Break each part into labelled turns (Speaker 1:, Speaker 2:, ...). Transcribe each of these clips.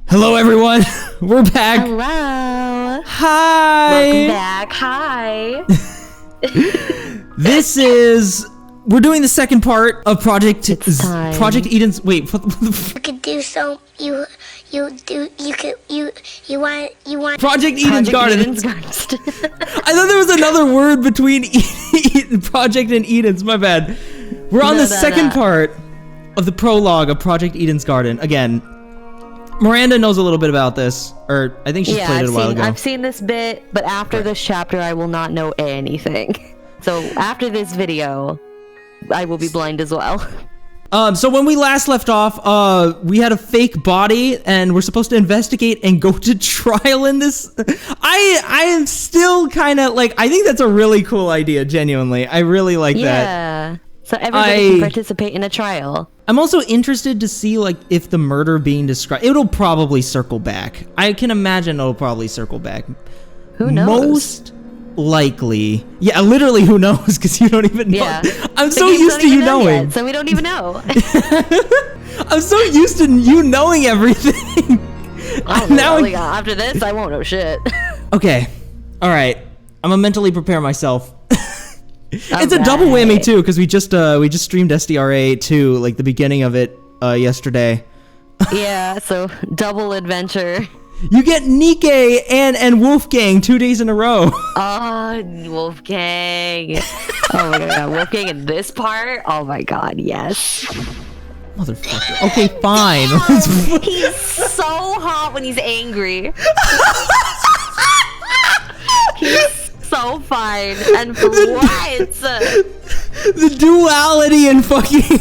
Speaker 1: Hello, everyone. We're back.
Speaker 2: Hello.
Speaker 1: Hi.
Speaker 2: Welcome back. Hi.
Speaker 1: We're doing the second part of Project Eden's. Wait, what the
Speaker 3: You could do so. You want.
Speaker 1: Project Eden's Garden. I thought there was another word between Project and Eden's. My bad. We're on the second part of the prologue of Project Eden's Garden. Again, Miranda knows a little bit about this, or I think she's played it a while ago.
Speaker 2: I've seen this bit, but after this chapter, I will not know anything. So after this video, I will be blind as well.
Speaker 1: So when we last left off, we had a fake body, and we're supposed to investigate and go to trial in this. I am still kind of like, I think that's a really cool idea, genuinely. I really like that.
Speaker 2: Yeah. So everybody can participate in a trial.
Speaker 1: I'm also interested to see, like, if the murder being described, it'll probably circle back. I can imagine it'll probably circle back.
Speaker 2: Who knows?
Speaker 1: Most likely. Yeah, literally, who knows? Because you don't even know.
Speaker 2: Yeah.
Speaker 1: I'm so used to you knowing.
Speaker 2: Yet, so we don't even know.
Speaker 1: I'm so used to you knowing everything.
Speaker 2: After this, I won't know shit.
Speaker 1: Okay. All right. I'm gonna mentally prepare myself. It's a double whammy too, because we just streamed SDRA 2, like the beginning of it, yesterday.
Speaker 2: Yeah, so double adventure.
Speaker 1: You get Nikke and Wolfgang 2 days in a row.
Speaker 2: Oh, Wolfgang. Oh my god, Wolfgang in this part? Oh my god, yes.
Speaker 1: Motherfucker. Okay, fine.
Speaker 2: He's so hot when he's angry. He's so fine. And for what?
Speaker 1: The duality and fucking...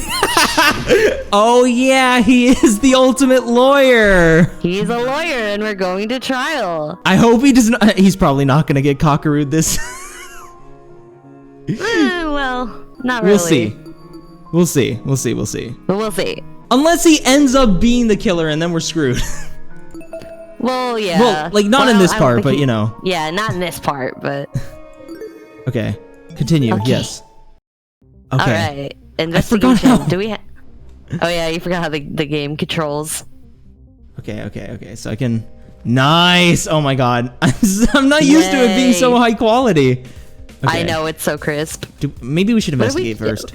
Speaker 1: Oh yeah, he is the ultimate lawyer.
Speaker 2: He's a lawyer and we're going to trial.
Speaker 1: I hope he does not... He's probably not gonna get cockarooed this.
Speaker 2: Well, not really.
Speaker 1: We'll see.
Speaker 2: But we'll see.
Speaker 1: Unless he ends up being the killer and then we're screwed.
Speaker 2: Well, yeah.
Speaker 1: Well, like, not in this part, but you know.
Speaker 2: Yeah, not in this part, but...
Speaker 1: Okay. Continue,
Speaker 2: okay.
Speaker 1: Yes. Okay.
Speaker 2: Alright. Investigation. Do we Oh yeah, you forgot how the game controls.
Speaker 1: Okay. So I can... Nice! Oh my god. I'm not used to it being so high quality. Okay.
Speaker 2: I know, it's so crisp.
Speaker 1: Maybe we should investigate first.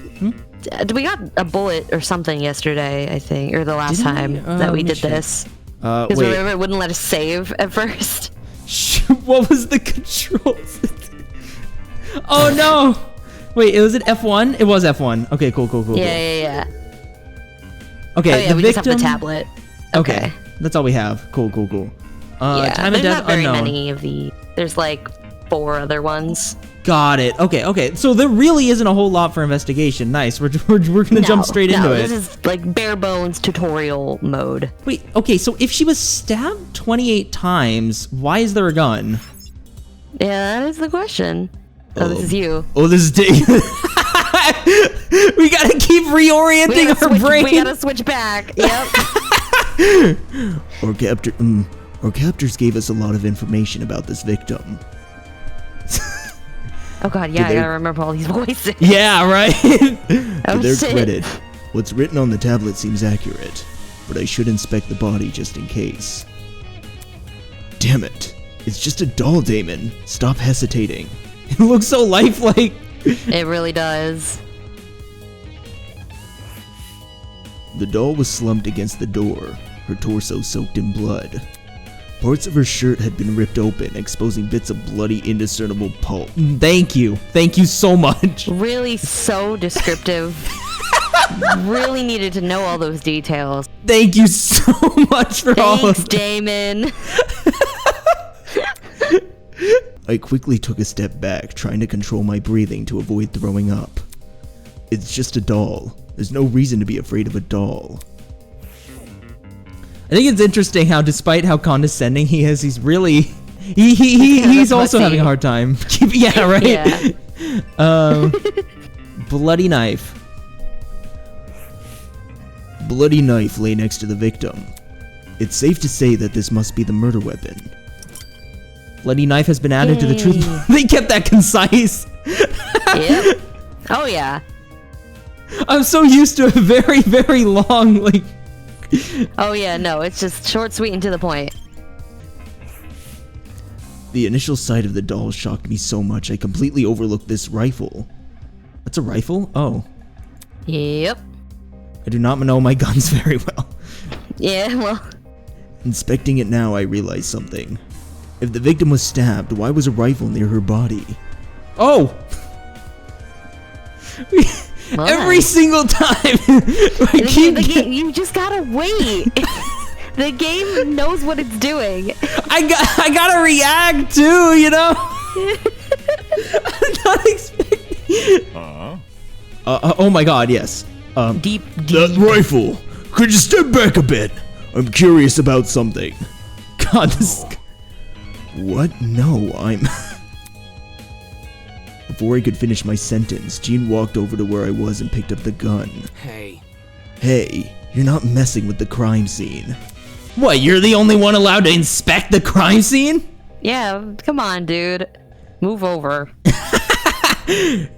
Speaker 2: We got a bullet or something yesterday, I think, or the last time that we did this. Because remember, it wouldn't let us save at first.
Speaker 1: What was the controls? Oh no! Wait, was it F1? It was F1. Okay, cool.
Speaker 2: Yeah.
Speaker 1: Okay,
Speaker 2: we just have the tablet. Okay.
Speaker 1: That's all we have. Cool.
Speaker 2: Yeah,
Speaker 1: time of
Speaker 2: there's
Speaker 1: death
Speaker 2: not very
Speaker 1: unknown.
Speaker 2: many of the... There's like 4 other ones.
Speaker 1: Got it. Okay. So there really isn't a whole lot for investigation. Nice. We're gonna jump straight into it.
Speaker 2: This is like bare bones tutorial mode.
Speaker 1: Wait. Okay. So if she was stabbed 28 times, why is there a gun?
Speaker 2: Yeah, that is the question. Oh, this is you.
Speaker 1: Oh, this is Dave. We gotta keep reorienting our brain.
Speaker 2: We gotta switch back. Yep.
Speaker 1: Our captors gave us a lot of information about this victim.
Speaker 2: Oh god, yeah, I gotta remember all these voices.
Speaker 1: Yeah, right?
Speaker 2: To
Speaker 4: their credit, what's written on the tablet seems accurate, but I should inspect the body just in case. Damn it. It's just a doll, Damon. Stop hesitating.
Speaker 1: It looks so lifelike.
Speaker 2: It really does.
Speaker 4: The doll was slumped against the door, her torso soaked in blood. Parts of her shirt had been ripped open, exposing bits of bloody, indiscernible pulp.
Speaker 1: Thank you so much.
Speaker 2: Really so descriptive. Really needed to know all those details.
Speaker 1: Thank you so much for all of
Speaker 2: Thanks, Damon.
Speaker 4: I quickly took a step back, trying to control my breathing to avoid throwing up. It's just a doll. There's no reason to be afraid of a doll.
Speaker 1: I think it's interesting how, despite how condescending he is, he's really... He's also having a hard time. Yeah, right? Yeah.
Speaker 4: Bloody knife. Bloody knife lay next to the victim. It's safe to say that this must be the murder weapon.
Speaker 1: Bloody knife has been added to the truth. They kept that concise.
Speaker 2: Yep. Oh, yeah.
Speaker 1: I'm so used to a very, very long, like...
Speaker 2: Oh yeah, no, it's just short, sweet, and to the point.
Speaker 4: The initial sight of the doll shocked me so much I completely overlooked this rifle. That's a rifle? Oh.
Speaker 2: Yep.
Speaker 4: I do not know my guns very well.
Speaker 2: Yeah, well.
Speaker 4: Inspecting it now, I realized something. If the victim was stabbed, why was a rifle near her body?
Speaker 1: Oh!
Speaker 2: Well,
Speaker 1: Every single time!
Speaker 2: You just gotta wait. The game knows what it's doing.
Speaker 1: I gotta react too, you know? I'm not expecting... oh my god, yes.
Speaker 2: Deep.
Speaker 4: That rifle! Could you step back a bit? I'm curious about something.
Speaker 1: God, this...
Speaker 4: What? No, I'm... Before I could finish my sentence, Jean walked over to where I was and picked up the gun.
Speaker 5: Hey.
Speaker 4: Hey, you're not messing with the crime scene.
Speaker 1: What, you're the only one allowed to inspect the crime scene?
Speaker 2: Yeah, come on, dude. Move over.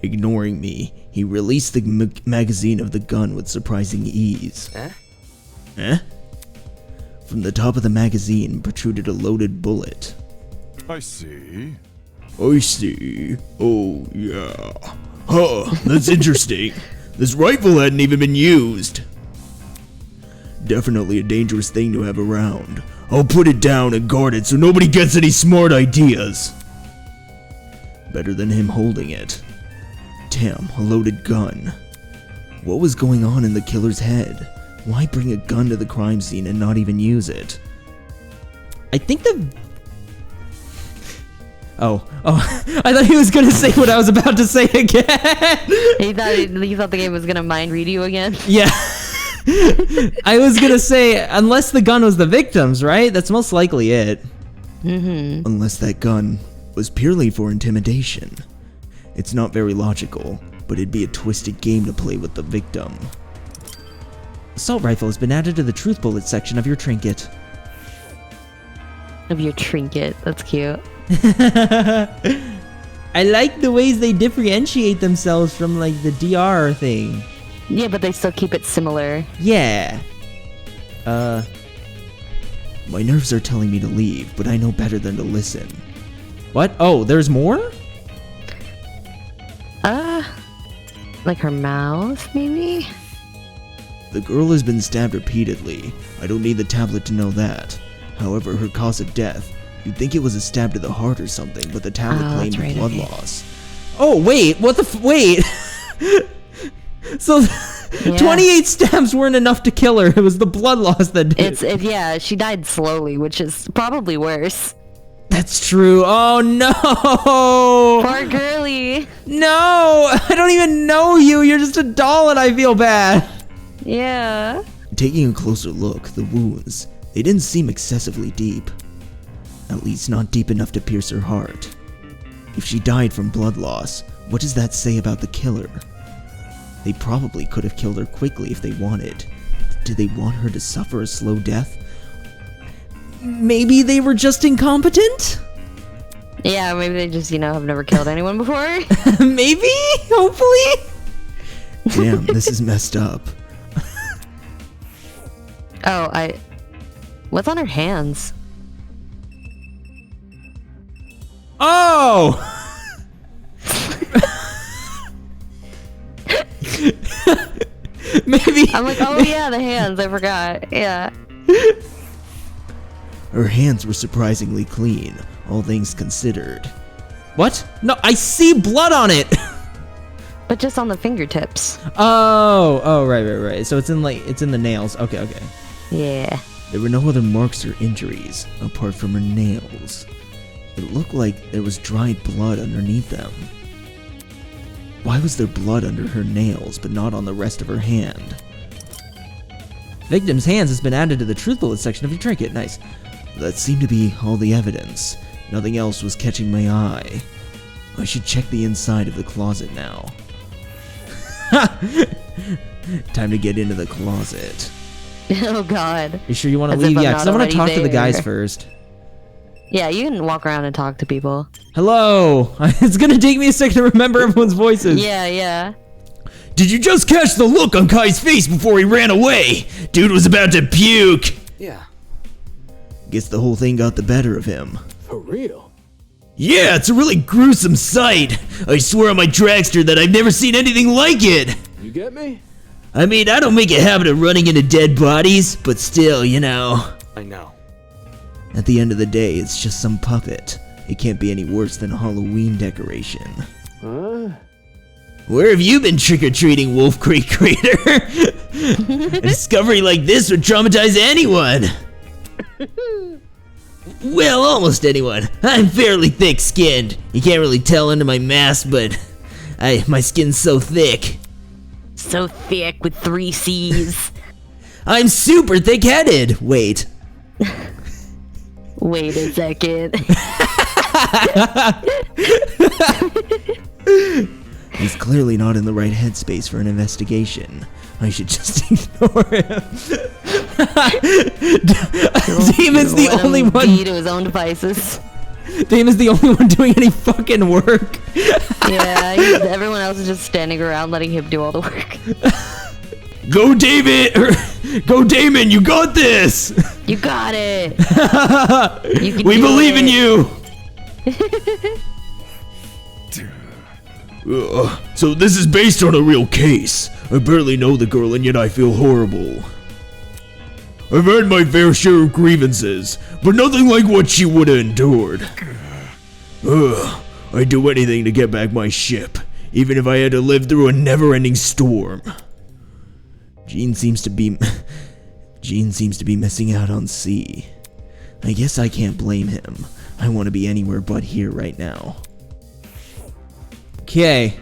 Speaker 4: Ignoring me, he released the magazine of the gun with surprising ease. Eh? From the top of the magazine protruded a loaded bullet.
Speaker 6: I see.
Speaker 4: I see. Oh, yeah. Huh, that's interesting. This rifle hadn't even been used. Definitely a dangerous thing to have around. I'll put it down and guard it so nobody gets any smart ideas. Better than him holding it. Damn, a loaded gun. What was going on in the killer's head? Why bring a gun to the crime scene and not even use it?
Speaker 1: I think the... Oh, I thought he was gonna say what I was about to say again.
Speaker 2: You thought the game was gonna mind read you again?
Speaker 1: Yeah. I was gonna say, unless the gun was the victim's, right? That's most likely it.
Speaker 2: Mm-hmm.
Speaker 4: Unless that gun was purely for intimidation. It's not very logical, but it'd be a twisted game to play with the victim.
Speaker 1: Assault rifle has been added to the truth bullet section of your trinket.
Speaker 2: Of your trinket. That's cute.
Speaker 1: I like the ways they differentiate themselves from like the DR thing.
Speaker 2: Yeah, but they still keep it similar.
Speaker 1: Yeah.
Speaker 4: My nerves are telling me to leave, but I know better than to listen.
Speaker 1: What? Oh, there's more?
Speaker 2: Like her mouth, maybe?
Speaker 4: The girl has been stabbed repeatedly. I don't need the tablet to know that. However, her cause of death, you'd think it was a stab to the heart or something, but the tablet claimed
Speaker 2: right,
Speaker 4: blood
Speaker 2: okay.
Speaker 4: loss.
Speaker 1: Oh, wait, what the wait. So,
Speaker 2: Yeah.
Speaker 1: 28 stabs weren't enough to kill her. It was the blood loss that did.
Speaker 2: Yeah, she died slowly, which is probably worse.
Speaker 1: That's true. Oh, no.
Speaker 2: Poor girly.
Speaker 1: No, I don't even know you. You're just a doll and I feel bad.
Speaker 2: Yeah.
Speaker 4: Taking a closer look, the wounds, they didn't seem excessively deep. At least not deep enough to pierce her heart. If she died from blood loss, what does that say about the killer? They probably could have killed her quickly if they wanted. Did they want her to suffer a slow death?
Speaker 1: Maybe they were just incompetent?
Speaker 2: Yeah, maybe they just, have never killed anyone before.
Speaker 1: Maybe? Hopefully?
Speaker 4: Damn, this is messed up.
Speaker 2: What's on her hands?
Speaker 1: Oh! Maybe.
Speaker 2: I'm like, oh yeah, the hands, I forgot. Yeah.
Speaker 4: Her hands were surprisingly clean, all things considered.
Speaker 1: What? No, I see blood on it.
Speaker 2: But just on the fingertips.
Speaker 1: Oh, right. So it's in the nails. Okay.
Speaker 2: Yeah.
Speaker 4: There were no other marks or injuries, apart from her nails. It looked like there was dried blood underneath them. Why was there blood under her nails, but not on the rest of her hand?
Speaker 1: Victim's hands has been added to the truth bullet section of your trinket. Nice.
Speaker 4: That seemed to be all the evidence. Nothing else was catching my eye. I should check the inside of the closet now. Time to get into the closet.
Speaker 2: Oh god.
Speaker 1: You sure you want to
Speaker 2: As if
Speaker 1: leave?
Speaker 2: I'm
Speaker 1: Yeah,
Speaker 2: not
Speaker 1: because I want to
Speaker 2: already
Speaker 1: talk to the guys
Speaker 2: there.
Speaker 1: first.
Speaker 2: Yeah, you can walk around and talk to people.
Speaker 1: Hello. It's gonna take me a second to remember everyone's voices.
Speaker 2: Yeah.
Speaker 4: Did you just catch the look on Kai's face before he ran away? Dude was about to puke.
Speaker 5: Yeah.
Speaker 4: Guess the whole thing got the better of him.
Speaker 5: For real?
Speaker 4: Yeah, it's a really gruesome sight. I swear on my dragster that I've never seen anything like it.
Speaker 5: You get me?
Speaker 4: I mean, I don't make a habit of running into dead bodies, but still, you know.
Speaker 5: I know.
Speaker 4: At the end of the day, it's just some puppet. It can't be any worse than a Halloween decoration.
Speaker 5: Huh?
Speaker 4: Where have you been trick-or-treating, Wolf Creek Crater? A discovery like this would traumatize anyone. Well, almost anyone. I'm fairly thick-skinned. You can't really tell under my mask, but my skin's so thick.
Speaker 2: So thick with 3 C's.
Speaker 4: I'm super thick-headed. Wait.
Speaker 2: Wait a second.
Speaker 4: He's clearly not in the right headspace for an investigation. I should just ignore him. Damon's the only one.
Speaker 2: Be to his own devices.
Speaker 1: Damon's the only one doing any fucking work.
Speaker 2: Yeah, everyone else is just standing around letting him do all the work.
Speaker 4: Go, David! Go, Damon! You got this!
Speaker 2: You got it. You can
Speaker 4: We
Speaker 2: do
Speaker 4: believe in
Speaker 2: it.
Speaker 4: you. So this is based on a real case. I barely know the girl and yet I feel horrible. I've had my fair share of grievances, but nothing like what she would have endured. I'd do anything to get back my ship, even if I had to live through a never-ending storm. Gene seems to be missing out on sea. I guess I can't blame him. I want to be anywhere but here right now.
Speaker 1: Okay.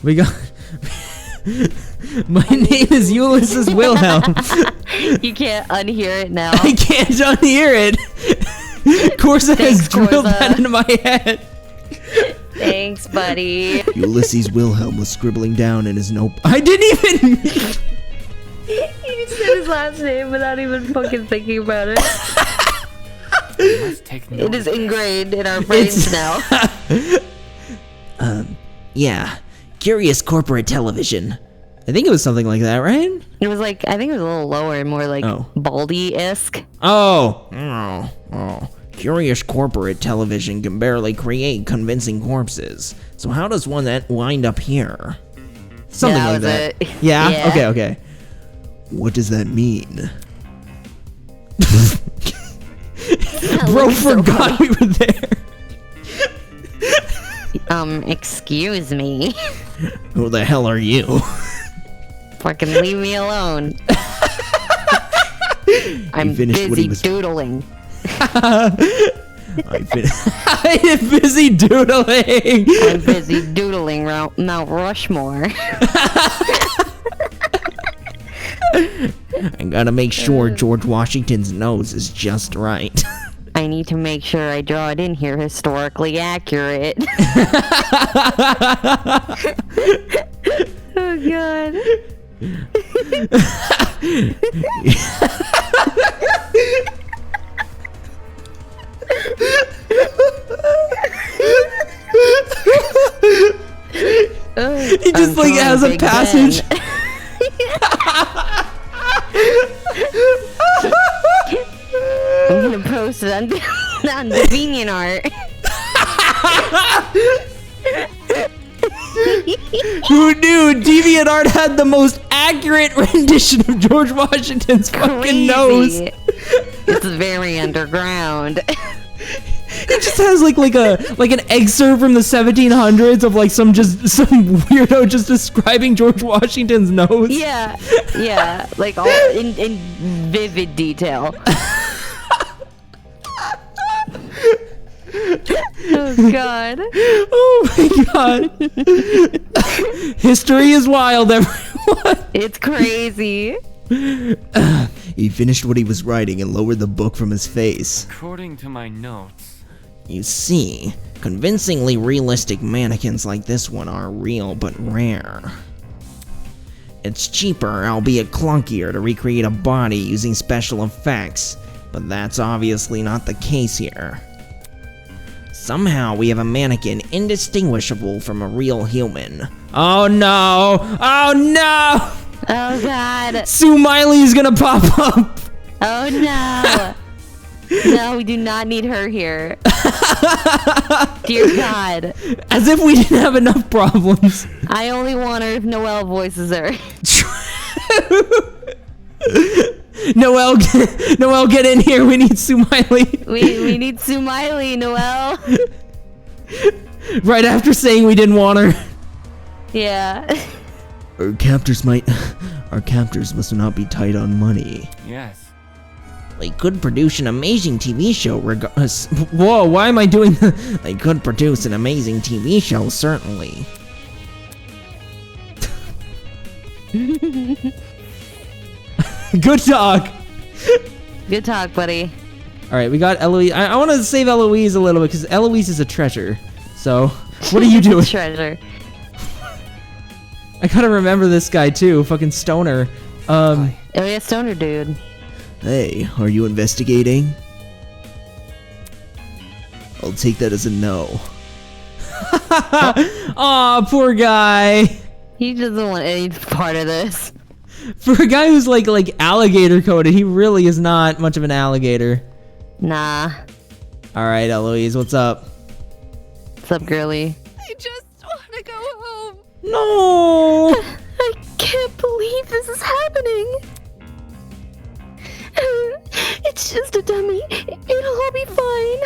Speaker 1: We got... My name is Ulysses Wilhelm.
Speaker 2: You can't unhear it now.
Speaker 1: I can't unhear it. Corsa has drilled that into my head.
Speaker 2: Thanks, buddy.
Speaker 4: Ulysses Wilhelm was scribbling down in his notebook.
Speaker 1: I didn't even...
Speaker 2: He said his last name without even fucking thinking about it.
Speaker 5: Let's take note.
Speaker 2: It is ingrained in our brains now.
Speaker 4: Yeah, curious corporate television.
Speaker 1: I think it was something like that, right?
Speaker 2: It was like, I think it was a little lower, more like
Speaker 1: Oh.
Speaker 2: Baldy-esque.
Speaker 1: Oh.
Speaker 4: Curious corporate television can barely create convincing corpses. So how does one that wind up here?
Speaker 1: Something
Speaker 2: That
Speaker 1: like
Speaker 2: was
Speaker 1: that.
Speaker 2: it.
Speaker 1: Yeah?
Speaker 2: Yeah.
Speaker 1: Okay.
Speaker 4: What does that mean?
Speaker 1: Bro forgot we were there.
Speaker 2: Excuse me.
Speaker 4: Who the hell are you?
Speaker 2: Fucking leave me alone. I'm
Speaker 4: finished what he
Speaker 2: busy
Speaker 4: was-
Speaker 2: doodling.
Speaker 4: I'm
Speaker 1: Busy doodling.
Speaker 2: I'm busy doodling Mount Rushmore.
Speaker 4: I gotta make sure George Washington's nose is just right.
Speaker 2: I need to make sure I draw it in here historically accurate. Oh god.
Speaker 1: He just like has a passage.
Speaker 2: I'm gonna post it on DeviantArt.
Speaker 1: Who knew DeviantArt had the most accurate rendition of George Washington's fucking nose?
Speaker 2: It's very underground.
Speaker 1: It just has like an excerpt from the 1700s of like some weirdo just describing George Washington's nose.
Speaker 2: Yeah, like all in vivid detail. Oh god.
Speaker 1: Oh my god. History is wild, everyone.
Speaker 2: It's crazy.
Speaker 4: He finished what he was writing and lowered the book from his face.
Speaker 5: According to my notes.
Speaker 4: You see, convincingly realistic mannequins like this one are real but rare. It's cheaper, albeit clunkier, to recreate a body using special effects, but that's obviously not the case here. Somehow we have a mannequin indistinguishable from a real human,
Speaker 1: Oh no! Oh no!
Speaker 2: Oh god.
Speaker 1: Sue Miley's gonna pop up!
Speaker 2: Oh no. No, we do not need her here. Dear God.
Speaker 1: As if we didn't have enough problems.
Speaker 2: I only want her if Noelle voices her.
Speaker 1: Noelle, get in here. We need Sue Miley.
Speaker 2: We need Sue Miley, Noelle.
Speaker 1: Right after saying we didn't want her.
Speaker 2: Yeah.
Speaker 4: Our captors must not be tight on money.
Speaker 5: Yes.
Speaker 4: They could produce an amazing TV show regardless.
Speaker 1: Whoa, why am I doing
Speaker 4: They could produce an amazing TV show, certainly.
Speaker 1: Good talk.
Speaker 2: Good talk, buddy.
Speaker 1: All right, we got Eloise. I want to save Eloise a little bit because Eloise is a treasure. So, what are you doing?
Speaker 2: Treasure.
Speaker 1: I gotta remember this guy too. Fucking stoner.
Speaker 2: Oh yeah, stoner dude.
Speaker 4: Hey, are you investigating? I'll take that as a no.
Speaker 1: Aw, poor guy.
Speaker 2: He doesn't want any part of this.
Speaker 1: For a guy who's like alligator coded, he really is not much of an alligator.
Speaker 2: Nah.
Speaker 1: All right, Eloise, what's up?
Speaker 2: What's up, girly?
Speaker 7: I just want to go home.
Speaker 1: No.
Speaker 2: I can't believe this is happening. It's just a dummy. It'll all be fine.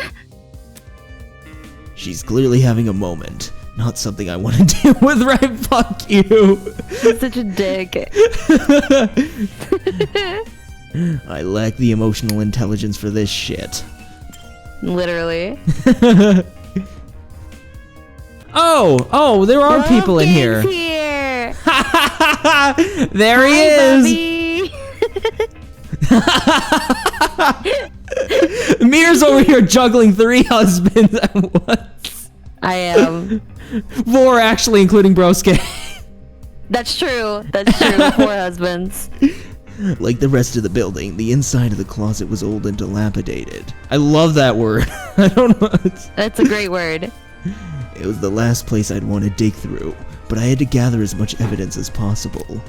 Speaker 4: She's clearly having a moment. Not something I want to deal with, right? Fuck you.
Speaker 2: You're such a dick.
Speaker 4: I lack the emotional intelligence for this shit.
Speaker 2: Literally.
Speaker 1: Oh, there are people in here.
Speaker 2: here.
Speaker 1: There he is. Mir's over here juggling 3 husbands at once.
Speaker 2: I am.
Speaker 1: 4 actually, including Broske.
Speaker 2: That's true. That's true. 4 husbands.
Speaker 4: Like the rest of the building, the inside of the closet was old and dilapidated.
Speaker 1: I love that word. I don't know.
Speaker 2: That's a great word.
Speaker 4: It was the last place I'd want to dig through, but I had to gather as much evidence as possible.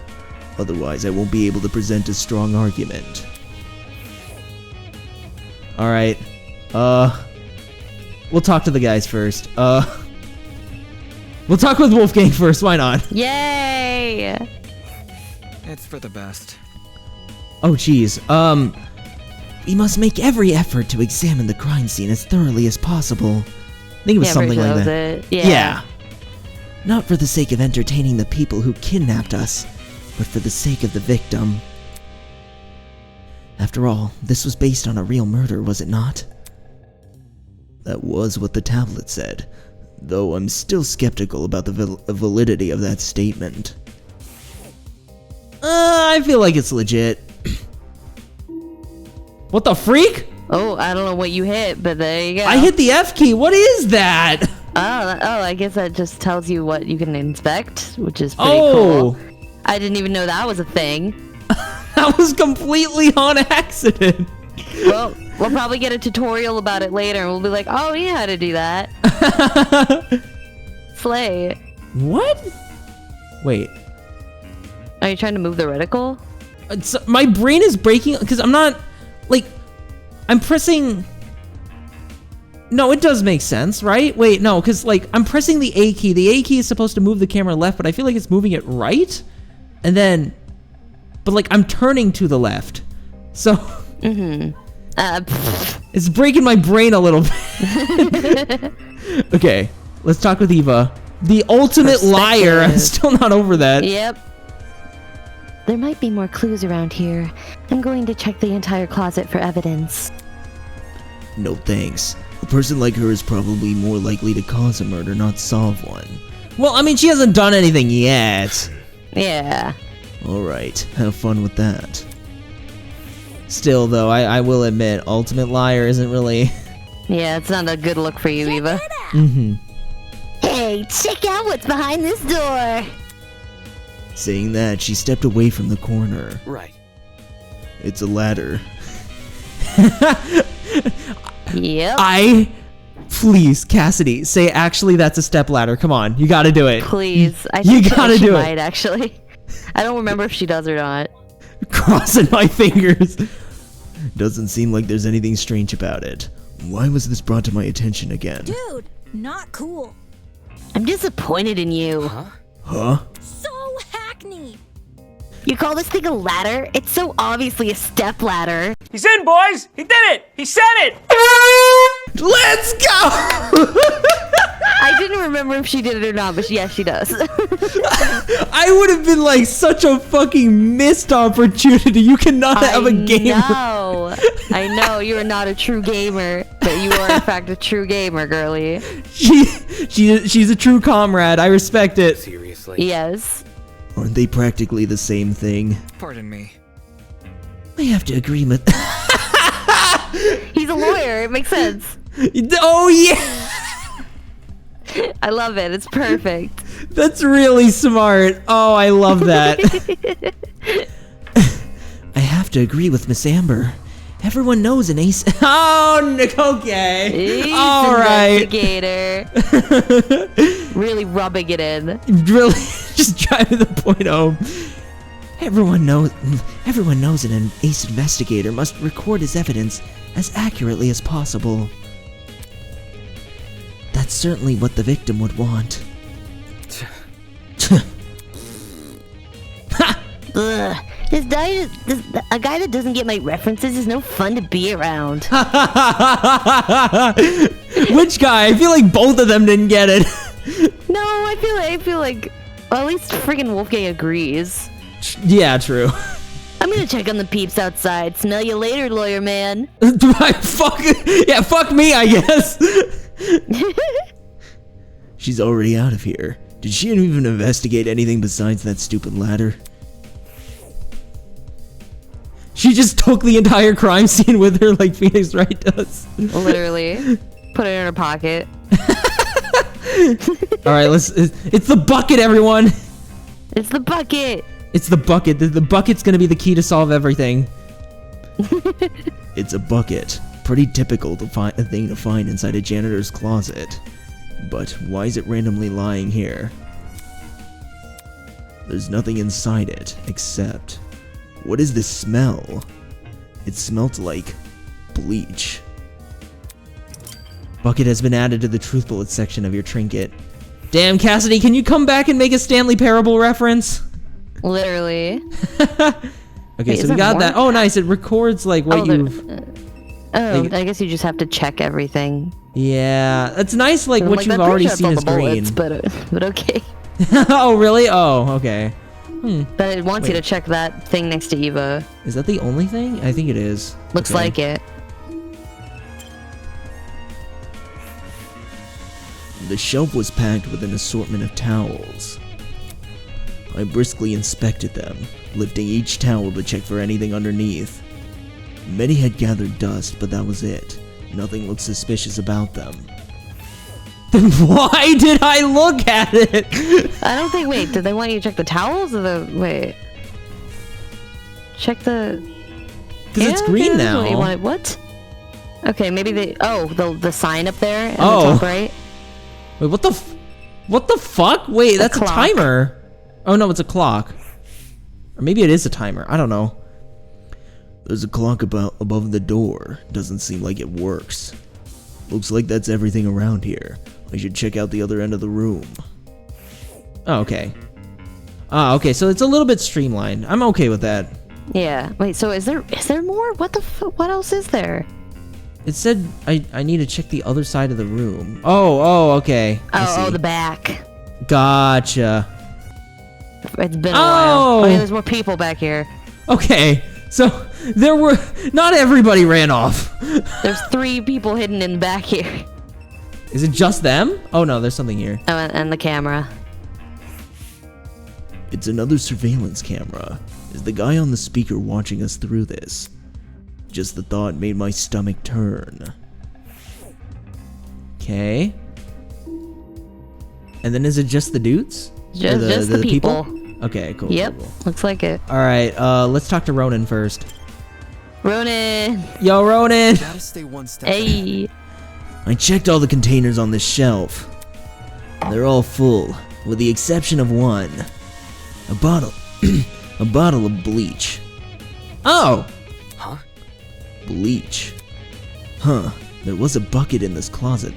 Speaker 4: Otherwise, I won't be able to present a strong argument.
Speaker 1: Alright. We'll talk to the guys first. We'll talk with Wolfgang first, why not?
Speaker 2: Yay!
Speaker 8: It's for the best.
Speaker 1: Oh, jeez.
Speaker 4: We must make every effort to examine the crime scene as thoroughly as possible.
Speaker 1: I think it was something like that.
Speaker 2: Yeah.
Speaker 4: Not for the sake of entertaining the people who kidnapped us, but for the sake of the victim. After all, this was based on a real murder, was it not? That was what the tablet said, though I'm still skeptical about the validity of that statement.
Speaker 1: I feel like it's legit. What the freak?
Speaker 2: Oh, I don't know what you hit, but there you go.
Speaker 1: I hit the F key. What is that?
Speaker 2: Oh, I guess that just tells you what you can inspect, which is pretty cool. I didn't even know that was a thing.
Speaker 1: That was completely on accident.
Speaker 2: Well, we'll probably get a tutorial about it later, and we'll be like, oh, we know how to do that. Slay.
Speaker 1: What? Wait.
Speaker 2: Are you trying to move the reticle?
Speaker 1: My brain is breaking because I'm not, like, I'm pressing... No, it does make sense, right? Wait, no, because, like, I'm pressing the A key. The A key is supposed to move the camera left, but I feel like it's moving it right. And then... But, like, I'm turning to the left. So... It's breaking my brain a little bit. Okay, let's talk with Eva. The ultimate liar. I'm still not over that.
Speaker 2: Yep.
Speaker 9: There might be more clues around here. I'm going to check the entire closet for evidence.
Speaker 4: No thanks. A person like her is probably more likely to cause a murder, not solve one.
Speaker 1: Well, I mean, she hasn't done anything yet.
Speaker 2: Yeah.
Speaker 4: Alright, have fun with that.
Speaker 1: Still, though, I will admit, ultimate liar isn't really...
Speaker 2: Yeah, it's not a good look for you, Eva.
Speaker 9: Hey, check out what's behind this door!
Speaker 4: Saying that, she stepped away from the corner.
Speaker 8: Right.
Speaker 4: It's a ladder.
Speaker 2: Yep.
Speaker 1: I Please, Cassidy, say actually that's a stepladder. Come on, you gotta do it.
Speaker 2: Please. I
Speaker 1: You
Speaker 2: think
Speaker 1: gotta
Speaker 2: she
Speaker 1: do it.
Speaker 2: might, actually. I don't remember if she does or not.
Speaker 1: Crossing my fingers.
Speaker 4: Doesn't seem like there's anything strange about it. Why was this brought to my attention again?
Speaker 7: Dude, not cool.
Speaker 9: I'm disappointed in you.
Speaker 4: Huh?
Speaker 7: So hackney.
Speaker 9: You call this thing a ladder? It's so obviously a step ladder.
Speaker 5: He's in, boys! He did it! He said it!
Speaker 1: Let's go!
Speaker 2: I didn't remember if she did it or not, but yes, she does.
Speaker 1: I would have been like such a fucking missed opportunity. You cannot have a gamer.
Speaker 2: I know you are not a true gamer, but you are in fact a true gamer, girly.
Speaker 1: She's a true comrade. I respect it.
Speaker 5: Seriously?
Speaker 2: Yes.
Speaker 4: Aren't they practically the same thing?
Speaker 8: Pardon me.
Speaker 4: I have to agree with...
Speaker 2: He's a lawyer. It makes sense.
Speaker 1: Oh yeah.
Speaker 2: I love it. It's perfect.
Speaker 1: That's really smart. Oh, I love that.
Speaker 4: I have to agree with Miss Amber. Everyone knows an ace...
Speaker 1: Oh, okay.
Speaker 2: Ace
Speaker 1: All right.
Speaker 2: investigator. Really rubbing it in.
Speaker 1: Really, just driving the point home.
Speaker 4: Everyone knows an ace investigator must record his evidence as accurately as possible. That's certainly what the victim would want.
Speaker 9: Ugh. A guy that doesn't get my references is no fun to be around.
Speaker 1: Which guy? I feel like both of them didn't get it.
Speaker 2: No, I feel like well, at least friggin' Wolfgang agrees.
Speaker 1: Yeah, true.
Speaker 9: I'm gonna check on the peeps outside. Smell you later, lawyer man.
Speaker 1: Fuck me, I guess.
Speaker 4: She's already out of here. Did she even investigate anything besides that stupid ladder?
Speaker 1: She just took the entire crime scene with her like Phoenix Wright does.
Speaker 2: Literally. Put it in her pocket.
Speaker 1: Alright, it's the bucket, everyone.
Speaker 2: It's the bucket.
Speaker 1: It's the bucket. The bucket's gonna be the key to solve everything.
Speaker 4: It's a bucket. Pretty typical thing to find inside a janitor's closet. But why is it randomly lying here? There's nothing inside it, except... What is this smell? It smelt like... bleach.
Speaker 1: Bucket has been added to the truth bullet section of your trinket. Damn, Cassidy, can you come back and make a Stanley Parable reference?
Speaker 2: Literally.
Speaker 1: Okay,
Speaker 2: Wait,
Speaker 1: so we got that. Oh, nice. It records like what you've...
Speaker 2: I guess you just have to check everything.
Speaker 1: Yeah, that's nice. Like what you've already seen is green.
Speaker 2: But okay.
Speaker 1: Oh, really? Oh, okay.
Speaker 2: But it wants you to check that thing next to Eva.
Speaker 1: Is that the only thing? I think it is.
Speaker 2: Looks like it.
Speaker 4: The shelf was packed with an assortment of towels. I briskly inspected them, lifting each towel to check for anything underneath. Many had gathered dust, but that was it. Nothing looked suspicious about them.
Speaker 1: Then why did I look at it?
Speaker 2: I don't think. Wait, did they want you to check the towels or the? Wait. Check the.
Speaker 1: Because it's green now.
Speaker 2: What you wanted. What? Okay, maybe they. Oh, the sign up there. In the top right.
Speaker 1: Wait, what the fuck? Wait, that's a timer. Oh no, it's a clock. Or maybe it is a timer. I don't know.
Speaker 4: There's a clock above the door. Doesn't seem like it works. Looks like that's everything around here. I should check out the other end of the room.
Speaker 1: Oh, okay. Okay, so it's a little bit streamlined. I'm okay with that.
Speaker 2: Yeah. Wait, so is there more? What else is there?
Speaker 1: It said I need to check the other side of the room. Oh, okay.
Speaker 2: Oh, the back.
Speaker 1: Gotcha.
Speaker 2: It's been a while. Oh yeah, there's more people back here.
Speaker 1: Okay, so there were... Not everybody ran off.
Speaker 2: There's 3 people hidden in the back here.
Speaker 1: Is it just them? Oh no, there's something here.
Speaker 2: Oh, and the camera.
Speaker 4: It's another surveillance camera. Is the guy on the speaker watching us through this? Just the thought made my stomach turn.
Speaker 1: Okay. And then is it just the dudes?
Speaker 2: Just the people.
Speaker 1: Okay, cool.
Speaker 2: Yep,
Speaker 1: cool.
Speaker 2: looks like it.
Speaker 1: All right, let's talk to Ronan first.
Speaker 2: Ronan.
Speaker 1: Yo, Ronan.
Speaker 8: Gotta stay one step
Speaker 2: Hey.
Speaker 4: I checked all the containers on this shelf. They're all full, with the exception of one. A bottle. A bottle of bleach.
Speaker 1: Oh!
Speaker 8: Huh?
Speaker 4: Bleach. Huh. There was a bucket in this closet.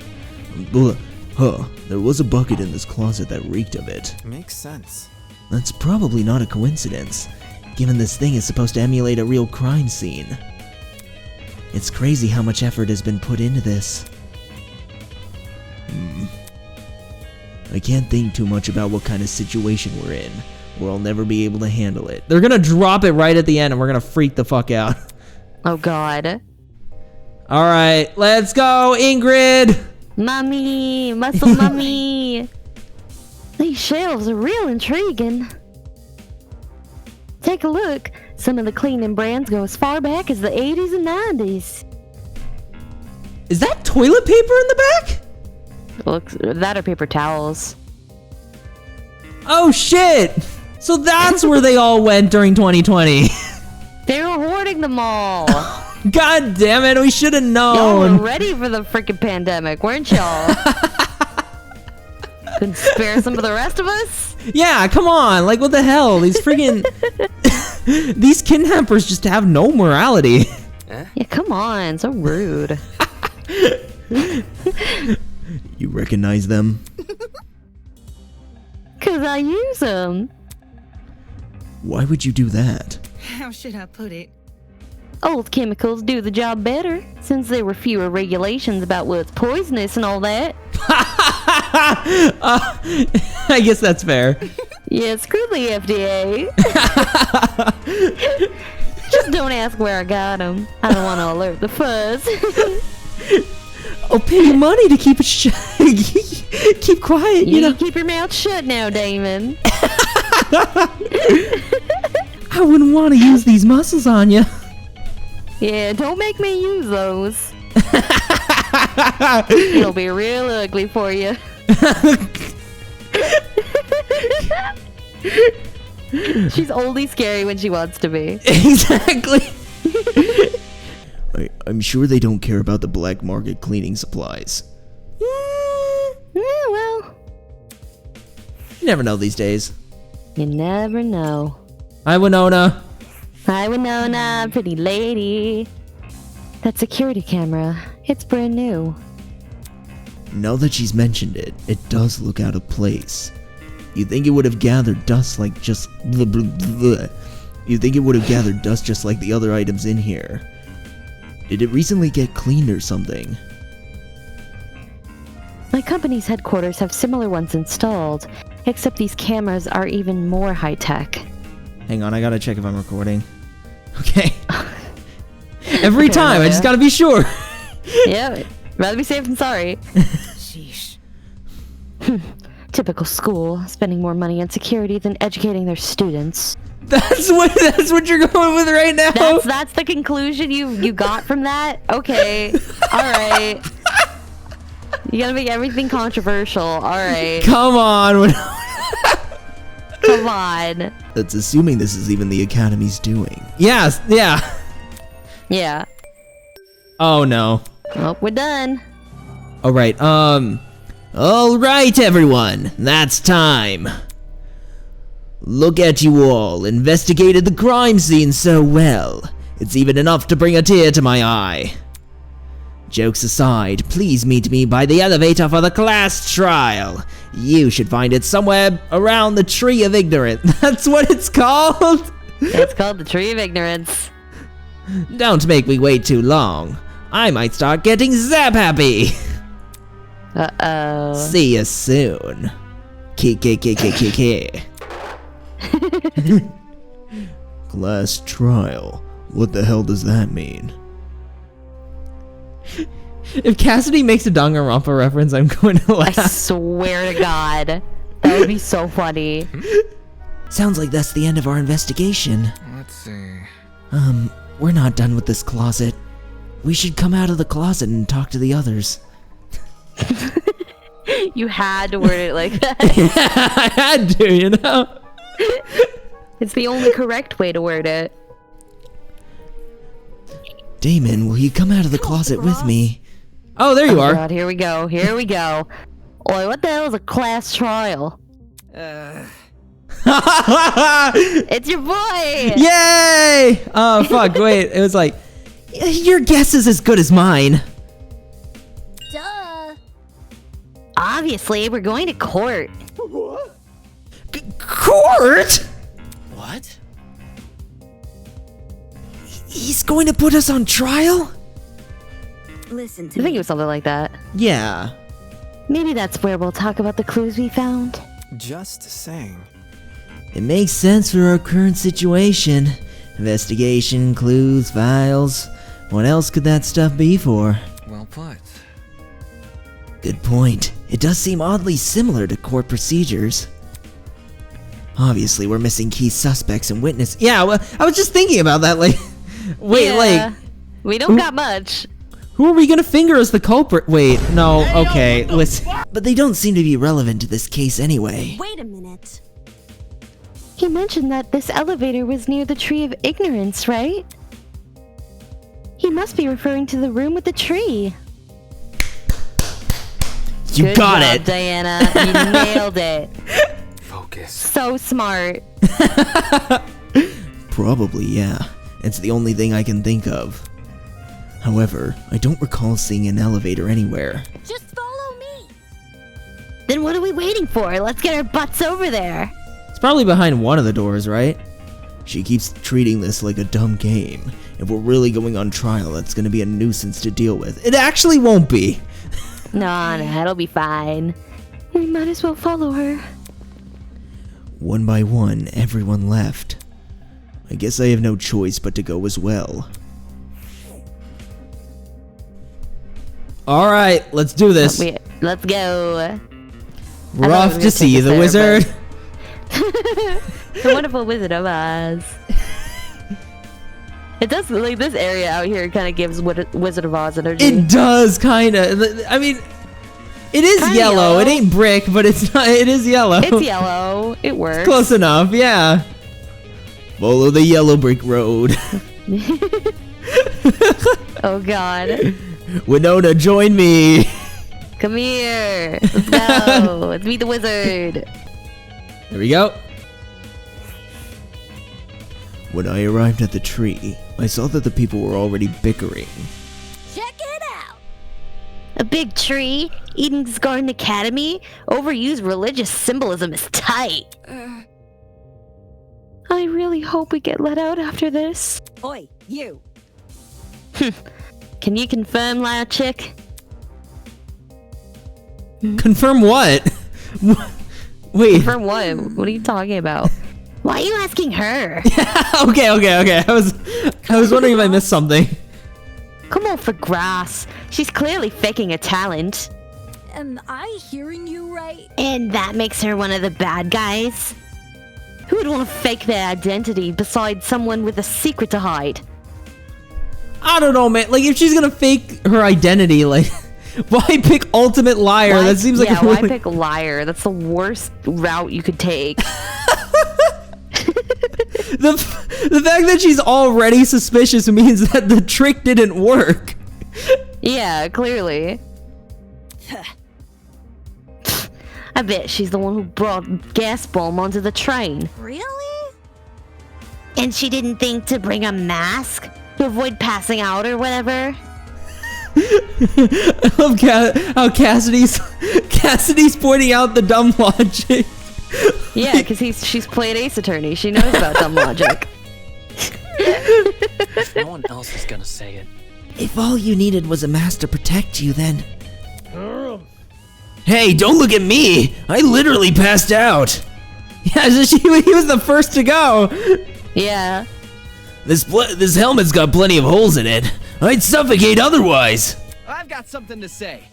Speaker 4: There was a bucket in this closet that reeked of it.
Speaker 8: Makes sense.
Speaker 4: That's probably not a coincidence, given this thing is supposed to emulate a real crime scene. It's crazy how much effort has been put into this. I can't think too much about what kind of situation we're in, or I'll never be able to handle it.
Speaker 1: They're gonna drop it right at the end and we're gonna freak the fuck out.
Speaker 2: Oh god.
Speaker 1: Alright, let's go, Ingrid!
Speaker 9: Mommy! Muscle mommy! These shelves are real intriguing. Take a look. Some of the cleaning brands go as far back as the 80s and 90s.
Speaker 1: Is that toilet paper in the back?
Speaker 2: Looks that or paper towels.
Speaker 1: Oh shit! So that's where they all went during 2020.
Speaker 2: They were hoarding them all.
Speaker 1: God damn it, we should have
Speaker 2: Y'all
Speaker 1: known.
Speaker 2: were ready for the freaking pandemic, weren't y'all? Couldn't spare some of the rest of us?
Speaker 1: Yeah, come on, like what the hell? These freaking... These kidnappers just have no morality.
Speaker 2: Yeah, come on, so rude.
Speaker 4: You recognize them?
Speaker 9: 'Cause I use them.
Speaker 4: Why would you do that?
Speaker 7: How should I put it?
Speaker 9: Old chemicals do the job better, since there were fewer regulations about what's poisonous and all that.
Speaker 1: I guess that's fair.
Speaker 9: Yeah, screw the FDA. Just don't ask where I got them. I don't want to alert the fuzz.
Speaker 1: I'll pay you money to keep it keep quiet, you know.
Speaker 9: Keep your mouth shut now, Damon.
Speaker 1: I wouldn't want to use these muscles on you.
Speaker 9: Yeah, don't make me use those. It'll be real ugly for you. She's only scary when she wants to be.
Speaker 1: Exactly.
Speaker 4: I'm sure they don't care about the black market cleaning supplies.
Speaker 9: Yeah, well,
Speaker 1: You never know these days.
Speaker 9: you never know.
Speaker 1: Hi, Winona.
Speaker 9: Hi, Winona, pretty lady. That security camera, it's brand new.
Speaker 4: Now that she's mentioned it, it does look out of place. You'd think it would have gathered dust like just You'd think it would have gathered dust just like the other items in here. Did it recently get cleaned or something?
Speaker 9: My company's headquarters have similar ones installed, except these cameras are even more high-tech.
Speaker 1: Hang on, I gotta check if I'm recording. Okay. Every time, I just gotta be sure.
Speaker 9: Yeah, rather be safe than sorry.
Speaker 7: Sheesh.
Speaker 9: Typical school, spending more money on security than educating their students.
Speaker 1: That's what you're going with right now?
Speaker 9: That's the conclusion you got from that? Okay. Alright. You gotta make everything controversial. Alright.
Speaker 1: Come on.
Speaker 9: Come on.
Speaker 4: That's assuming this is even the Academy's doing.
Speaker 1: Yes, yeah.
Speaker 9: Yeah.
Speaker 1: Oh no.
Speaker 9: Well, we're done.
Speaker 1: Alright,
Speaker 4: Alright everyone, that's time. Look at you all, investigated the crime scene so well. It's even enough to bring a tear to my eye. Jokes aside, please meet me by the elevator for the class trial. You should find it somewhere around the Tree of Ignorance. That's what it's called?
Speaker 9: It's called the Tree of Ignorance.
Speaker 4: Don't make me wait too long. I might start getting zap happy.
Speaker 9: Uh-oh.
Speaker 4: See you soon. K. Class trial. What the hell does that mean?
Speaker 1: if Cassidy makes a Danganronpa reference, I'm going to
Speaker 9: I
Speaker 1: laugh.
Speaker 9: swear to God. That would be so funny.
Speaker 4: Sounds like that's the end of our investigation.
Speaker 8: Let's see.
Speaker 4: We're not done with this closet. We should come out of the closet and talk to the others.
Speaker 2: You had to word it like that.
Speaker 1: I had to, you know?
Speaker 2: It's the only correct way to word it.
Speaker 4: Damon, will you come out of the closet with me?
Speaker 1: Oh, there you are.
Speaker 2: God, here we go. Here we go. Oi, what the hell is a class trial? It's your boy!
Speaker 1: Yay! Oh, fuck, wait. It was like, your guess is as good as mine.
Speaker 3: Duh.
Speaker 2: Obviously, we're going to court.
Speaker 1: Court?
Speaker 4: What? He's going to put us on trial?
Speaker 7: Listen to
Speaker 2: I think
Speaker 7: me.
Speaker 2: it was something like that.
Speaker 1: Yeah.
Speaker 2: Maybe that's where we'll talk about the clues we found.
Speaker 8: Just saying.
Speaker 4: It makes sense for our current situation. Investigation, clues, files. What else could that stuff be for?
Speaker 8: Well put.
Speaker 4: Good point. It does seem oddly similar to court procedures. Obviously, we're missing key suspects and witnesses.
Speaker 1: Yeah, well, I was just thinking about that, like, wait,
Speaker 2: Yeah,
Speaker 1: like,
Speaker 2: we don't got much.
Speaker 1: who are we gonna finger as the culprit? Wait, no, okay, listen.
Speaker 4: But they don't seem to be relevant to this case anyway.
Speaker 3: Wait a minute.
Speaker 2: He mentioned that this elevator was near the Tree of Ignorance, right? He must be referring to the room with the tree.
Speaker 1: You
Speaker 2: Good
Speaker 1: got
Speaker 2: job,
Speaker 1: it.
Speaker 2: Diana. You nailed it.
Speaker 8: Focus.
Speaker 2: So smart.
Speaker 4: Probably, yeah. It's the only thing I can think of. However, I don't recall seeing an elevator anywhere.
Speaker 3: Just follow me.
Speaker 2: Then what are we waiting for? Let's get our butts over there.
Speaker 1: It's probably behind one of the doors, right?
Speaker 4: She keeps treating this like a dumb game. If we're really going on trial, that's gonna be a nuisance to deal with.
Speaker 1: It actually won't be.
Speaker 2: No, it'll be fine. We might as well follow her.
Speaker 4: One by one, everyone left. I guess I have no choice but to go as well.
Speaker 1: All right, let's do this.
Speaker 2: Let's go.
Speaker 1: We're
Speaker 2: I thought it
Speaker 1: off
Speaker 2: was
Speaker 1: to
Speaker 2: gonna
Speaker 1: see
Speaker 2: take us
Speaker 1: the
Speaker 2: there,
Speaker 1: wizard.
Speaker 2: The wonderful Wizard of Oz. It does, like, this area out here kind of gives Wizard of Oz energy.
Speaker 1: It does, kind of. I mean, it is
Speaker 2: Kinda
Speaker 1: yellow.
Speaker 2: yellow.
Speaker 1: It ain't brick, but it's not. It is yellow.
Speaker 2: It's yellow. It works.
Speaker 1: Close enough, yeah.
Speaker 4: Follow the yellow brick road.
Speaker 2: Oh God.
Speaker 4: Winona, join me.
Speaker 2: Come here. Let's go. Let's meet the wizard.
Speaker 1: There we go.
Speaker 4: When I arrived at the tree, I saw that the people were already bickering.
Speaker 3: Check it out.
Speaker 2: A big tree. Eden's Garden Academy. Overused religious symbolism is tight. I really hope we get let out after this.
Speaker 7: Oi, you.
Speaker 2: Can you confirm, loud chick?
Speaker 1: Confirm what? Wait.
Speaker 2: Confirm what? What are you talking about? Why are you asking her?
Speaker 1: Okay. I was wondering if I missed something.
Speaker 2: Come on, for grass. She's clearly faking a talent.
Speaker 3: Am I hearing you right?
Speaker 2: And that makes her one of the bad guys? Who would want to fake their identity besides someone with a secret to hide?
Speaker 1: I don't know, man. Like, if she's gonna fake her identity, like, why pick ultimate liar? That seems like a
Speaker 2: why
Speaker 1: really...
Speaker 2: pick liar? That's the worst route you could take.
Speaker 1: The fact that she's already suspicious means that the trick didn't work.
Speaker 2: Yeah, clearly. I bet she's the one who brought gas bomb onto the train.
Speaker 3: Really?
Speaker 2: And she didn't think to bring a mask to avoid passing out or whatever.
Speaker 1: I love how Cassidy's pointing out the dumb logic.
Speaker 2: Yeah, because she's played Ace Attorney. She knows about dumb logic.
Speaker 5: No one else is gonna say it.
Speaker 4: If all you needed was a mask to protect you, then... Hey, don't look at me! I literally passed out!
Speaker 1: Yeah, so he was the first to go.
Speaker 2: Yeah.
Speaker 4: This helmet's got plenty of holes in it. I'd suffocate otherwise!
Speaker 8: I've got something to say.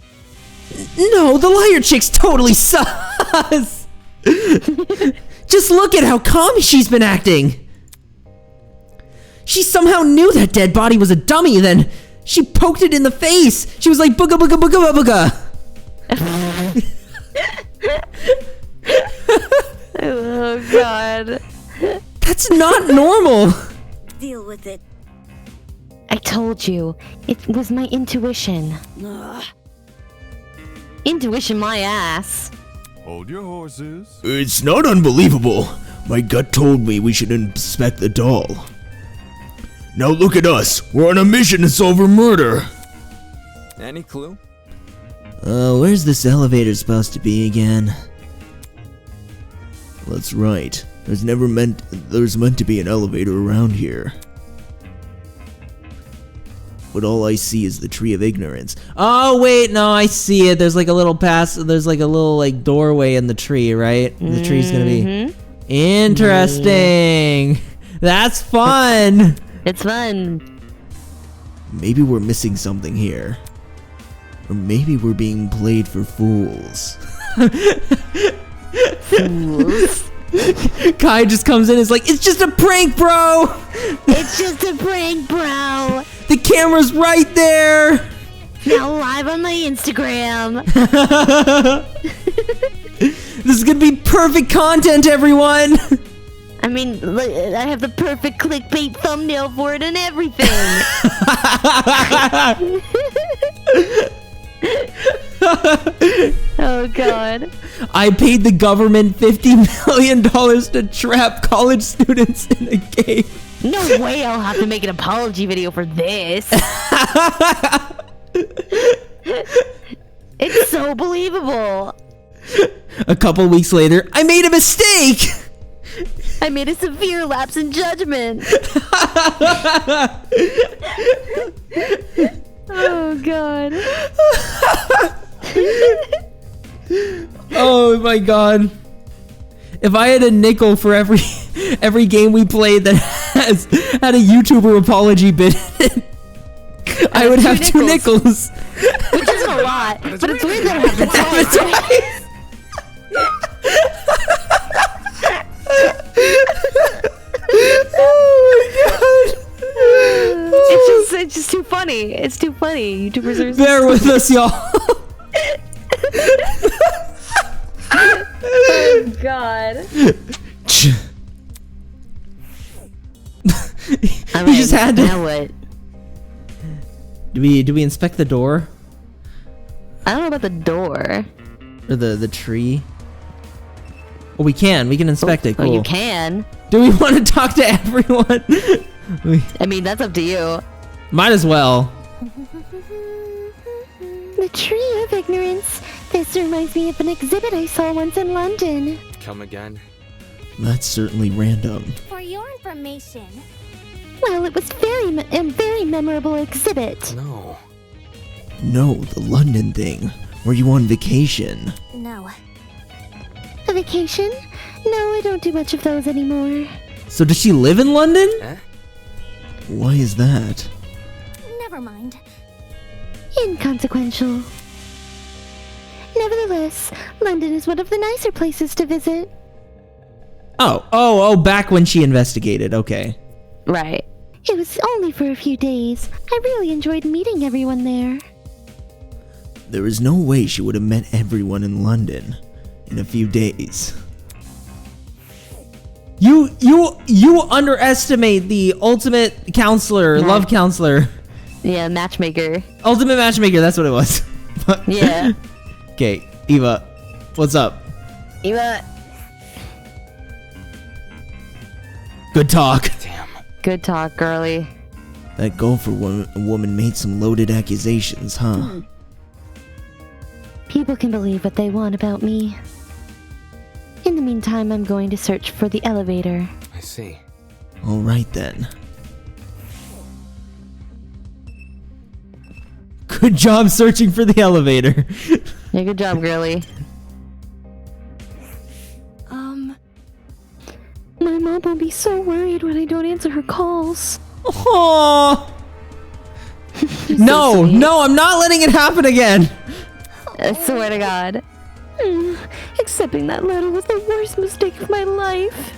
Speaker 1: No, the liar chick's totally sus. Just look at how calm she's been acting. She somehow knew that dead body was a dummy, then she poked it in the face. She was like, booga booga booga booga.
Speaker 2: Oh God.
Speaker 1: That's not normal.
Speaker 3: Deal with it.
Speaker 2: I
Speaker 9: told you. It was my intuition. Intuition my ass.
Speaker 6: Hold your horses.
Speaker 4: It's not unbelievable. My gut told me we should inspect the doll. Now look at us. We're on a mission to solve her murder.
Speaker 8: Any clue?
Speaker 4: Where's this elevator supposed to be again? That's right. There's meant to be an elevator around here. But all I see is the tree of ignorance.
Speaker 1: Oh wait, no, I see it. There's like a little there's like a little like doorway in the tree, right? The tree's gonna be interesting. That's fun.
Speaker 9: It's fun.
Speaker 4: Maybe we're missing something here. Or maybe we're being played for fools.
Speaker 9: Fools.
Speaker 1: Kai just comes in and is like, it's just a prank, bro!
Speaker 9: It's just a prank, bro!
Speaker 1: The camera's right there!
Speaker 9: Now live on my Instagram.
Speaker 1: This is gonna be perfect content, everyone!
Speaker 9: I mean, I have the perfect clickbait thumbnail for it and everything. Oh god.
Speaker 1: I paid the government $50 million to trap college students in a game.
Speaker 9: No way I'll have to make an apology video for this. It's so believable.
Speaker 1: A couple weeks later, I made a mistake!
Speaker 9: I made a severe lapse in judgment. Oh god.
Speaker 1: Oh my god. If I had a nickel for every game we played that had a YouTuber apology bit in it, I would have 2 nickels.
Speaker 9: Which isn't a lot, but it's weird that I have to twice.
Speaker 1: Oh my god.
Speaker 9: It's just too funny. It's too funny. YouTubers are
Speaker 1: Bear with us, y'all.
Speaker 9: Oh god.
Speaker 1: We just had to.
Speaker 9: Now what?
Speaker 1: Do we inspect the door?
Speaker 9: I don't know about the door.
Speaker 1: Or the tree? Oh, we can inspect it. Cool.
Speaker 9: Oh, you can.
Speaker 1: Do we want to talk to everyone?
Speaker 9: I mean, that's up to you.
Speaker 1: Might as well.
Speaker 9: The tree of ignorance. This reminds me of an exhibit I saw once in London.
Speaker 8: Come again.
Speaker 4: That's certainly random.
Speaker 3: For your information.
Speaker 9: Well, it was a very memorable exhibit.
Speaker 8: No.
Speaker 4: No, the London thing. Were you on vacation?
Speaker 3: No.
Speaker 9: A vacation? No, I don't do much of those anymore.
Speaker 1: So does she live in London?
Speaker 8: Eh?
Speaker 4: Why is that?
Speaker 3: Never mind.
Speaker 9: Inconsequential. Nevertheless, London is one of the nicer places to visit.
Speaker 1: Oh, back when she investigated, okay.
Speaker 9: Right. It was only for a few days. I really enjoyed meeting everyone there.
Speaker 4: There is no way she would have met everyone in London in a few days.
Speaker 1: You underestimate the ultimate counselor, love counselor.
Speaker 9: Yeah, matchmaker.
Speaker 1: Ultimate matchmaker, that's what it was.
Speaker 9: Yeah.
Speaker 1: Okay, Eva, what's up?
Speaker 9: Eva.
Speaker 1: Good talk.
Speaker 8: Damn.
Speaker 9: Good talk, girly.
Speaker 4: That golfer woman made some loaded accusations, huh?
Speaker 9: People can believe what they want about me. In the meantime, I'm going to search for the elevator.
Speaker 8: I see.
Speaker 4: All right then.
Speaker 1: Good job searching for the elevator.
Speaker 9: Yeah, good job, girly. My mom will be so worried when I don't answer her calls.
Speaker 1: Aww. No, I'm not letting it happen again.
Speaker 9: I swear to God. Accepting that letter was the worst mistake of my life.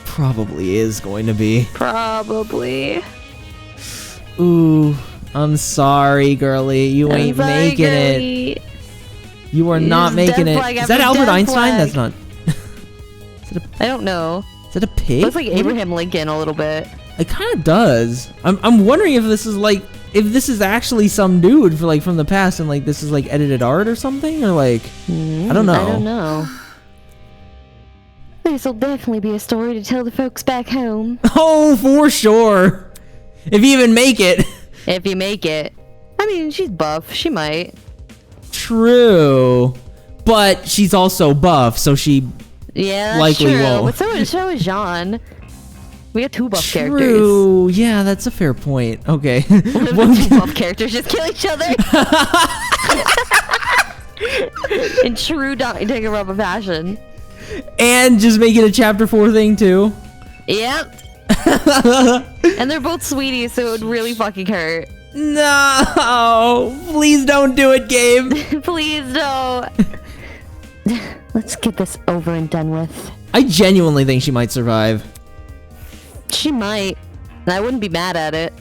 Speaker 1: Probably is going to be.
Speaker 9: Probably.
Speaker 1: Ooh, I'm sorry, girly. You ain't making it. You are not making it. Is that Albert Einstein? That's not.
Speaker 9: I don't know.
Speaker 1: Is that a pig?
Speaker 9: Looks like Abraham Lincoln a little bit.
Speaker 1: It kind of does. I'm wondering if this is like if this is actually some dude for like from the past and like this is like edited art or something, or like I don't know.
Speaker 9: I don't know. This will definitely be a story to tell the folks back home.
Speaker 1: Oh, for sure. If you even make it.
Speaker 9: If you make it. I mean, she's buff. She might.
Speaker 1: True. But she's also buff, so she likely
Speaker 9: true.
Speaker 1: won't.
Speaker 9: But so is Jean. We have 2 buff characters.
Speaker 1: True. Yeah, that's a fair point. Okay.
Speaker 9: What if 2 buff characters just kill each other? In true Danganronpa fashion.
Speaker 1: And just make it a chapter 4 thing too.
Speaker 9: Yep. And they're both sweeties, so it would really fucking hurt.
Speaker 1: No, please don't do it, Gabe.
Speaker 9: Please don't. Let's get this over and done with.
Speaker 1: I genuinely think she might survive.
Speaker 9: She might. And I wouldn't be mad at it.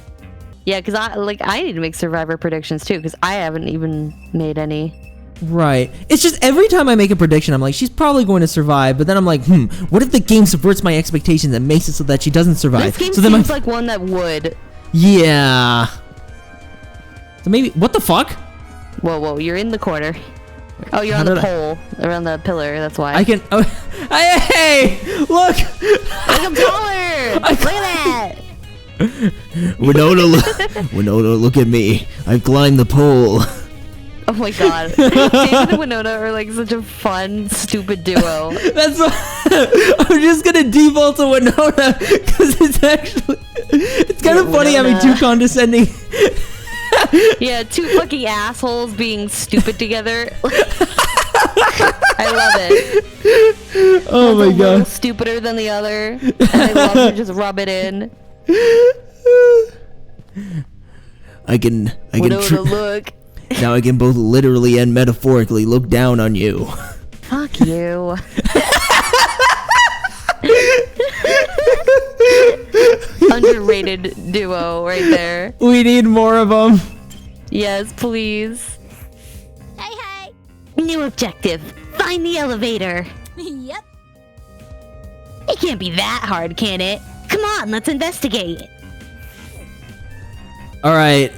Speaker 9: Yeah, because I need to make survivor predictions too, because I haven't even made any.
Speaker 1: Right. It's just every time I make a prediction, I'm like, she's probably going to survive, but then I'm like, what if the game subverts my expectations and makes it so that she doesn't survive?
Speaker 9: This game
Speaker 1: so then
Speaker 9: seems like one that would.
Speaker 1: Yeah. So maybe, what the fuck?
Speaker 9: Whoa, you're in the corner. Oh, you're on the pole, around the pillar, that's why.
Speaker 1: I can, hey, look!
Speaker 9: I'm taller! Look at that!
Speaker 4: Winona, look at me. I've climbed the pole.
Speaker 9: Oh my god. David and Winona are like such a fun, stupid duo.
Speaker 1: That's what, I'm just gonna default to Winona, because it's kind of funny having 2 condescending...
Speaker 9: Yeah, 2 fucking assholes being stupid together. I love it.
Speaker 1: Oh my
Speaker 9: One's a little
Speaker 1: god.
Speaker 9: stupider than the other. And I love to just rub it in.
Speaker 4: I can
Speaker 9: look.
Speaker 4: Now I can both literally and metaphorically look down on you.
Speaker 9: Fuck you. Underrated duo right there.
Speaker 1: We need more of them.
Speaker 9: Yes, please.
Speaker 3: Hey.
Speaker 9: New objective. Find the elevator.
Speaker 3: Yep.
Speaker 9: It can't be that hard, can it? Come on, let's investigate.
Speaker 1: All right,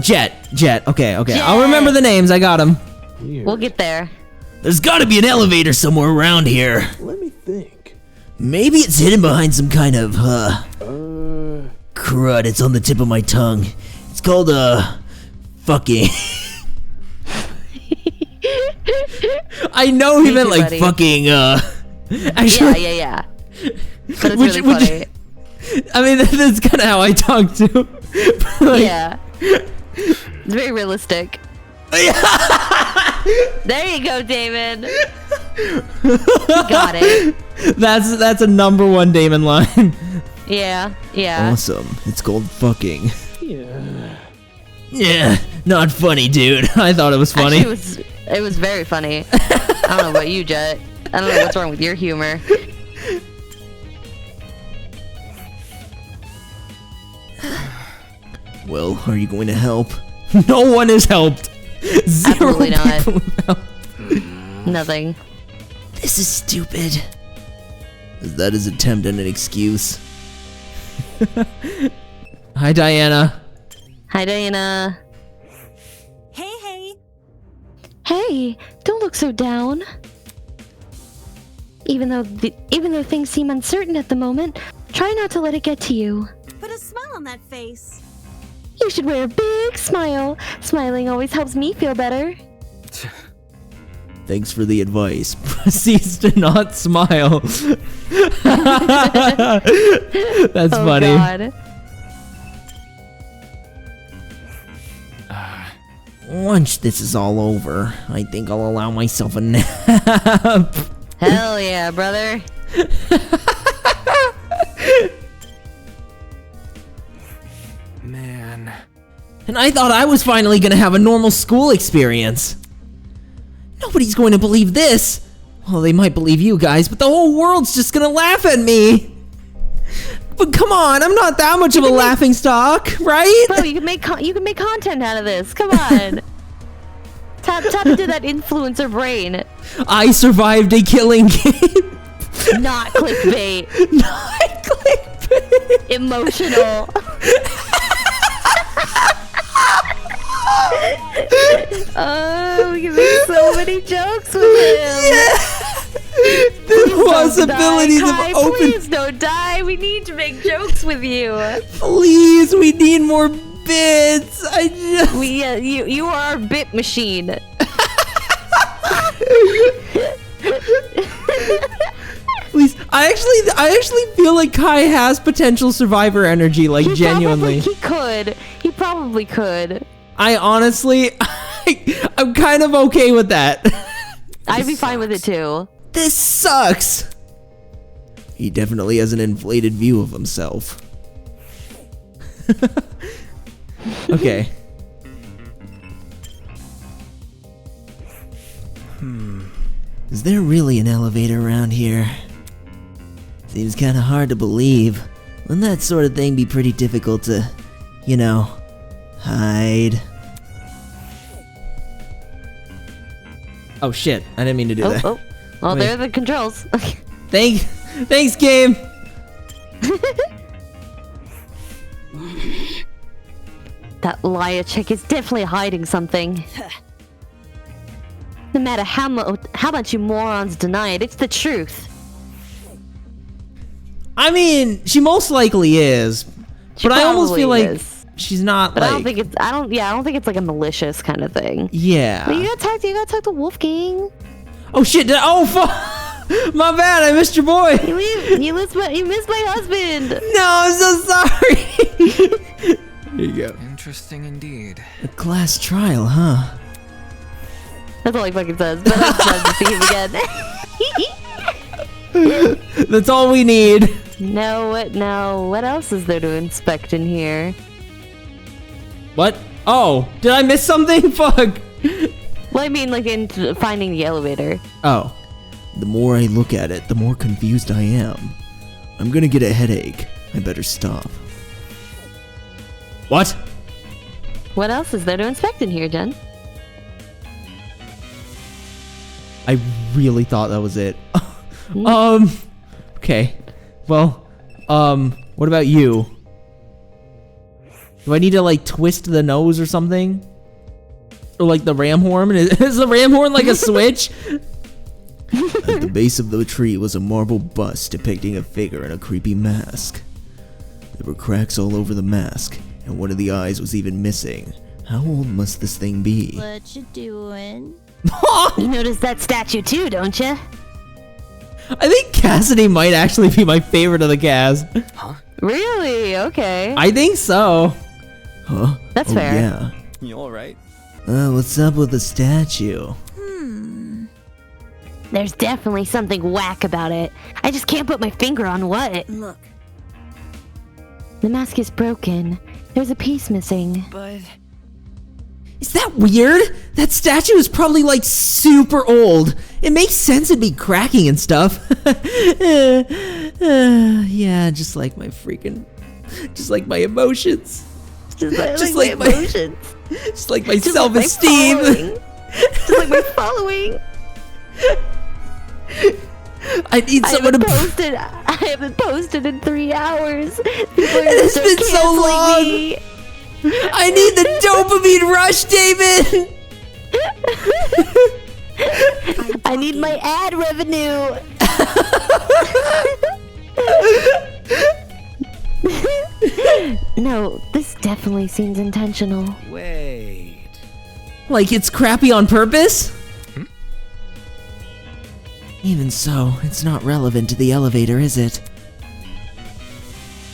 Speaker 1: Jet. Okay.
Speaker 9: Jet.
Speaker 1: I'll remember the names. I got them.
Speaker 9: We'll get there.
Speaker 4: There's gotta be an elevator somewhere around here.
Speaker 6: Let me think.
Speaker 4: Maybe it's hidden behind some kind of, crud. It's on the tip of my tongue. It's called, fucking...
Speaker 1: I know he meant like
Speaker 9: buddy.
Speaker 1: fucking, actually,
Speaker 9: Yeah. But it's really funny.
Speaker 1: I mean, that's kind of how I talk too. Like,
Speaker 9: Yeah. It's very realistic. There you go, Damon. You got it.
Speaker 1: That's a #1 Damon line.
Speaker 9: Yeah.
Speaker 4: Awesome. It's called fucking.
Speaker 6: Yeah.
Speaker 4: Yeah, not funny, dude.
Speaker 1: I thought it was funny.
Speaker 9: Actually, it was very funny. I don't know about you, Jet. I don't know what's wrong with your humor.
Speaker 4: Well, are you going to help?
Speaker 1: No one has helped. Zero
Speaker 9: Absolutely not.
Speaker 1: people have helped.
Speaker 9: Nothing.
Speaker 4: This is stupid. Is that his attempt at an excuse?
Speaker 1: Hi, Diana.
Speaker 9: Hi, Diana.
Speaker 3: Hey.
Speaker 9: Hey, don't look so down. Even though things seem uncertain at the moment, try not to let it get to you.
Speaker 3: Put a smile on that face.
Speaker 9: You should wear a big smile. Smiling always helps me feel better.
Speaker 4: Thanks for the advice.
Speaker 1: Proceeds to not smile. That's
Speaker 9: Oh,
Speaker 1: funny.
Speaker 9: God.
Speaker 4: Once this is all over, I think I'll allow myself a nap.
Speaker 9: Hell yeah, brother.
Speaker 6: Man.
Speaker 1: And I thought I was finally gonna have a normal school experience. Nobody's going to believe this. Well, they might believe you guys, but the whole world's just gonna laugh at me. But come on, I'm not that much of a laughing stock, right?
Speaker 9: Bro, you can make content out of this. Come on. Tap into that influencer brain.
Speaker 1: I survived a killing game.
Speaker 9: Not clickbait.
Speaker 1: Not clickbait.
Speaker 9: Emotional. Oh, we can make so many jokes with him.
Speaker 1: Yeah. The possibilities of
Speaker 9: Kai,
Speaker 1: open.
Speaker 9: please don't die. We need to make jokes with you.
Speaker 1: Please, we need more bits. I just.
Speaker 9: You are our bit machine.
Speaker 1: Please, I actually feel like Kai has potential survivor energy, like genuinely.
Speaker 9: He probably could.
Speaker 1: I honestly, I'm kind of okay with that.
Speaker 9: I'd be fine with it too.
Speaker 1: This sucks.
Speaker 4: He definitely has an inflated view of himself.
Speaker 1: Okay.
Speaker 4: Is there really an elevator around here? Seems kinda hard to believe. Wouldn't that sort of thing be pretty difficult to, you know, hide?
Speaker 1: Oh shit, I didn't mean to do that.
Speaker 9: Oh. Well,
Speaker 1: Wait.
Speaker 9: there are the controls.
Speaker 1: Thanks, game.
Speaker 9: That liar chick is definitely hiding something. No matter how much you morons deny it, it's the truth.
Speaker 1: I mean, she most likely is, but I almost feel like she's not.
Speaker 9: But
Speaker 1: like,
Speaker 9: I don't think it's. I don't think it's like a malicious kind of thing.
Speaker 1: Yeah.
Speaker 9: But you gotta talk to Wolfgang.
Speaker 1: Oh shit! Oh fuck! My bad. I missed your boy.
Speaker 9: You missed my husband.
Speaker 1: No, I'm so sorry. There you go.
Speaker 8: Interesting indeed.
Speaker 4: A class trial, huh?
Speaker 9: That's all he fucking says. But I'm glad to see him again.
Speaker 1: That's all we need.
Speaker 9: No, what else is there to inspect in here?
Speaker 1: What? Oh, did I miss something? Fuck.
Speaker 9: Well, I mean, like in finding the elevator.
Speaker 1: Oh.
Speaker 4: The more I look at it, the more confused I am. I'm gonna get a headache. I better stop.
Speaker 1: What?
Speaker 9: What else is there to inspect in here, Jen?
Speaker 1: I really thought that was it. Okay. Well, what about you? Do I need to like twist the nose or something? Or like the ram horn? Is the ram horn like a switch?
Speaker 4: At the base of the tree was a marble bust depicting a figure in a creepy mask. There were cracks all over the mask, and one of the eyes was even missing. How old must this thing be?
Speaker 3: What you doing?
Speaker 9: You noticed that statue too, don't you?
Speaker 1: I think Cassidy might actually be my favorite of the cast.
Speaker 8: Huh?
Speaker 9: Really? Okay.
Speaker 1: I think so.
Speaker 4: Huh?
Speaker 9: That's
Speaker 4: Oh,
Speaker 9: fair.
Speaker 4: yeah.
Speaker 8: You alright?
Speaker 4: What's up with the statue?
Speaker 9: There's definitely something whack about it. I just can't put my finger on what.
Speaker 3: Look,
Speaker 9: The mask is broken. There's a piece missing.
Speaker 8: But
Speaker 1: Is that weird? That statue is probably like super old. It makes sense it'd be cracking and stuff. Yeah, just like my emotions.
Speaker 9: Just like my emotions.
Speaker 1: Just like my
Speaker 9: Just like my
Speaker 1: self-esteem.
Speaker 9: following. Just like my following.
Speaker 1: I need someone to.
Speaker 9: I haven't posted in 3 hours. People are
Speaker 1: It's
Speaker 9: just
Speaker 1: been so
Speaker 9: canceling
Speaker 1: long.
Speaker 9: me.
Speaker 1: I need the dopamine rush, David.
Speaker 9: I need my ad revenue. No, this definitely seems intentional.
Speaker 8: wait.
Speaker 1: Like it's crappy on purpose?
Speaker 4: Even so, it's not relevant to the elevator, is it?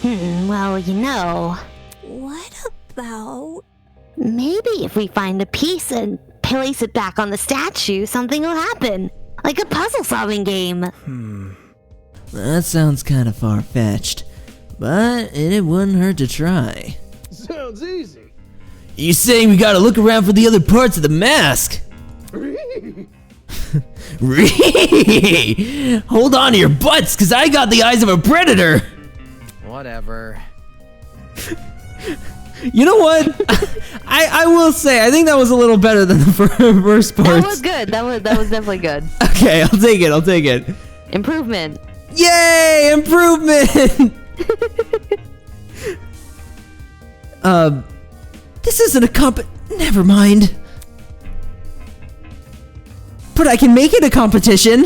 Speaker 9: Well, you know,
Speaker 3: what about...
Speaker 9: maybe if we find a piece and place it back on the statue, something will happen. Like a puzzle-solving game.
Speaker 4: That sounds kind of far-fetched, but it wouldn't hurt to try.
Speaker 6: Sounds easy.
Speaker 4: You saying we gotta look around for the other parts of the mask? Hold on to your butts, cause I got the eyes of a predator!
Speaker 8: Whatever.
Speaker 1: You know what? I will say, I think that was a little better than the first part.
Speaker 9: That was good. That was definitely good.
Speaker 1: Okay, I'll take it.
Speaker 9: Improvement.
Speaker 1: Yay! Improvement! This isn't a Never mind. But I can make it a competition.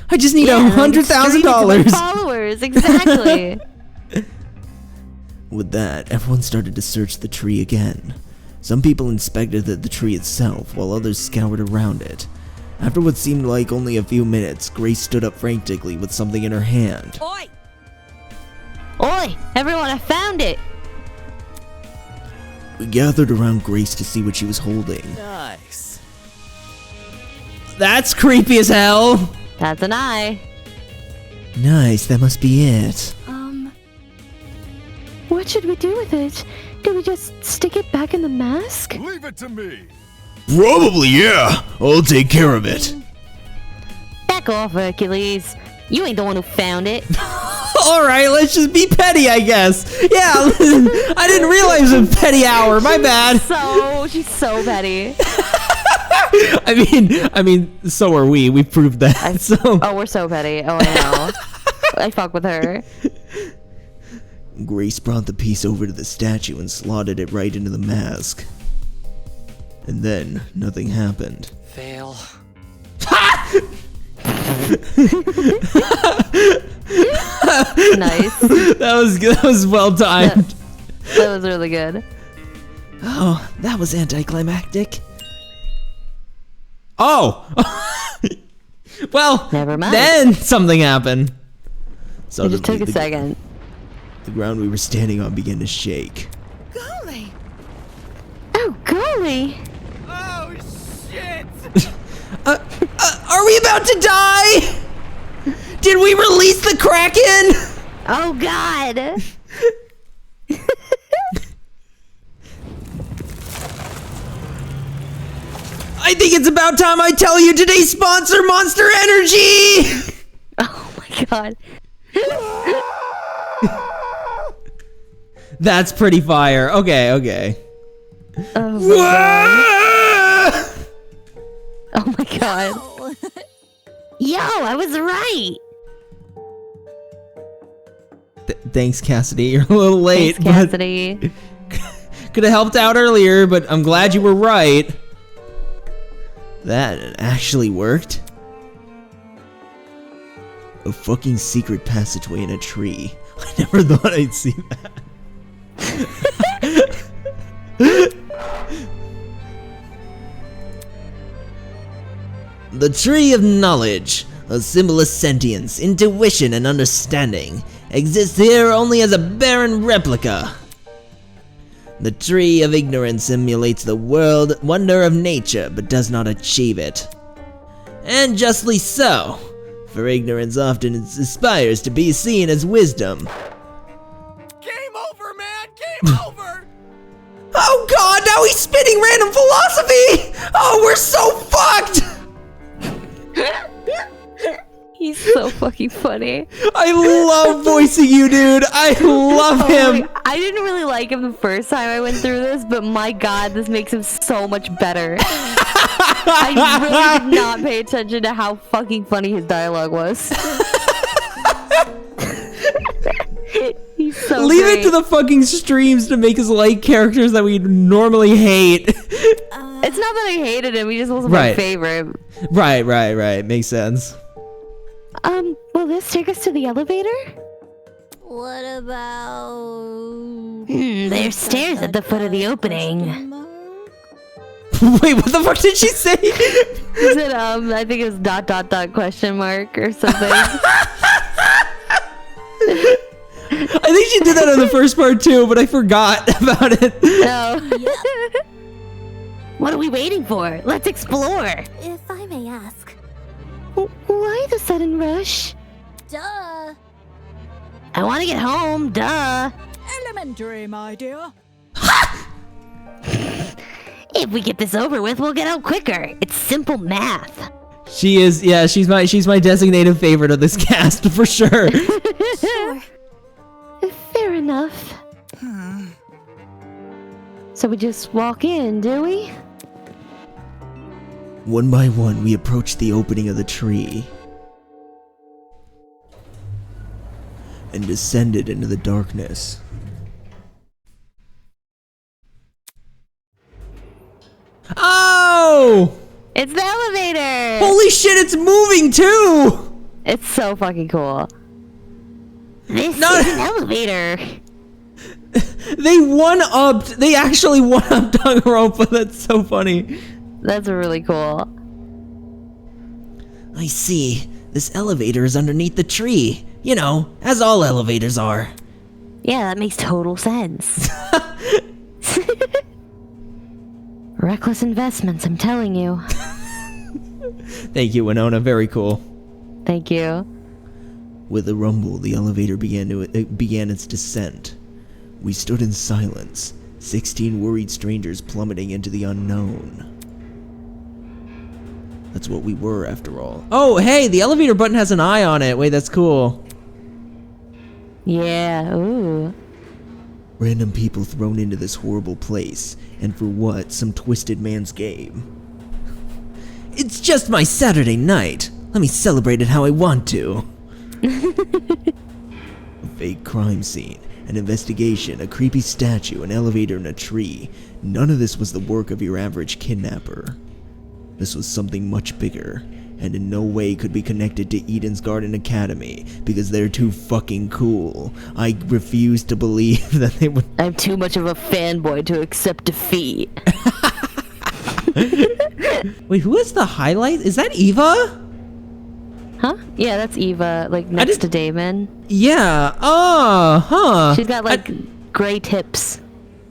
Speaker 1: I just need $100,000.
Speaker 9: Followers, exactly.
Speaker 4: With that, everyone started to search the tree again. Some people inspected the tree itself, while others scoured around it. After what seemed like only a few minutes, Grace stood up frantically with something in her hand.
Speaker 7: Oi!
Speaker 9: Oi, everyone, I found it.
Speaker 4: We gathered around Grace to see what she was holding.
Speaker 8: Nice.
Speaker 1: That's creepy as hell.
Speaker 9: That's an eye.
Speaker 4: Nice, that must be it.
Speaker 9: What should we do with it? Do we just stick it back in the mask?
Speaker 6: Leave it to me.
Speaker 4: Probably, yeah. I'll take care of it.
Speaker 9: Back off, Hercules. You ain't the one who found it.
Speaker 1: Alright, let's just be petty, I guess. Yeah, I didn't realize it was petty hour. My bad.
Speaker 9: She's so petty.
Speaker 1: I mean, so are we. We proved that.
Speaker 9: Oh, we're so petty. Oh, I know. I fuck with her.
Speaker 4: Grace brought the piece over to the statue and slotted it right into the mask. And then, nothing happened.
Speaker 5: Fail.
Speaker 9: Nice.
Speaker 1: That was well timed.
Speaker 9: That was really good.
Speaker 4: Oh, that was anticlimactic.
Speaker 1: Oh! Well,
Speaker 9: Never mind.
Speaker 1: then something happened.
Speaker 9: It just took a second.
Speaker 4: The ground we were standing on began to shake.
Speaker 7: Golly!
Speaker 9: Oh, golly!
Speaker 8: Oh, shit!
Speaker 1: Are we about to die? Did we release the Kraken?
Speaker 9: Oh, God!
Speaker 1: I think it's about time I tell you today's sponsor, Monster Energy!
Speaker 9: Oh, my God.
Speaker 1: That's pretty fire. Okay.
Speaker 9: Oh, my God. Oh, my God. Yo, I was right!
Speaker 1: Thanks, Cassidy. You're a little late.
Speaker 9: Thanks, Cassidy.
Speaker 1: Could have helped out earlier, but I'm glad you were right.
Speaker 4: That actually worked. A fucking secret passageway in a tree. I never thought I'd see that. The Tree of Knowledge, a symbol of sentience, intuition, and understanding, exists here only as a barren replica. The Tree of Ignorance emulates the world wonder of nature, but does not achieve it. And justly so, for ignorance often aspires to be seen as wisdom.
Speaker 8: Game over, man! Game over!
Speaker 1: Oh god, now he's spitting random philosophy! Oh, we're so fucked!
Speaker 9: He's so fucking funny.
Speaker 1: I love voicing you, dude. I love him.
Speaker 9: I didn't really like him the first time I went through this, but my god, this makes him so much better. I really did not pay attention to how fucking funny his dialogue was. He's so
Speaker 1: Leave
Speaker 9: great.
Speaker 1: it to the fucking streams to make us like characters that we normally hate.
Speaker 9: It's not that I hated him, he just wasn't my favorite.
Speaker 1: Right. Makes sense.
Speaker 9: Will this take us to the elevator?
Speaker 3: What about...
Speaker 9: There's stairs at the foot of the opening.
Speaker 1: Wait, what the fuck did she say?
Speaker 9: Is it, I think it was ... question mark or something.
Speaker 1: I think she did that in the first part too, but I forgot about it.
Speaker 9: No. What are we waiting for? Let's explore.
Speaker 3: If I may ask.
Speaker 9: Why the sudden rush?
Speaker 3: Duh.
Speaker 9: I want to get home, duh.
Speaker 7: Elementary, my dear.
Speaker 9: If we get this over with, we'll get out quicker. It's simple math.
Speaker 1: She is, yeah, she's my designated favorite of this cast for sure.
Speaker 3: Sure.
Speaker 9: Fair enough. So we just walk in, do we?
Speaker 4: One by one, we approached the opening of the tree and descended into the darkness.
Speaker 1: Oh!
Speaker 9: It's the elevator!
Speaker 1: Holy shit, it's moving too!
Speaker 9: It's so fucking cool.
Speaker 2: This
Speaker 1: No.
Speaker 2: is an elevator.
Speaker 1: They actually one-upped Danganronpa. That's so funny.
Speaker 9: That's really cool.
Speaker 4: I see. This elevator is underneath the tree. You know, as all elevators are.
Speaker 2: Yeah, that makes total sense. Reckless investments, I'm telling you.
Speaker 1: Thank you, Winona. Very cool.
Speaker 9: Thank you.
Speaker 4: With a rumble, the elevator began its descent. We stood in silence, 16 worried strangers plummeting into the unknown. That's what we were, after all.
Speaker 1: Oh, hey, the elevator button has an eye on it. Wait, that's cool.
Speaker 9: Yeah, ooh.
Speaker 4: Random people thrown into this horrible place, and for what? Some twisted man's game. It's just my Saturday night. Let me celebrate it how I want to. A fake crime scene, an investigation, a creepy statue, an elevator, and a tree. None of this was the work of your average kidnapper. This was something much bigger, and in no way could be connected to Eden's Garden Academy, because they're too fucking cool. I refuse to believe that they would—
Speaker 9: I'm too much of a fanboy to accept defeat.
Speaker 1: Wait, who is the highlight? Is that Eva?
Speaker 9: Huh? Yeah, that's Eva, like next to Damon.
Speaker 1: Yeah. Oh, huh.
Speaker 9: She's got like gray tips.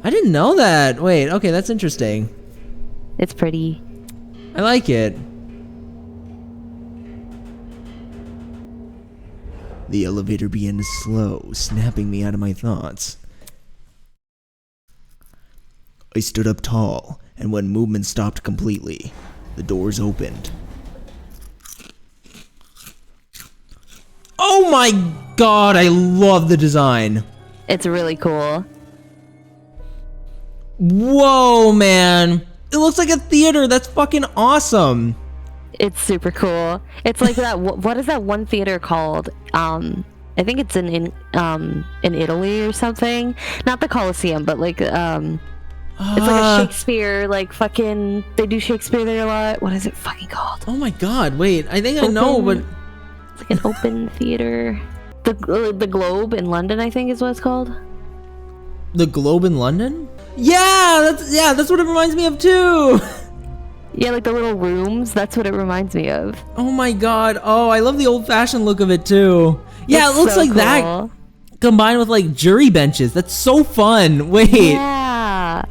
Speaker 1: I didn't know that. Wait, okay, that's interesting.
Speaker 9: It's pretty.
Speaker 1: I like it.
Speaker 4: The elevator began to slow, snapping me out of my thoughts. I stood up tall, and when movement stopped completely, the doors opened.
Speaker 1: Oh my god, I love the design.
Speaker 9: It's really cool.
Speaker 1: Whoa, man. It looks like a theater. That's fucking awesome.
Speaker 9: It's super cool. It's like that. What is that one theater called? I think it's in Italy or something. Not the Colosseum, but like it's like a Shakespeare, like fucking. They do Shakespeare there a lot. What is it fucking called?
Speaker 1: Oh my god, wait. I think I know, but
Speaker 9: it's like an open theater. The Globe in London, I think, is what it's called.
Speaker 1: The Globe in London? Yeah, that's what it reminds me of too.
Speaker 9: Yeah, like the little rooms. That's what it reminds me of.
Speaker 1: Oh my god. Oh, I love the old-fashioned look of it too. Yeah,
Speaker 9: It's
Speaker 1: it looks
Speaker 9: so
Speaker 1: like
Speaker 9: cool.
Speaker 1: that combined with like jury benches. That's so fun. Wait.
Speaker 9: Yeah.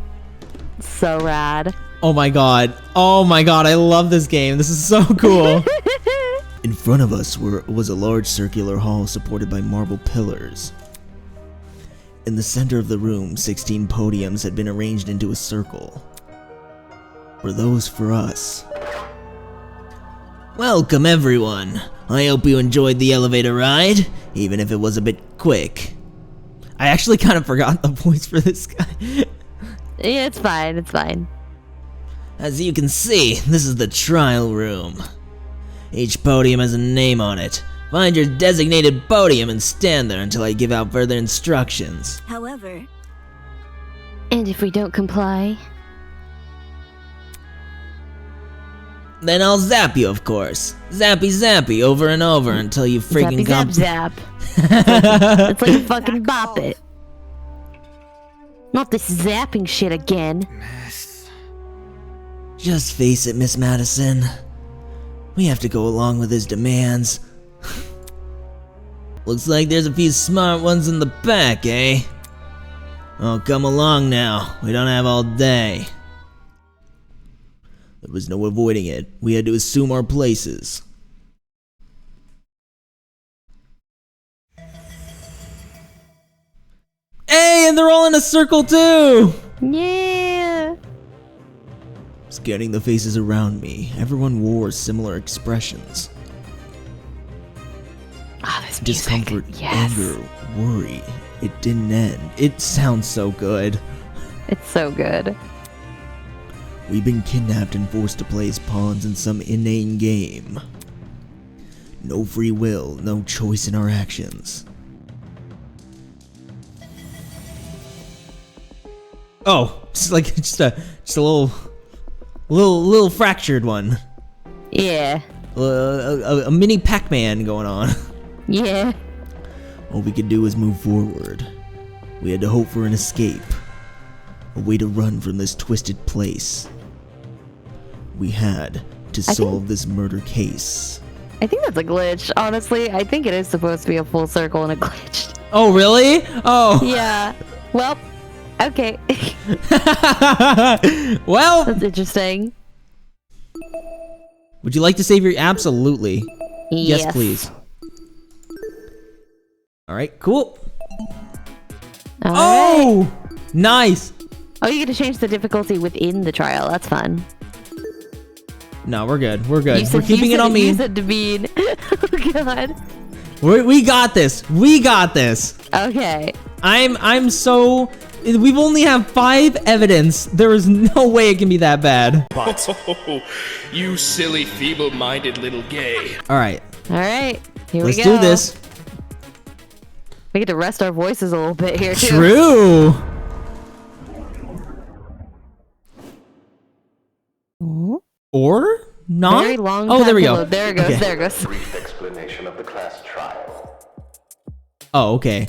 Speaker 9: So rad.
Speaker 1: Oh my god. Oh my god. I love this game. This is so cool.
Speaker 4: In front of us was a large circular hall supported by marble pillars. In the center of the room, 16 podiums had been arranged into a circle. Were those for us? Welcome, everyone. I hope you enjoyed the elevator ride, even if it was a bit quick.
Speaker 1: I actually kind of forgot the voice for this guy.
Speaker 9: Yeah, it's fine. It's fine.
Speaker 4: As you can see, this is the trial room. Each podium has a name on it. Find your designated podium and stand there until I give out further instructions.
Speaker 3: However,
Speaker 2: And if we don't comply?
Speaker 4: Then I'll zap you, of course. Zappy zappy over and over until you freaking
Speaker 9: Zappy zap zap. It's like a fucking bop it.
Speaker 2: Not this zapping shit again.
Speaker 4: Just face it, Miss Madison. We have to go along with his demands. Looks like there's a few smart ones in the back, eh? Oh, come along now. We don't have all day. There was no avoiding it. We had to assume our places.
Speaker 1: Hey, and they're all in a circle too.
Speaker 9: Yeah.
Speaker 4: Scanning the faces around me, everyone wore similar expressions.
Speaker 9: Ah, this music.
Speaker 4: Discomfort,
Speaker 9: Yes.
Speaker 4: anger, worry. It didn't end.
Speaker 1: It sounds so good.
Speaker 9: It's so good.
Speaker 4: We've been kidnapped and forced to play as pawns in some inane game. No free will, no choice in our actions.
Speaker 1: Oh, just like just a little little fractured one.
Speaker 9: Yeah.
Speaker 1: A mini Pac-Man going on.
Speaker 9: Yeah.
Speaker 4: All we could do was move forward. We had to hope for an escape. A way to run from this twisted place. We had to solve this murder case.
Speaker 9: I think that's a glitch, honestly. I think it is supposed to be a full circle and a glitch.
Speaker 1: Oh, really? Oh.
Speaker 9: Yeah. Well, okay.
Speaker 1: Well.
Speaker 9: That's interesting.
Speaker 1: Would you like to save your... Absolutely. Yes, please. All right, cool.
Speaker 9: All right.
Speaker 1: Nice.
Speaker 9: Oh, you get to change the difficulty within the trial. That's fun.
Speaker 1: No, we're good. We're good.
Speaker 9: We're
Speaker 1: keeping it on me.
Speaker 9: You said to be. Oh, God.
Speaker 1: We got this. We got this.
Speaker 9: Okay.
Speaker 1: I'm so... We've only have 5 evidence. There is no way it can be that bad.
Speaker 8: Oh, you silly, feeble-minded little gay.
Speaker 1: All right.
Speaker 9: All right. Here
Speaker 1: Let's
Speaker 9: we go.
Speaker 1: do this.
Speaker 9: We get to rest our voices a little bit here, too.
Speaker 1: True. Or not?
Speaker 9: Very long
Speaker 1: oh,
Speaker 9: time
Speaker 1: there we
Speaker 9: to
Speaker 1: go.
Speaker 9: load. There it goes.
Speaker 1: Okay.
Speaker 9: There it goes.
Speaker 10: Brief explanation of the class trial.
Speaker 1: Oh, okay.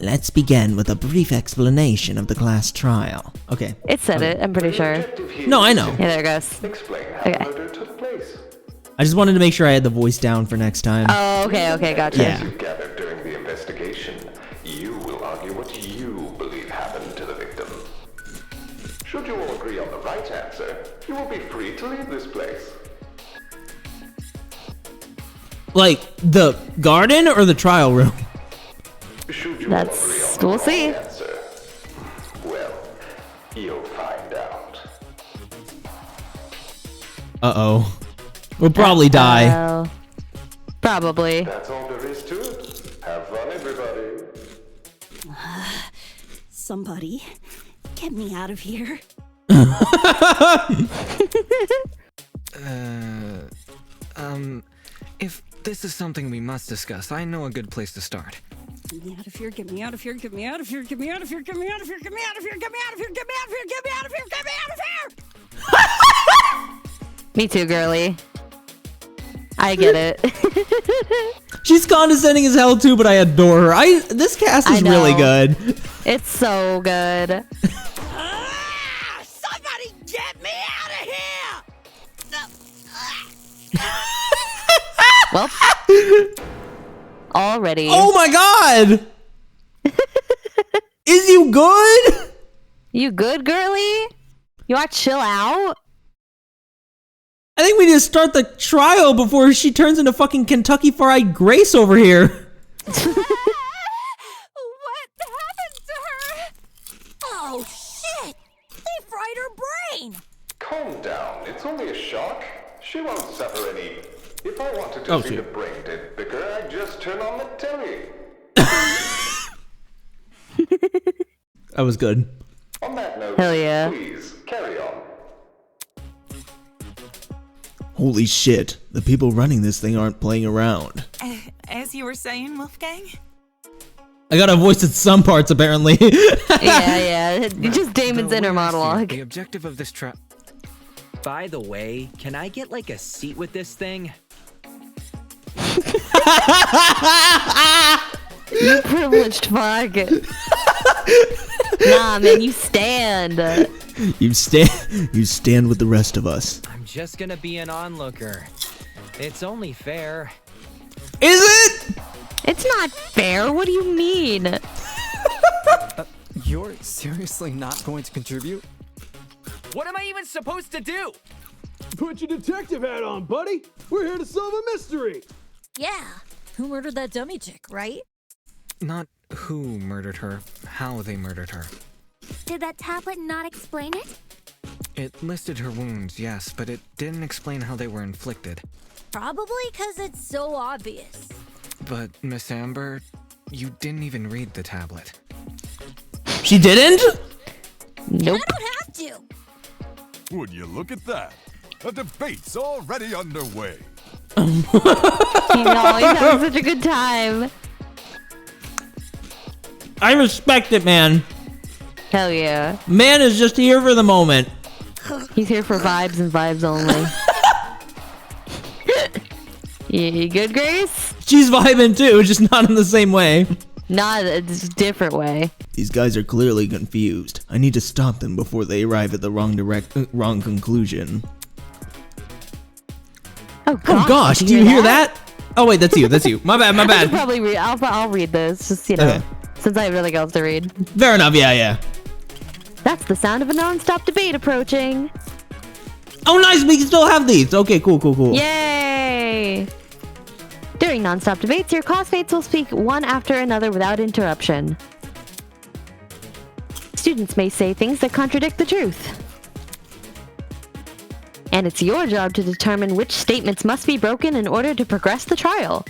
Speaker 4: Let's begin with a brief explanation of the class trial. Okay.
Speaker 9: It said it, I'm pretty sure.
Speaker 1: No, I know.
Speaker 9: Yeah, there it goes.
Speaker 10: Explain how
Speaker 9: Okay.
Speaker 10: murder took place.
Speaker 1: I just wanted to make sure I had the voice down for next time.
Speaker 9: Oh, okay, gotcha.
Speaker 1: Yeah.
Speaker 10: You gathered during the investigation. You will argue what you believe happened to the victim. Should you all agree on the right answer, you will be free to leave this place.
Speaker 1: Like, the garden or the trial room?
Speaker 10: Should you
Speaker 9: That's-
Speaker 10: all agree on
Speaker 9: we'll
Speaker 10: the
Speaker 9: see.
Speaker 10: wrong answer, well, you'll find out.
Speaker 1: Uh-oh. We'll probably die.
Speaker 9: Probably.
Speaker 10: That's all there is to it. Have fun, everybody.
Speaker 7: Somebody, get me out of here.
Speaker 5: If this is something we must discuss, I know a good place to start.
Speaker 7: Get me out of here, get me out of here, get me out of here, get me out of here, get me out of here, get me out of here, get me out of here, get me out of here, get me out of here, get me out of here!
Speaker 9: Me too, girly. I get it.
Speaker 1: She's condescending as hell too, but I adore her. This cast is really good.
Speaker 9: It's so good.
Speaker 8: Somebody get me out of here!
Speaker 9: Well, already.
Speaker 1: Oh my god! Is you good?
Speaker 9: You good, girly? You want to chill out?
Speaker 7: I think we need to start the trial before she turns into fucking Kentucky Fried Grace over here.
Speaker 3: What happened to her? Oh, shit! They fried her brain!
Speaker 10: Calm down. It's only a shock. She won't suffer any. If I wanted to see the brain dead bigger, I'd just turn on the telly.
Speaker 1: That was good.
Speaker 10: On that note,
Speaker 9: Hell yeah.
Speaker 10: please carry on.
Speaker 4: Holy shit, the people running this thing aren't playing around.
Speaker 11: As you were saying, Wolfgang?
Speaker 1: I got a voice in some parts, apparently.
Speaker 9: yeah. Just Damon's inner monologue.
Speaker 5: The objective of this trial.
Speaker 12: By the way, can I get like a seat with this thing?
Speaker 9: You privileged fuck. Nah, man, you stand.
Speaker 4: You stand with the rest of us.
Speaker 12: I'm just gonna be an onlooker. It's only fair.
Speaker 1: Is it?
Speaker 9: It's not fair. What do you mean?
Speaker 6: You're seriously not going to contribute?
Speaker 12: What am I even supposed to do?
Speaker 6: Put your detective hat on, buddy. We're here to solve a mystery.
Speaker 3: Yeah. Who murdered that dummy chick, right?
Speaker 5: Not who murdered her, how they murdered her.
Speaker 3: Did that tablet not explain it?
Speaker 5: It listed her wounds, yes, but it didn't explain how they were inflicted.
Speaker 3: Probably because it's so obvious.
Speaker 5: But, Miss Amber, you didn't even read the tablet.
Speaker 1: She didn't?
Speaker 9: Nope.
Speaker 3: I don't have to.
Speaker 13: Would you look at that? A debate's already underway.
Speaker 9: He's having such a good time.
Speaker 1: I respect it, man.
Speaker 9: Hell yeah.
Speaker 1: Man is just here for the moment.
Speaker 9: He's here for vibes and vibes only. You good, Grace?
Speaker 1: She's vibing too, just not in the same way.
Speaker 9: Not a different way.
Speaker 4: These guys are clearly confused. I need to stop them before they arrive at the wrong conclusion.
Speaker 9: Oh gosh,
Speaker 1: do you hear that? Oh wait, that's you. That's you. My bad. My
Speaker 9: I
Speaker 1: bad.
Speaker 9: should probably read. I'll read this. Just
Speaker 1: Okay.
Speaker 9: since I have nothing else to read.
Speaker 1: Fair enough. Yeah.
Speaker 9: That's the sound of a non-stop debate approaching.
Speaker 1: Oh, nice. We can still have these. Okay, cool.
Speaker 9: Yay! During non-stop debates, your classmates will speak one after another without interruption. Students may say things that contradict the truth. And it's your job to determine which statements must be broken in order to progress the trial.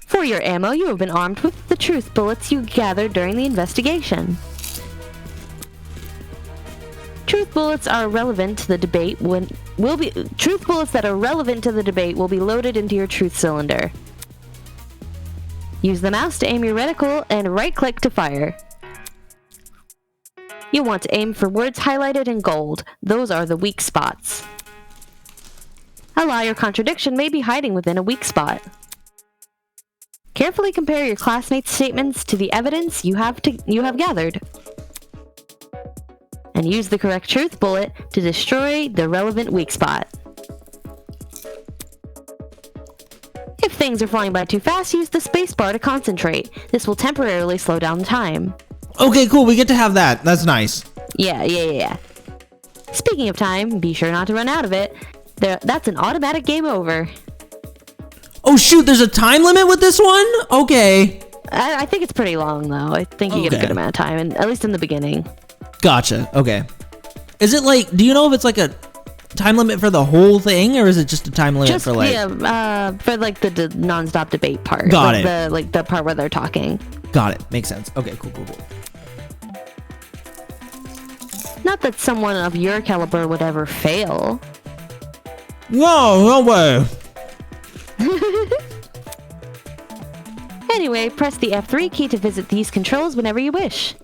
Speaker 9: For your ammo, you have been armed with the truth bullets you gathered during the investigation. Truth bullets are relevant to the debate truth bullets that are relevant to the debate will be loaded into your truth cylinder. Use the mouse to aim your reticle and right-click to fire. You'll want to aim for words highlighted in gold. Those are the weak spots. A lie or contradiction may be hiding within a weak spot. Carefully compare your classmates' statements to the evidence you have gathered. And use the correct truth bullet to destroy the relevant weak spot. If things are flying by too fast, use the spacebar to concentrate. This will temporarily slow down time.
Speaker 1: Okay, cool. We get to have that. That's nice.
Speaker 9: Yeah. Speaking of time, be sure not to run out of it. That's an automatic game over.
Speaker 1: Oh shoot, there's a time limit with this one? Okay.
Speaker 9: I think it's pretty long though. I think you get a good amount of time, and at least in the beginning.
Speaker 1: Gotcha. Okay. Is it like, do you know if it's like a time limit for the whole thing, or is it just a time limit for like...
Speaker 9: for like the non-stop debate part.
Speaker 1: Got
Speaker 9: like
Speaker 1: it.
Speaker 9: The part where they're talking.
Speaker 1: Got it. Makes sense. Okay, cool.
Speaker 9: Not that someone of your caliber would ever fail.
Speaker 1: No way.
Speaker 9: Anyway, press the F3 key to visit these controls whenever you wish.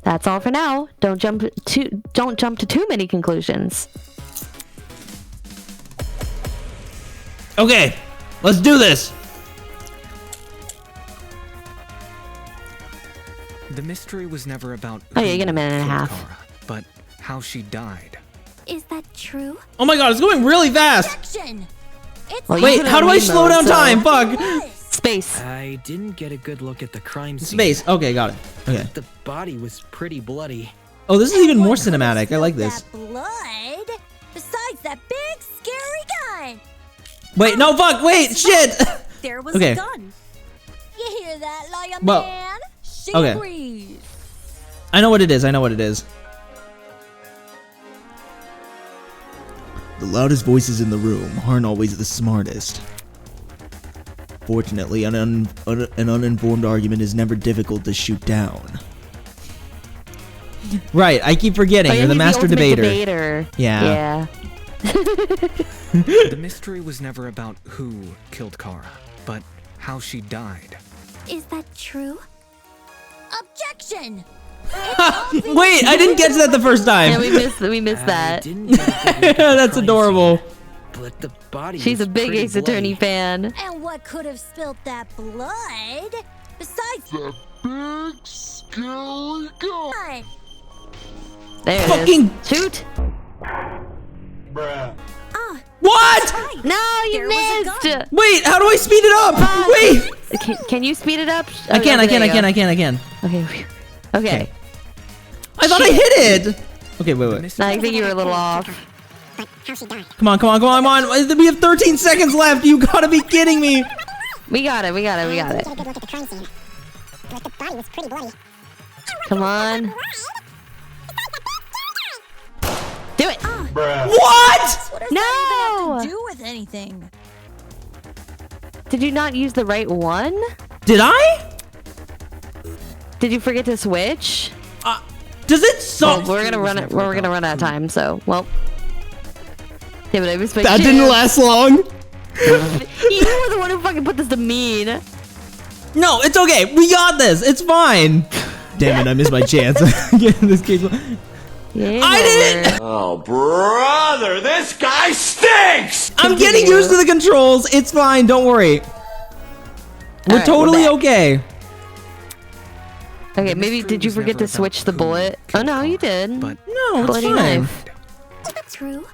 Speaker 9: That's all for now. Don't jump to too many conclusions.
Speaker 1: Okay, let's do this.
Speaker 5: The mystery was never about
Speaker 9: you get a minute and a half.
Speaker 5: Kara, but how she died.
Speaker 3: Is that true?
Speaker 1: Oh my god, it's going really fast.
Speaker 3: Objection!
Speaker 9: Well,
Speaker 1: wait, how do I slow down time? Fuck.
Speaker 9: Space.
Speaker 12: I didn't get a good look at the crime scene.
Speaker 1: Space. Okay, got it. Okay.
Speaker 12: The body was pretty bloody.
Speaker 1: Oh, this is even more cinematic. I like this.
Speaker 3: That blood? Besides that big scary gun.
Speaker 1: Wait, no, fuck. Wait, shit.
Speaker 3: There was
Speaker 1: Okay.
Speaker 3: a gun. You hear that, lion
Speaker 1: Well,
Speaker 3: man? She
Speaker 1: okay.
Speaker 3: agrees.
Speaker 1: I know what it is.
Speaker 4: The loudest voices in the room aren't always the smartest. Fortunately, an uninformed argument is never difficult to shoot down.
Speaker 1: Right, I keep forgetting. You're the master
Speaker 9: debater.
Speaker 1: Yeah.
Speaker 5: The mystery was never about who killed Kara, but how she died.
Speaker 3: Is that true? Objection!
Speaker 1: Wait, I didn't get to that the first time.
Speaker 9: Yeah, we missed that.
Speaker 1: That's adorable.
Speaker 12: But the body
Speaker 9: She's
Speaker 12: was
Speaker 9: a big
Speaker 12: pretty
Speaker 9: Ace Attorney
Speaker 12: bloody.
Speaker 9: fan.
Speaker 3: And what could have spilt that blood? Besides that big scary gun.
Speaker 9: There it
Speaker 1: Fucking
Speaker 9: is. Shoot.
Speaker 6: Bruh.
Speaker 1: What?
Speaker 9: No, you missed.
Speaker 1: Wait, how do I speed it up? Wait.
Speaker 9: Can you speed it up?
Speaker 1: I can.
Speaker 9: Okay. Okay.
Speaker 1: I thought I hit it. Okay, wait.
Speaker 9: No, I think you were a little off.
Speaker 1: Come on. We have 13 seconds left. You gotta be kidding me.
Speaker 9: We got it. Come on. Do it.
Speaker 1: What?
Speaker 9: No.
Speaker 3: Do with anything.
Speaker 9: Did you not use the right one?
Speaker 1: Did I?
Speaker 9: Did you forget to switch?
Speaker 1: Does it suck?
Speaker 9: Well, we're gonna run out of time. So, well. Yeah, but I was
Speaker 1: that didn't last long.
Speaker 9: You were the one who fucking put this to mean.
Speaker 1: No, it's okay. We got this. It's fine. Damn it, I missed my chance. Getting this case.
Speaker 9: Yeah,
Speaker 1: I didn't!
Speaker 14: Oh, brother, this guy stinks!
Speaker 1: I'm getting used to the controls. It's fine, don't worry. We're totally okay.
Speaker 9: Okay, maybe did you forget to switch the bullet? Oh no, you did.
Speaker 1: But no, it's
Speaker 9: bloody
Speaker 1: fine.
Speaker 9: knife.
Speaker 3: True.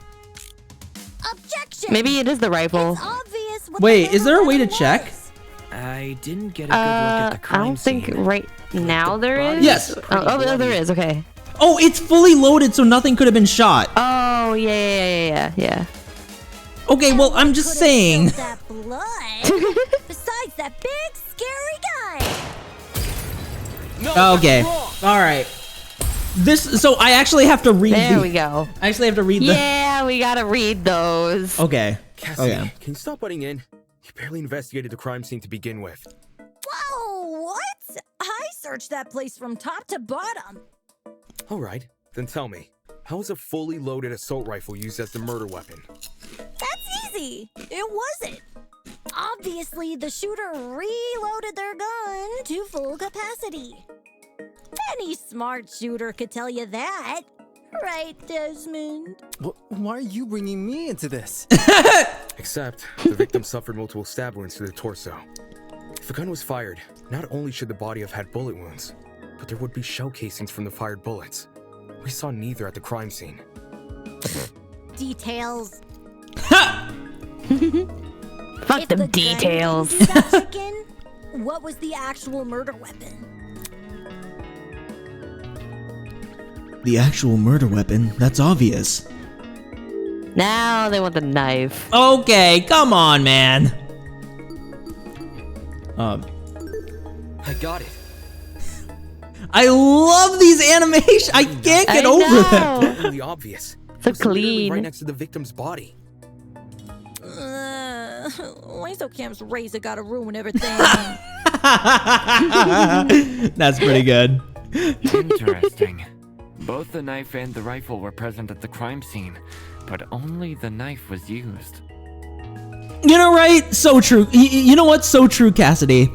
Speaker 3: Objection.
Speaker 9: Maybe it is the rifle.
Speaker 1: Wait, is there a way to check?
Speaker 12: I didn't get a good look at the crime
Speaker 9: I don't think right now there is.
Speaker 1: Yes.
Speaker 9: Oh, there is. Okay.
Speaker 1: Oh, it's fully loaded, so nothing could have been shot.
Speaker 9: Oh, yeah.
Speaker 1: Okay, well, I'm just saying.
Speaker 3: That blood. Besides that big scary guy.
Speaker 1: Okay. All right. So I actually have to read.
Speaker 9: There we go.
Speaker 1: I actually have to read.
Speaker 9: Yeah, we gotta read those.
Speaker 1: Okay.
Speaker 15: Cassie,
Speaker 1: Okay.
Speaker 15: can you stop butting in? You barely investigated the crime scene to begin with.
Speaker 3: Whoa, what? I searched that place from top to bottom.
Speaker 15: All right, then tell me, how was a fully loaded assault rifle used as the murder weapon?
Speaker 3: That's easy. It wasn't. Obviously, the shooter reloaded their gun to full capacity. Any smart shooter could tell you that. Right, Desmond?
Speaker 16: Why are you bringing me into this?
Speaker 15: Except, the victim suffered multiple stab wounds to the torso. If a gun was fired, not only should the body have had bullet wounds, but there would be shell casings from the fired bullets. We saw neither at the crime scene.
Speaker 3: Details.
Speaker 9: Fuck them details.
Speaker 3: Chicken, what was the actual murder weapon?
Speaker 4: The actual murder weapon, that's obvious.
Speaker 9: Now they want the knife.
Speaker 1: Okay, come on, man.
Speaker 12: I got it.
Speaker 1: I love these animations. I can't get over them.
Speaker 15: Totally obvious.
Speaker 9: So
Speaker 15: It was literally
Speaker 9: clean.
Speaker 15: right next to the victim's body.
Speaker 3: Lysocam's razor gotta ruin everything.
Speaker 1: That's pretty good.
Speaker 17: Interesting. Both the knife and the rifle were present at the crime scene, but only the knife was used.
Speaker 1: You know, right? So true. You know what's so true, Cassidy?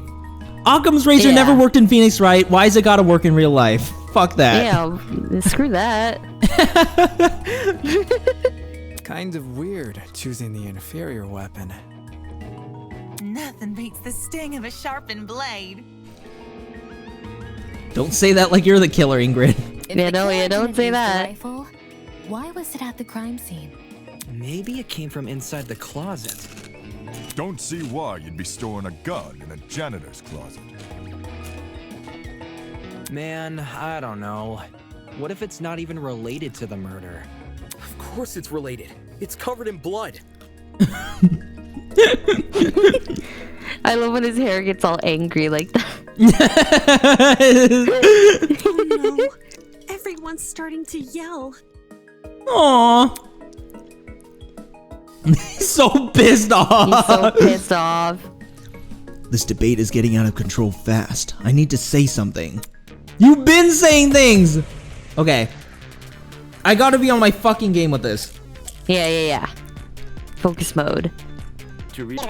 Speaker 1: Occam's razor never worked in Phoenix, right? Why is it gotta work in real life? Fuck that.
Speaker 9: Yeah, screw that.
Speaker 16: Kind of weird choosing the inferior weapon.
Speaker 11: Nothing beats the sting of a sharpened blade.
Speaker 1: Don't say that like you're the killer, Ingrid.
Speaker 9: Yeah, no, yeah, don't say that.
Speaker 18: Rifle, why was it at the crime scene?
Speaker 12: Maybe it came from inside the closet.
Speaker 13: Don't see why you'd be storing a gun in a janitor's closet.
Speaker 12: Man, I don't know. What if it's not even related to the murder?
Speaker 15: Of course it's related. It's covered in blood.
Speaker 9: I love when his hair gets all angry like that.
Speaker 7: Oh no. Everyone's starting to yell.
Speaker 1: Aww. He's so pissed off.
Speaker 9: He's so pissed off.
Speaker 4: This debate is getting out of control fast. I need to say something.
Speaker 1: You've been saying things. Okay. I gotta be on my fucking game with this.
Speaker 9: Yeah. Focus mode.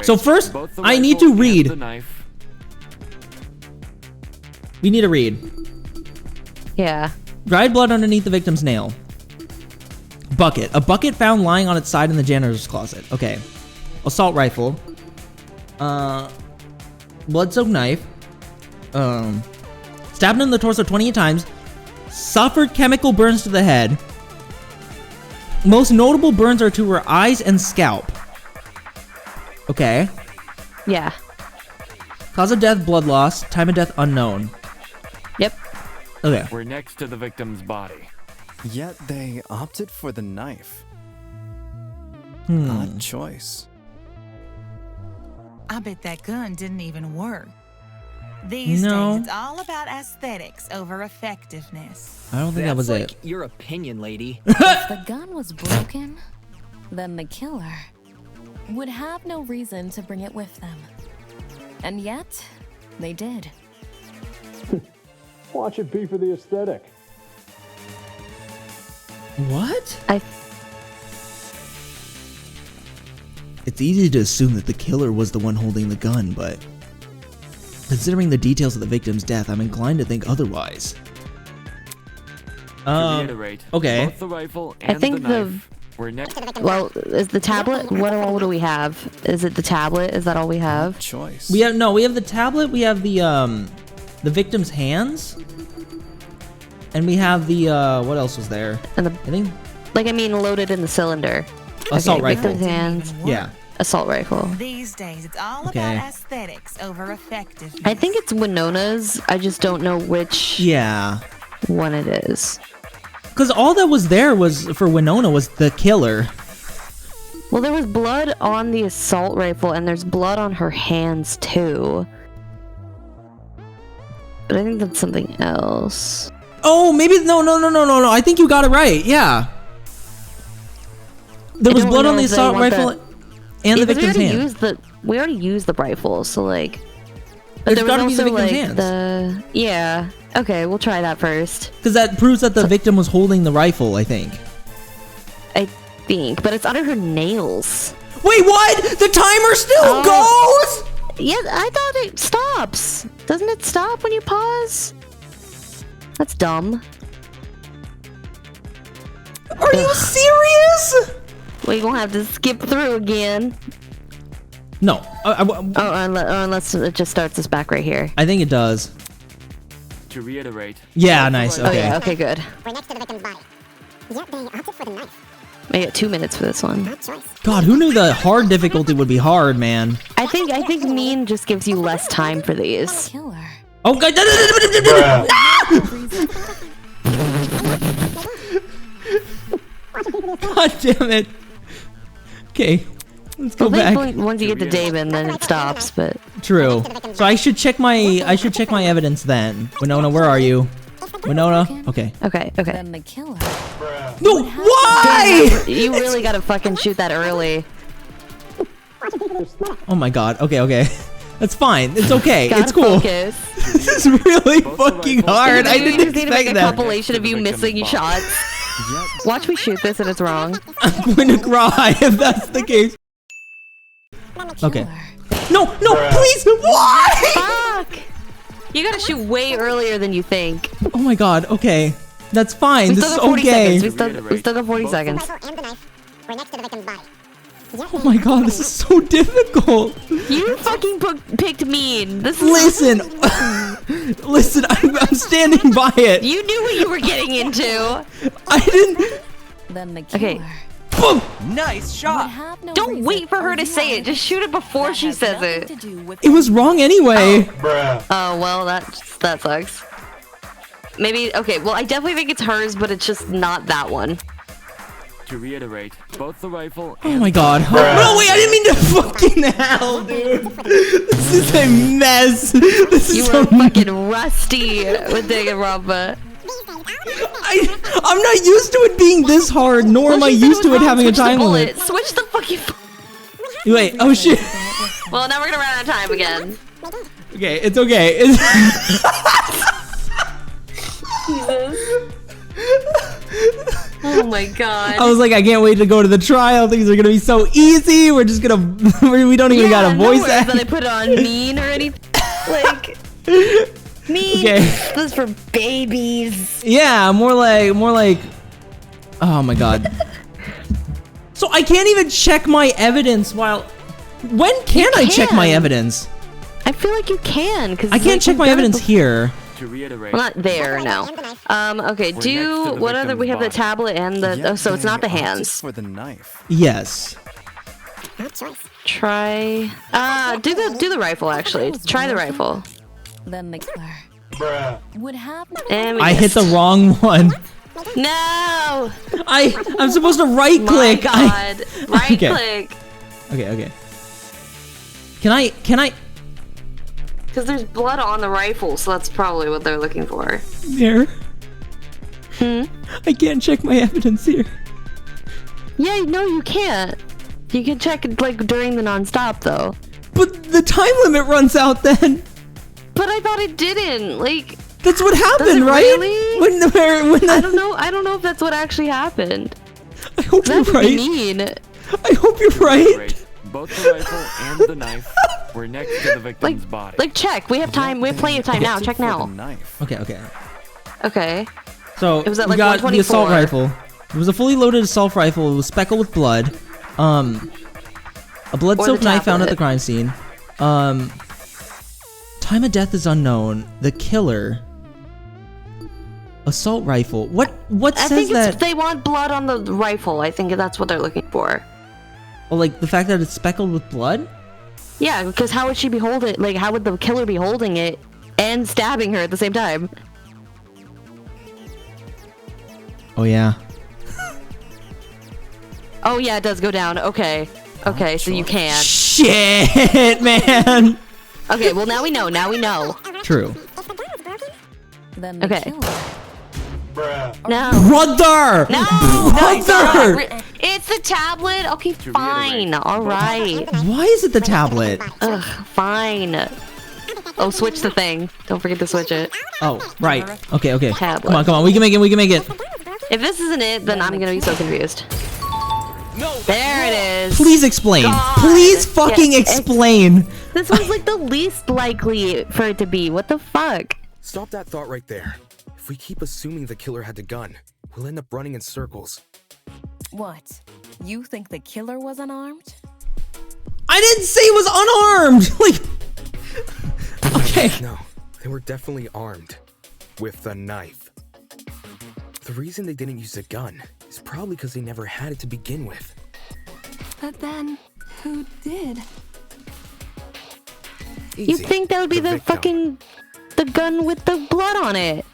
Speaker 1: So first, I need to read. We need to read.
Speaker 9: Yeah.
Speaker 1: Dried blood underneath the victim's nail. Bucket. A bucket found lying on its side in the janitor's closet. Okay. Assault rifle. Blood-soaked knife. Stabbed in the torso 28 times. Suffered chemical burns to the head. Most notable burns are to her eyes and scalp. Okay.
Speaker 9: Yeah.
Speaker 1: Cause of death, blood loss. Time of death, unknown.
Speaker 9: Yep.
Speaker 1: Okay.
Speaker 17: We're next to the victim's body.
Speaker 16: Yet they opted for the knife.
Speaker 1: Hmm.
Speaker 16: Odd choice.
Speaker 11: I bet that gun didn't even work. These
Speaker 1: No.
Speaker 11: days, it's all about aesthetics over effectiveness.
Speaker 1: I don't think that was
Speaker 12: like
Speaker 1: it.
Speaker 12: your opinion, lady.
Speaker 18: If the gun was broken, then the killer would have no reason to bring it with them. And yet, they did.
Speaker 6: Watch it be for the aesthetic.
Speaker 1: What?
Speaker 4: It's easy to assume that the killer was the one holding the gun, but considering the details of the victim's death, I'm inclined to think otherwise.
Speaker 1: Okay.
Speaker 17: Both the rifle
Speaker 9: I
Speaker 17: and
Speaker 9: think
Speaker 17: the knife were next.
Speaker 9: well, is the tablet? What all do we have? Is it the tablet? Is that all we have?
Speaker 16: Choice.
Speaker 1: We have the tablet. We have the victim's hands, and we have the what else was there?
Speaker 9: And
Speaker 1: I think
Speaker 9: I mean, loaded in the cylinder.
Speaker 1: Assault rifle.
Speaker 9: Victim's hands.
Speaker 1: Yeah.
Speaker 9: Assault rifle.
Speaker 11: These days, it's all
Speaker 1: Okay.
Speaker 11: about aesthetics over effectiveness.
Speaker 9: I think it's Winona's. I just don't know which one it is.
Speaker 1: Because all that was there was for Winona was the killer.
Speaker 9: Well, there was blood on the assault rifle, and there's blood on her hands too. But I think that's something else.
Speaker 1: Oh, maybe no. I think you got it right. Yeah. There was blood on the assault rifle and the victim's hand.
Speaker 9: We already used the rifle, so like.
Speaker 1: There's
Speaker 9: But there was
Speaker 1: gotta be the
Speaker 9: also
Speaker 1: victim's
Speaker 9: like
Speaker 1: hands.
Speaker 9: yeah. Okay, we'll try that first.
Speaker 1: Because that proves that the victim was holding the rifle, I think.
Speaker 9: I think, but it's under her nails.
Speaker 1: Wait, what? The timer still goes?
Speaker 9: Yeah, I thought it stops. Doesn't it stop when you pause? That's dumb.
Speaker 1: Are you serious?
Speaker 9: We're gonna have to skip through again.
Speaker 1: No.
Speaker 9: Unless it just starts us back right here.
Speaker 1: I think it does.
Speaker 17: To reiterate.
Speaker 1: Yeah, nice. Okay.
Speaker 9: Oh, yeah, okay, good.
Speaker 3: We're next to the victim's body. Yet they opted for the knife.
Speaker 9: I get 2 minutes for this one.
Speaker 1: God, who knew the hard difficulty would be hard, man?
Speaker 9: I think mean just gives you less time for these.
Speaker 1: Oh God! God damn it! Okay, let's go back.
Speaker 9: Once you get to Damon, then it stops. But
Speaker 1: true. So I should check my evidence then. Winona, where are you? Winona. Okay.
Speaker 9: Okay.
Speaker 18: Then the killer.
Speaker 1: No, why?
Speaker 9: You really gotta fucking shoot that early.
Speaker 1: Oh my God. Okay. That's fine. It's okay.
Speaker 9: Gotta
Speaker 1: It's cool.
Speaker 9: Focus.
Speaker 1: This is really fucking hard. I didn't
Speaker 9: just need to make
Speaker 1: expect
Speaker 9: a
Speaker 1: that.
Speaker 9: compilation of you missing shots. Watch me shoot this and it's wrong.
Speaker 1: I'm going to cry if that's the case. Okay. No, please. Why?
Speaker 9: Fuck! You gotta shoot way earlier than you think.
Speaker 1: Oh my God. Okay. That's fine. This is okay.
Speaker 9: We still got 40 seconds.
Speaker 3: We're next to the victim's body.
Speaker 1: Oh my God. This is so difficult.
Speaker 9: You fucking picked mean. This is
Speaker 1: Listen. I'm standing by it.
Speaker 9: You knew what you were getting into.
Speaker 1: I didn't.
Speaker 18: Then the killer.
Speaker 9: Okay.
Speaker 1: Boom.
Speaker 12: Nice shot.
Speaker 9: Don't wait for her to say it. Just shoot it before she says it.
Speaker 1: It was wrong anyway.
Speaker 9: Oh well, that sucks. Maybe okay. Well, I definitely think it's hers, but it's just not that one.
Speaker 17: To reiterate, both the rifle.
Speaker 1: Oh my God. No, wait, I didn't mean to fucking hell, dude. This is a mess. This is
Speaker 9: You were fucking rusty with Danganronpa.
Speaker 1: I'm not used to it being this hard, nor am I used to it having a time limit.
Speaker 9: Switch the fucking.
Speaker 1: Wait, oh shit.
Speaker 9: Well, now we're gonna run out of time again.
Speaker 1: Okay, it's okay.
Speaker 9: Jesus. Oh my God.
Speaker 1: I was like, I can't wait to go to the trial. Things are gonna be so easy. We're just gonna, we don't even got a voice act.
Speaker 9: That I put it on mean or anything. Like, mean.
Speaker 1: Okay.
Speaker 9: This is for babies.
Speaker 1: Yeah, more like. Oh my God. So I can't even check my evidence while. When can I check my evidence?
Speaker 9: I feel like you can, because
Speaker 1: I can't check my evidence here.
Speaker 17: To reiterate.
Speaker 9: Well, not there, no. Okay, what other, we have the tablet and the, so it's not the hands.
Speaker 16: For the knife.
Speaker 1: Yes.
Speaker 9: Try, do the rifle, actually. Try the rifle.
Speaker 18: Then the killer. Would have.
Speaker 9: And
Speaker 1: I hit the wrong one.
Speaker 9: No!
Speaker 1: I'm supposed to right click.
Speaker 9: My God. Right click.
Speaker 1: Okay. Can I?
Speaker 9: Because there's blood on the rifle, so that's probably what they're looking for.
Speaker 1: There. I can't check my evidence here.
Speaker 9: Yeah, no, you can't. You can check it, like, during the non-stop, though.
Speaker 1: But the time limit runs out then.
Speaker 9: But I thought it didn't. Like,
Speaker 1: that's what happened, right?
Speaker 9: Really?
Speaker 1: When
Speaker 9: I don't know. I don't know if that's what actually happened.
Speaker 1: I hope you're right.
Speaker 9: Mean.
Speaker 1: I hope you're right.
Speaker 17: Both the rifle and the knife were next to the victim's body.
Speaker 9: Like, check. We have time. We have plenty of time now. Check now.
Speaker 1: Okay.
Speaker 9: Okay.
Speaker 1: So
Speaker 2: It was at
Speaker 1: we
Speaker 2: like
Speaker 1: got the assault
Speaker 2: 124.
Speaker 1: rifle. It was a fully loaded assault rifle. It was speckled with blood. A blood-soaked knife found at the crime scene. Time of death is unknown. The killer. Assault rifle. What
Speaker 2: I
Speaker 1: says
Speaker 2: think
Speaker 1: that?
Speaker 2: they want blood on the rifle. I think that's what they're looking for.
Speaker 1: Oh, like the fact that it's speckled with blood?
Speaker 2: Yeah, because how would she be holding? Like, how would the killer be holding it and stabbing her at the same time?
Speaker 1: Oh yeah.
Speaker 2: Oh yeah, it does go down. Okay. Okay, so you can.
Speaker 1: Shit, man.
Speaker 2: Okay, well now we know. Now we know.
Speaker 1: True.
Speaker 18: Then
Speaker 2: Okay. No.
Speaker 1: Brother!
Speaker 2: No!
Speaker 1: Brother!
Speaker 2: It's the tablet? Okay, fine. Alright.
Speaker 1: Why is it the tablet?
Speaker 2: Ugh, fine. Oh, switch the thing. Don't forget to switch it.
Speaker 1: Oh, right. Okay, okay.
Speaker 2: Tablet.
Speaker 1: Come on. We can make it.
Speaker 2: If this isn't it, then I'm gonna be so confused.
Speaker 17: No.
Speaker 2: There it is.
Speaker 1: Please explain.
Speaker 2: God.
Speaker 1: Please fucking
Speaker 2: Yeah,
Speaker 1: explain.
Speaker 2: This was like the least likely for it to be. What the fuck?
Speaker 15: Stop that thought right there. If we keep assuming the killer had the gun, we'll end up running in circles.
Speaker 18: What? You think the killer was unarmed?
Speaker 1: I didn't say it was unarmed. Like, okay.
Speaker 15: No, they were definitely armed with a knife. The reason they didn't use a gun is probably because they never had it to begin with.
Speaker 7: But then, who did?
Speaker 2: You think that would be the fucking the gun with the blood on it?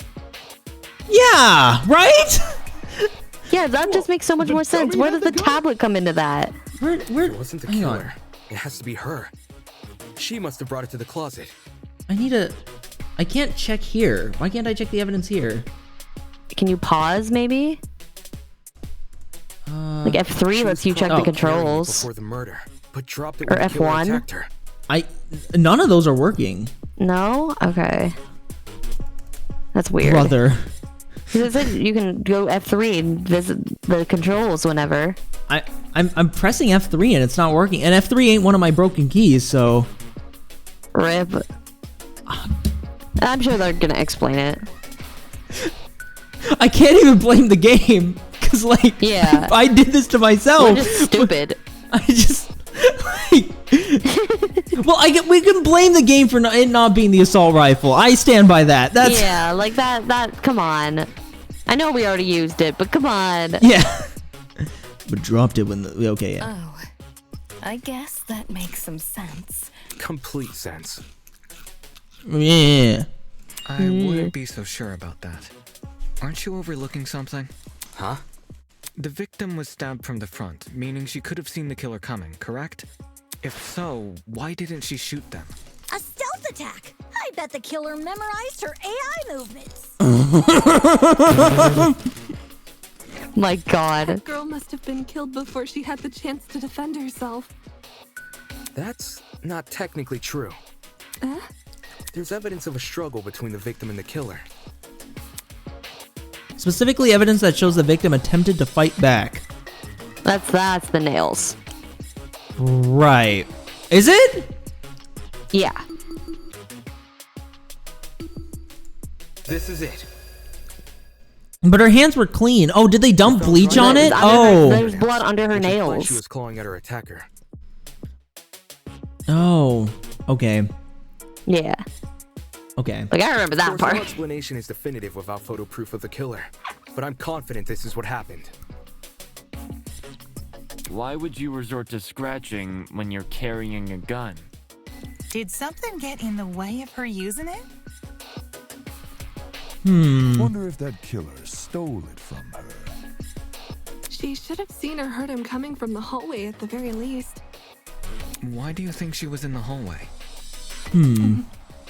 Speaker 1: Yeah, right?
Speaker 2: Yeah, that just makes so much more sense. Where does the tablet come into that?
Speaker 15: It wasn't the killer. It has to be her. She must have brought it to the closet.
Speaker 1: I can't check here. Why can't I check the evidence here?
Speaker 2: Can you pause, maybe? Like F3 lets you check the controls.
Speaker 15: Before the murder, but dropped it
Speaker 2: Or
Speaker 15: when the killer
Speaker 2: F1?
Speaker 15: attacked her.
Speaker 1: None of those are working.
Speaker 2: No? Okay. That's weird.
Speaker 1: Brother.
Speaker 2: It said you can go F3 and visit the controls whenever.
Speaker 1: I'm pressing F3 and it's not working. And F3 ain't one of my broken keys, so.
Speaker 2: RIP. I'm sure they're gonna explain it.
Speaker 1: I can't even blame the game. Cause like,
Speaker 2: yeah,
Speaker 1: I did this to myself.
Speaker 2: We're just stupid.
Speaker 1: I just like, well, we can blame the game for it not being the assault rifle. I stand by that. That's
Speaker 2: yeah, like that. Come on. I know we already used it, but come on.
Speaker 1: Yeah. But dropped it when the okay. Yeah.
Speaker 18: Oh, I guess that makes some sense.
Speaker 15: Complete sense.
Speaker 1: Yeah.
Speaker 5: I wouldn't be so sure about that. Aren't you overlooking something?
Speaker 15: Huh?
Speaker 5: The victim was stabbed from the front, meaning she could have seen the killer coming, correct? If so, why didn't she shoot them?
Speaker 3: A stealth attack! I bet the killer memorized her AI movements.
Speaker 2: My God.
Speaker 7: That girl must have been killed before she had the chance to defend herself.
Speaker 15: That's not technically true. There's evidence of a struggle between the victim and the killer.
Speaker 1: Specifically, evidence that shows the victim attempted to fight back.
Speaker 2: That's the nails.
Speaker 1: Right. Is it?
Speaker 2: Yeah.
Speaker 15: This is it.
Speaker 1: But her hands were clean. Oh, did they dump bleach on it? Oh.
Speaker 2: There's blood under her nails.
Speaker 15: She was clawing at her attacker.
Speaker 1: Oh. Okay.
Speaker 2: Yeah.
Speaker 1: Okay.
Speaker 2: Like, I remember that part.
Speaker 15: No explanation is definitive without photo proof of the killer, but I'm confident this is what happened.
Speaker 17: Why would you resort to scratching when you're carrying a gun?
Speaker 11: Did something get in the way of her using it?
Speaker 13: Wonder if that killer stole it from her.
Speaker 7: She should have seen or heard him coming from the hallway at the very least.
Speaker 5: Why do you think she was in the hallway?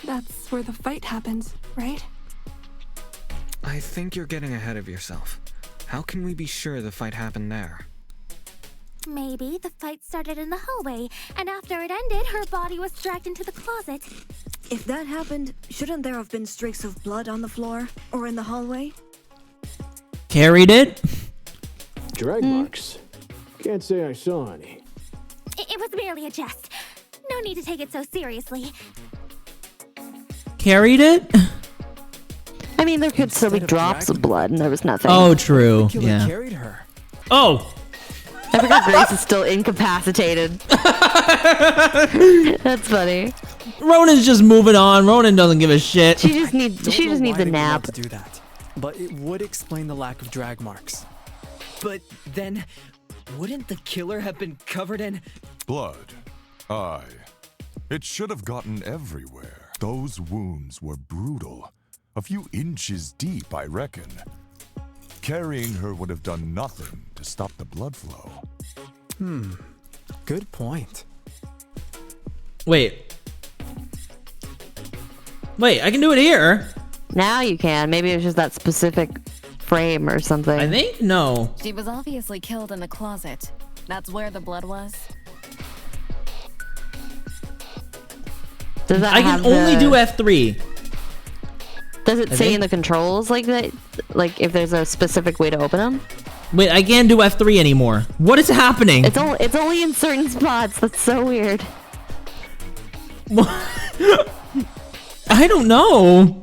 Speaker 7: That's where the fight happened, right?
Speaker 5: I think you're getting ahead of yourself. How can we be sure the fight happened there?
Speaker 3: Maybe the fight started in the hallway, and after it ended, her body was dragged into the closet.
Speaker 19: If that happened, shouldn't there have been streaks of blood on the floor or in the hallway?
Speaker 1: Carried it?
Speaker 6: Drag marks. Can't say I saw any.
Speaker 3: It was merely a jest. No need to take it so seriously.
Speaker 1: Carried it?
Speaker 2: I
Speaker 9: I mean, there could still be drops of blood, and there was nothing.
Speaker 1: Oh, true.
Speaker 16: The killer
Speaker 1: Yeah.
Speaker 16: carried her.
Speaker 1: Oh.
Speaker 9: I forgot Grace is still incapacitated. That's funny.
Speaker 1: Ronan's just moving on. Ronan doesn't give a shit.
Speaker 9: She just needs a nap.
Speaker 16: To do that, but it would explain the lack of drag marks.
Speaker 12: But then, wouldn't the killer have been covered in
Speaker 13: blood? Aye. It should have gotten everywhere. Those wounds were brutal. A few inches deep, I reckon. Carrying her would have done nothing to stop the blood flow.
Speaker 16: Good point.
Speaker 1: Wait, I can do it here.
Speaker 9: Now you can. Maybe it was just that specific frame or something.
Speaker 1: I think no.
Speaker 18: She was obviously killed in the closet. That's where the blood was.
Speaker 9: Does that
Speaker 1: I can only do F3.
Speaker 9: Does it say in the controls like that? Like if there's a specific way to open them?
Speaker 1: Wait, I can't do F3 anymore. What is happening?
Speaker 9: It's only in certain spots. That's so weird.
Speaker 1: I don't know.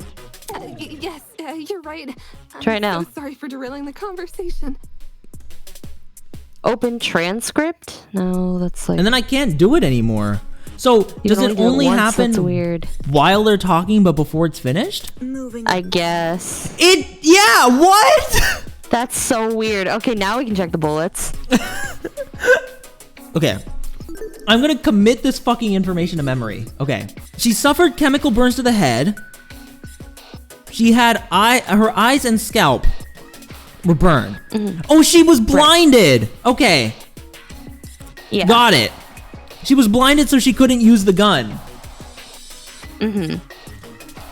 Speaker 20: Yes, you're right.
Speaker 9: Try it now.
Speaker 20: So sorry for derailing the conversation.
Speaker 9: Open transcript? No, that's like.
Speaker 1: And then I can't do it anymore. So does it only happen while they're talking, but before it's finished?
Speaker 9: I guess.
Speaker 1: Yeah. What?
Speaker 9: That's so weird. Okay, now we can check the bullets.
Speaker 1: Okay. I'm gonna commit this fucking information to memory. Okay. She suffered chemical burns to the head. She had her eyes and scalp were burned. Oh, she was blinded. Okay.
Speaker 9: Yeah.
Speaker 1: Got it. She was blinded so she couldn't use the gun.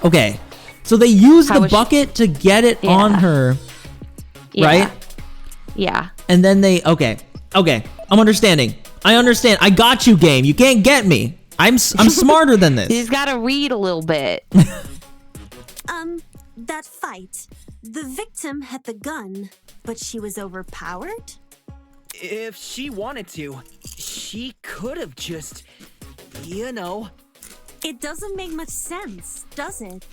Speaker 1: Okay. So they used the bucket to get it on her. Right?
Speaker 9: Yeah.
Speaker 1: And then they okay. I'm understanding. I understand. I got you, game. You can't get me. I'm smarter than this.
Speaker 9: He's got to read a little bit.
Speaker 21: That fight. The victim had the gun, but she was overpowered?
Speaker 12: If she wanted to, she could have just, you know.
Speaker 21: It doesn't make much sense, does it?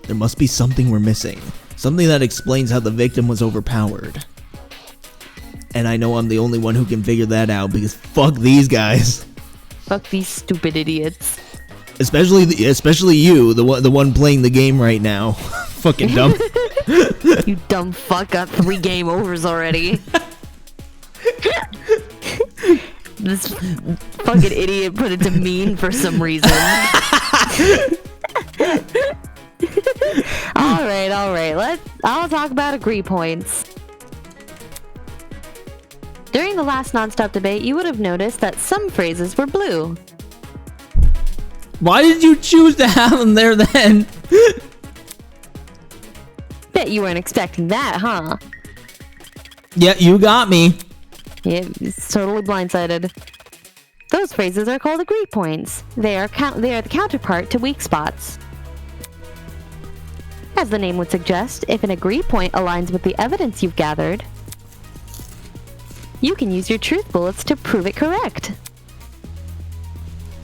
Speaker 4: There must be something we're missing. Something that explains how the victim was overpowered. And I know I'm the only one who can figure that out because fuck these guys.
Speaker 9: Fuck these stupid idiots.
Speaker 4: Especially you, the one playing the game right now. Fucking dumb.
Speaker 9: You dumb fuck, got 3 game overs already. This fucking idiot put it to mean for some reason. Alright. I'll talk about agree points. During the last nonstop debate, you would have noticed that some phrases were blue.
Speaker 1: Why did you choose to have them there then?
Speaker 9: Bet you weren't expecting that, huh?
Speaker 1: Yeah, you got me.
Speaker 9: Yeah, it's totally blindsided. Those phrases are called agree points. They are the counterpart to weak spots. As the name would suggest, if an agree point aligns with the evidence you've gathered, you can use your truth bullets to prove it correct.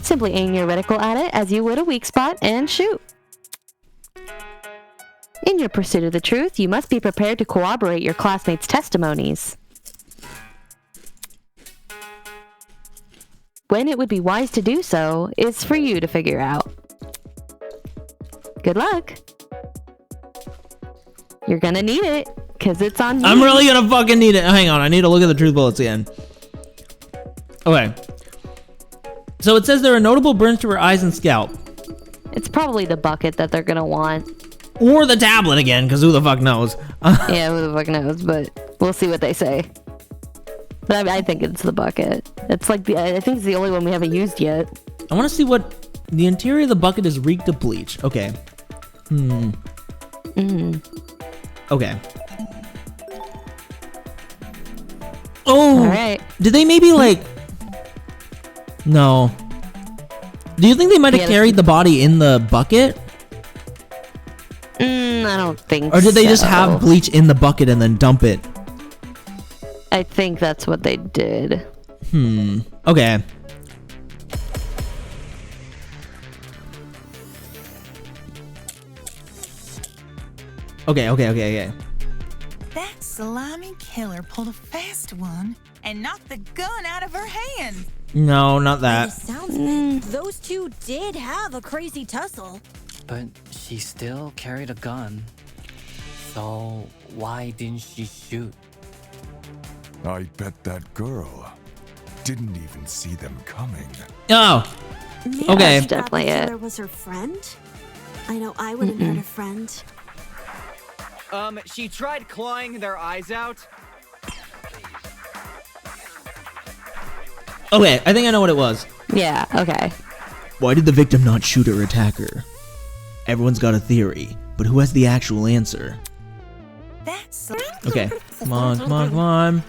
Speaker 9: Simply aim your reticle at it as you would a weak spot and shoot. In your pursuit of the truth, you must be prepared to corroborate your classmates' testimonies. When it would be wise to do so is for you to figure out. Good luck. You're gonna need it, because it's on me.
Speaker 1: I'm really gonna fucking need it. Hang on, I need to look at the truth bullets again. Okay. So it says there are notable burns to her eyes and scalp.
Speaker 9: It's probably the bucket that they're gonna want.
Speaker 1: Or the tablet again, because who the fuck knows?
Speaker 9: Yeah, who the fuck knows, but we'll see what they say. But I think it's the bucket. It's like I think it's the only one we haven't used yet.
Speaker 1: I want to see what the interior of the bucket is reeked of bleach. Okay. Okay. Oh.
Speaker 9: All right.
Speaker 1: Did they maybe like? No. Do you think they might have carried the body in the bucket?
Speaker 9: I don't think so.
Speaker 1: Or did they just have bleach in the bucket and then dump it?
Speaker 9: I think that's what they did.
Speaker 1: Okay. Okay.
Speaker 11: That slimy killer pulled a fast one and knocked the gun out of her hand.
Speaker 1: No, not
Speaker 3: By
Speaker 1: that.
Speaker 3: the sounds of it, those two did have a crazy tussle.
Speaker 8: But she still carried a gun. So why didn't she shoot?
Speaker 13: I bet that girl didn't even see them coming.
Speaker 1: Oh.
Speaker 21: Maybe
Speaker 1: Okay.
Speaker 21: she thought
Speaker 9: Definitely
Speaker 21: the
Speaker 9: it.
Speaker 21: killer was her friend. I know I wouldn't hurt a friend.
Speaker 12: She tried clawing their eyes out.
Speaker 1: Okay, I think I know what it was.
Speaker 9: Yeah, okay.
Speaker 4: Why did the victim not shoot her attacker? Everyone's got a theory, but who has the actual answer?
Speaker 1: Okay, come on.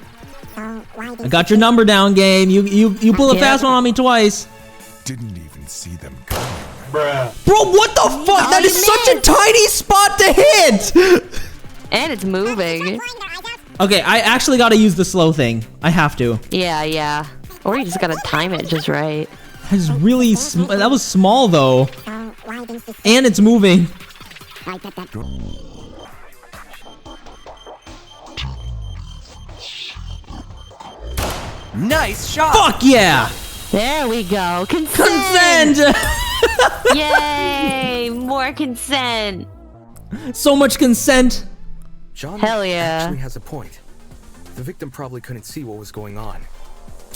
Speaker 1: I got your number down, game. You pull a fast one on me twice.
Speaker 13: Didn't even see them coming.
Speaker 14: Bruh.
Speaker 1: Bro, what the fuck? That is such a tiny spot to hit!
Speaker 9: And it's moving.
Speaker 1: Okay, I actually gotta use the slow thing. I have to.
Speaker 9: Yeah. Or you just gotta time it just right.
Speaker 1: That's really that was small though. And it's moving.
Speaker 12: Nice shot.
Speaker 1: Fuck yeah!
Speaker 9: There we go. Consent! Yay! More consent.
Speaker 1: So much consent.
Speaker 15: John
Speaker 9: Hell yeah.
Speaker 15: actually has a point. The victim probably couldn't see what was going on.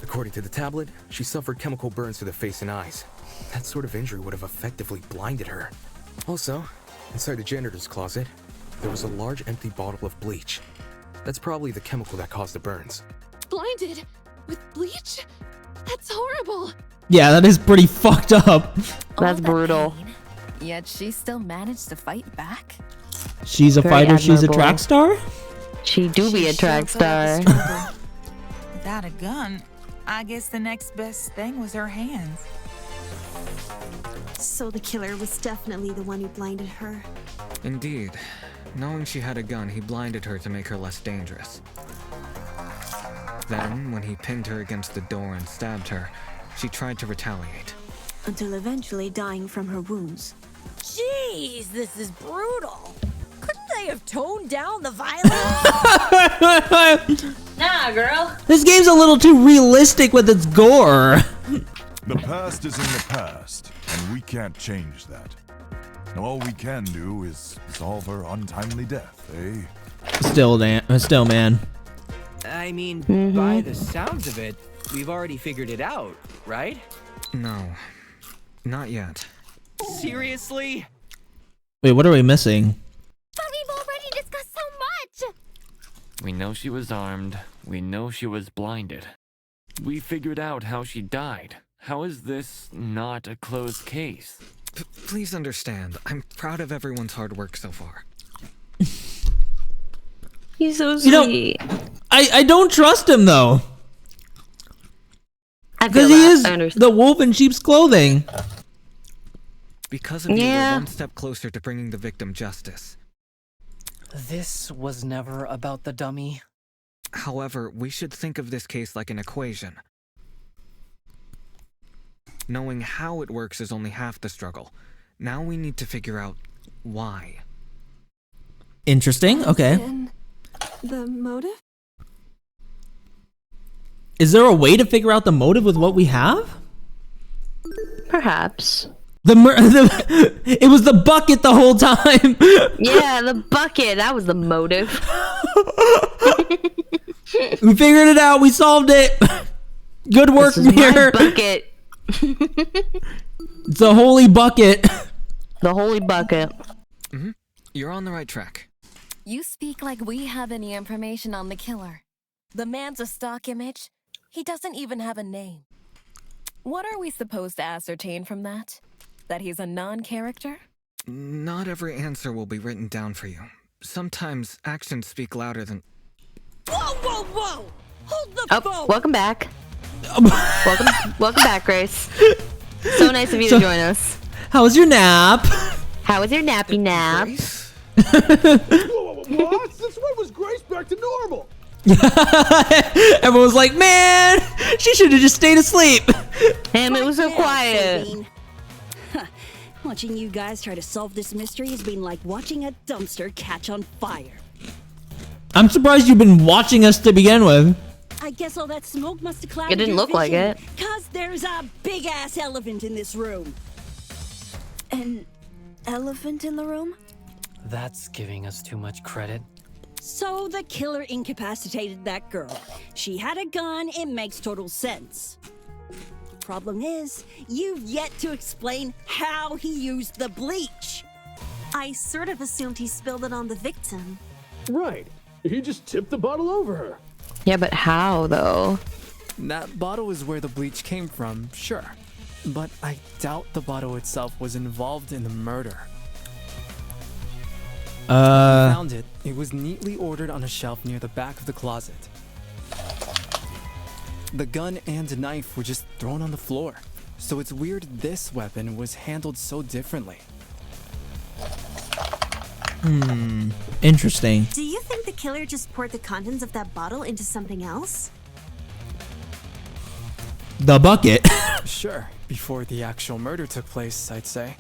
Speaker 15: According to the tablet, she suffered chemical burns to the face and eyes. That sort of injury would have effectively blinded her. Also, inside the janitor's closet, there was a large empty bottle of bleach. That's probably the chemical that caused the burns.
Speaker 20: Blinded? With bleach? That's horrible.
Speaker 1: Yeah, that is pretty fucked up.
Speaker 9: That's brutal.
Speaker 18: Yet she still managed to fight back.
Speaker 1: She's a
Speaker 9: Very
Speaker 1: fighter, she's a
Speaker 9: admirable.
Speaker 1: track star?
Speaker 9: She do be a track star.
Speaker 11: Without a gun, I guess the next best thing was her hands.
Speaker 21: So the killer was definitely the one who blinded her.
Speaker 5: Indeed. Knowing she had a gun, he blinded her to make her less dangerous. Then, when he pinned her against the door and stabbed her, she tried to retaliate.
Speaker 19: Until eventually dying from her wounds.
Speaker 3: Jeez, this is brutal. Couldn't they have toned down the violence?
Speaker 9: Nah, girl.
Speaker 1: This game's a little too realistic with its gore.
Speaker 13: The past is in the past, and we can't change that. All we can do is solve her untimely death, eh?
Speaker 1: Still, man.
Speaker 12: I mean, by the sounds of it, we've already figured it out, right?
Speaker 5: No, not yet.
Speaker 12: Seriously?
Speaker 1: Wait, what are we missing?
Speaker 3: But we've already discussed so much.
Speaker 17: We know she was armed. We know she was blinded. We figured out how she died. How is this not a closed case?
Speaker 5: Please understand, I'm proud of everyone's hard work so far.
Speaker 9: He's so sweet.
Speaker 1: I don't trust him though. Because he is the wolf in sheep's clothing.
Speaker 5: Because of you, we're one step closer to bringing the victim justice.
Speaker 8: This was never about the dummy.
Speaker 5: However, we should think of this case like an equation. Knowing how it works is only half the struggle. Now we need to figure out why.
Speaker 1: Interesting, okay.
Speaker 20: And the motive?
Speaker 1: Is there a way to figure out the motive with what we have?
Speaker 9: Perhaps.
Speaker 1: It was the bucket the whole time.
Speaker 9: Yeah, the bucket. That was the motive.
Speaker 1: We figured it out. We solved it. Good work, Mir.
Speaker 9: Bucket.
Speaker 1: It's a holy bucket.
Speaker 9: The holy bucket.
Speaker 5: Mm-hmm. You're on the right track.
Speaker 18: You speak like we have any information on the killer. The man's a stock image. He doesn't even have a name. What are we supposed to ascertain from that? That he's a non-character?
Speaker 5: Not every answer will be written down for you. Sometimes actions speak louder than...
Speaker 3: Whoa! Hold the phone!
Speaker 9: Welcome back. welcome back, Grace. So nice of you to join us.
Speaker 1: How was your nap?
Speaker 9: How was your nappy nap?
Speaker 6: What? Since when was Grace back to normal?
Speaker 1: Everyone was like, man, she should have just stayed asleep.
Speaker 9: Damn, it was so quiet.
Speaker 7: Watching you guys try to solve this mystery has been like watching a dumpster catch on fire.
Speaker 1: I'm surprised you've been watching us to begin with.
Speaker 7: I guess all that smoke must have clouded
Speaker 9: It didn't
Speaker 7: your
Speaker 9: look like
Speaker 7: vision,
Speaker 9: it.
Speaker 7: 'Cause there's a big-ass elephant in this room.
Speaker 19: An elephant in the room?
Speaker 8: That's giving us too much credit.
Speaker 7: So the killer incapacitated that girl. She had a gun, it makes total sense. Problem is, you've yet to explain how he used the bleach.
Speaker 21: I sort of assumed he spilled it on the victim.
Speaker 6: Right. He just tipped the bottle over her.
Speaker 9: Yeah, but how though?
Speaker 16: That bottle is where the bleach came from, sure. But I doubt the bottle itself was involved in the murder. When I found it. It was neatly ordered on a shelf near the back of the closet. The gun and knife were just thrown on the floor. So it's weird this weapon was handled so differently.
Speaker 1: Interesting.
Speaker 21: Do you think the killer just poured the contents of that bottle into something else?
Speaker 1: The bucket.
Speaker 16: Sure, before the actual murder took place, I'd say.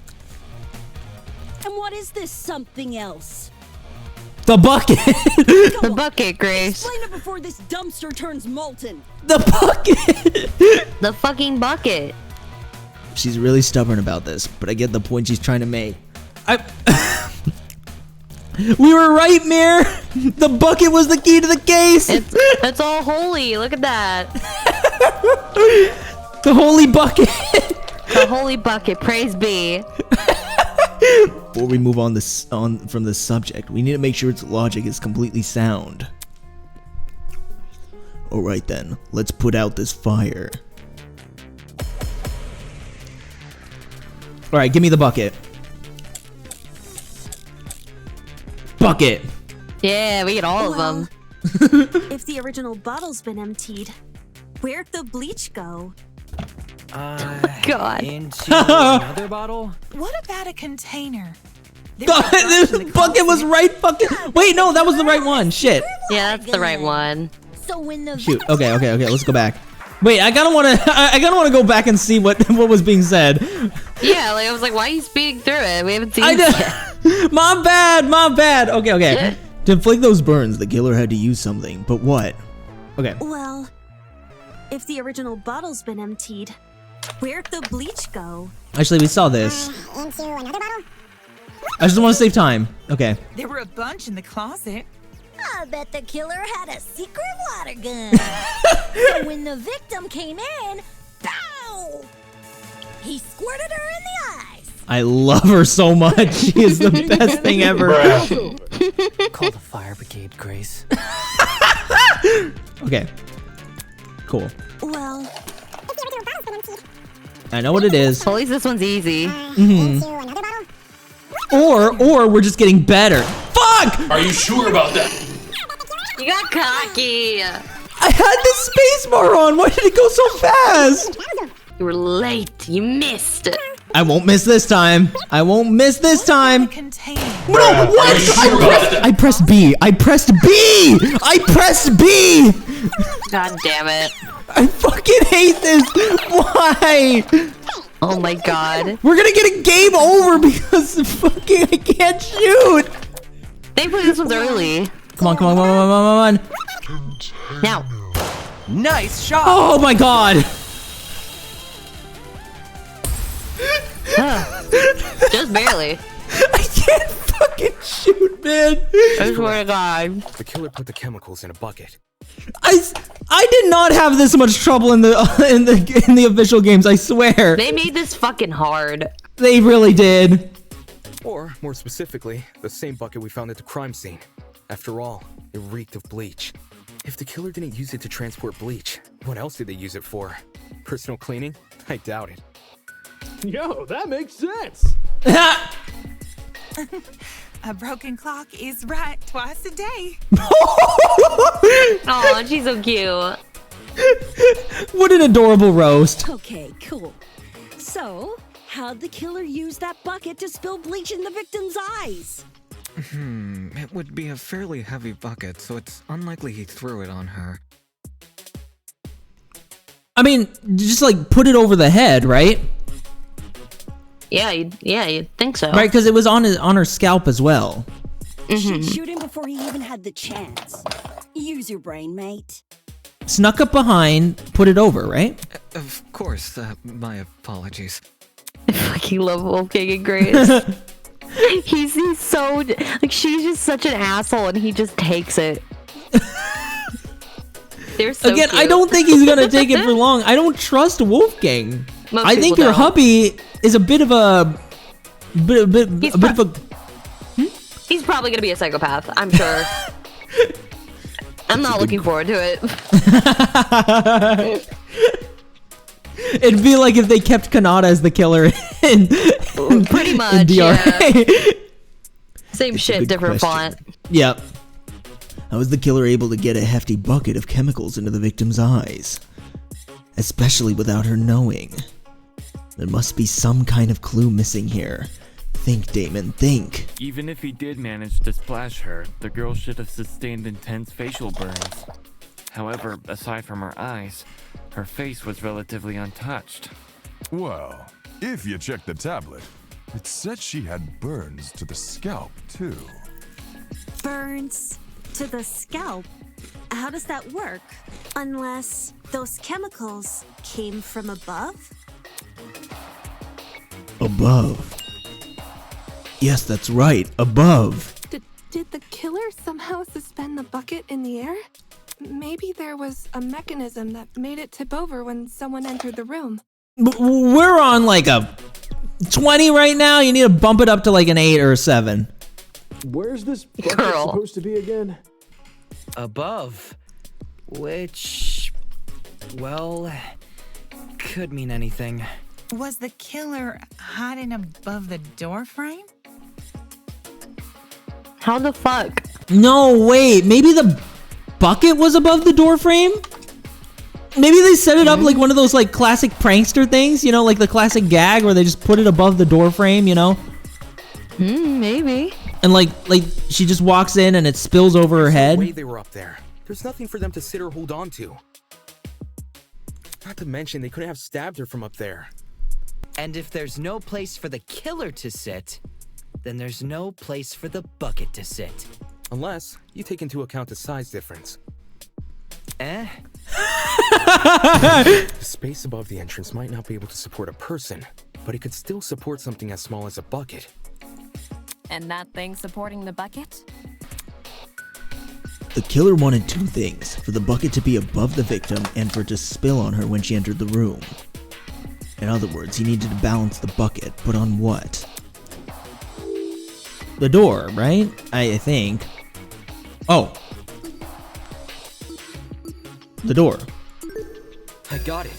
Speaker 7: And what is this something else?
Speaker 1: The bucket.
Speaker 9: The bucket, Grace.
Speaker 7: Explain it before this dumpster turns molten.
Speaker 1: The bucket.
Speaker 9: The fucking bucket.
Speaker 4: She's really stubborn about this, but I get the point she's trying to make.
Speaker 1: We were right, Mir. The bucket was the key to the case.
Speaker 9: It's all holy. Look at that.
Speaker 1: The holy bucket.
Speaker 9: The holy bucket. Praise be.
Speaker 4: Before we move on from this subject, we need to make sure its logic is completely sound. Alright then, let's put out this fire.
Speaker 1: Alright, give me the bucket. Bucket.
Speaker 9: Yeah, we get all of them.
Speaker 21: If the original bottle's been emptied, where'd the bleach go?
Speaker 9: God.
Speaker 12: Into another bottle?
Speaker 11: What about a container?
Speaker 1: This bucket was right fucking. Wait, no, that was the right one. Shit.
Speaker 9: Yeah, that's the right one.
Speaker 3: So when the
Speaker 1: Shoot. Okay. Let's go back. Wait, I gotta wanna go back and see what was being said.
Speaker 9: Yeah, like I was like, why are you speeding through it? We haven't seen it yet.
Speaker 1: My bad. Okay.
Speaker 4: To inflict those burns, the killer had to use something, but what?
Speaker 1: Okay.
Speaker 21: Well, if the original bottle's been emptied, where'd the bleach go?
Speaker 1: Actually, we saw this.
Speaker 21: Into another bottle?
Speaker 1: I just want to save time. Okay.
Speaker 11: There were a bunch in the closet.
Speaker 3: I bet the killer had a secret water gun. So when the victim came in, pow! He squirted her in the eyes.
Speaker 1: I love her so much. She is the best thing ever.
Speaker 8: Call the fire brigade, Grace.
Speaker 1: Okay. Cool.
Speaker 21: Well,
Speaker 1: I know what it is.
Speaker 9: At least this one's easy.
Speaker 1: Or we're just getting better. Fuck!
Speaker 14: Are you sure about that?
Speaker 9: You got cocky.
Speaker 1: I had the space bar on. Why did it go so fast?
Speaker 9: You were late. You missed.
Speaker 1: I won't miss this time. No, what? I pressed B.
Speaker 9: God damn it.
Speaker 1: I fucking hate this. Why?
Speaker 9: Oh my god.
Speaker 1: We're gonna get a game over because fucking I can't shoot.
Speaker 9: Thankfully this one's early.
Speaker 1: Come on.
Speaker 9: Now.
Speaker 12: Nice shot.
Speaker 1: Oh my god.
Speaker 9: Just barely.
Speaker 1: I can't fucking shoot, man.
Speaker 9: I swear to God.
Speaker 15: The killer put the chemicals in a bucket.
Speaker 1: I did not have this much trouble in the official games, I swear.
Speaker 9: They made this fucking hard.
Speaker 1: They really did.
Speaker 15: Or, more specifically, the same bucket we found at the crime scene. After all, it reeked of bleach. If the killer didn't use it to transport bleach, what else did they use it for? Personal cleaning? I doubt it.
Speaker 6: Yo, that makes sense.
Speaker 11: A broken clock is right twice a day.
Speaker 9: Oh, she's so cute.
Speaker 1: What an adorable roast.
Speaker 7: Okay, cool. So, how'd the killer use that bucket to spill bleach in the victim's eyes?
Speaker 5: It would be a fairly heavy bucket, so it's unlikely he threw it on her.
Speaker 1: I mean, just like put it over the head, right?
Speaker 2: Yeah, you'd think so.
Speaker 1: Right, because it was on her scalp as well.
Speaker 7: She'd shoot him before he even had the chance. Use your brain, mate.
Speaker 1: Snuck up behind, put it over, right?
Speaker 5: Of course, my apologies.
Speaker 9: I fucking love Wolfgang and Grace. he's so, like, she's just such an asshole and he just takes it. They're so
Speaker 1: Again,
Speaker 9: cute.
Speaker 1: I don't think he's gonna take it for long. I don't trust Wolfgang.
Speaker 9: Most
Speaker 1: I think
Speaker 9: people
Speaker 1: your
Speaker 9: don't.
Speaker 1: hubby is a bit of a
Speaker 9: He's probably gonna be a psychopath, I'm sure. I'm not looking forward to it.
Speaker 1: It'd be like if they kept Kanata as the killer in
Speaker 9: pretty much,
Speaker 1: in DRA.
Speaker 9: yeah. Same shit, different font.
Speaker 1: Yep.
Speaker 4: How was the killer able to get a hefty bucket of chemicals into the victim's eyes? Especially without her knowing. There must be some kind of clue missing here. Think, Damon, think.
Speaker 17: Even if he did manage to splash her, the girl should have sustained intense facial burns. However, aside from her eyes, her face was relatively untouched.
Speaker 13: Well, if you check the tablet, it said she had burns to the scalp, too.
Speaker 21: Burns to the scalp? How does that work? Unless those chemicals came from above?
Speaker 4: Above. Yes, that's right, above.
Speaker 20: Did the killer somehow suspend the bucket in the air? Maybe there was a mechanism that made it tip over when someone entered the room.
Speaker 1: We're on like a 20 right now. You need to bump it up to like an 8 or a 7.
Speaker 6: Where's this bucket supposed to be again?
Speaker 12: Above. Which, well, could mean anything.
Speaker 11: Was the killer hiding above the door frame?
Speaker 9: How the fuck?
Speaker 1: No, wait. Maybe the bucket was above the door frame? Maybe they set it up like one of those like classic prankster things, you know, like the classic gag where they just put it above the door frame, you know?
Speaker 9: Maybe.
Speaker 1: And like she just walks in and it spills over her head.
Speaker 15: There's no way they were up there. There's nothing for them to sit or hold on to. Not to mention they couldn't have stabbed her from up there.
Speaker 12: And if there's no place for the killer to sit, then there's no place for the bucket to sit.
Speaker 15: Unless you take into account the size difference.
Speaker 12: Eh?
Speaker 15: The space above the entrance might not be able to support a person, but it could still support something as small as a bucket.
Speaker 18: And that thing supporting the bucket?
Speaker 4: The killer wanted two things, for the bucket to be above the victim and for it to spill on her when she entered the room. In other words, he needed to balance the bucket, but on what?
Speaker 1: The door, right? I think. Oh. The door.
Speaker 12: I got it.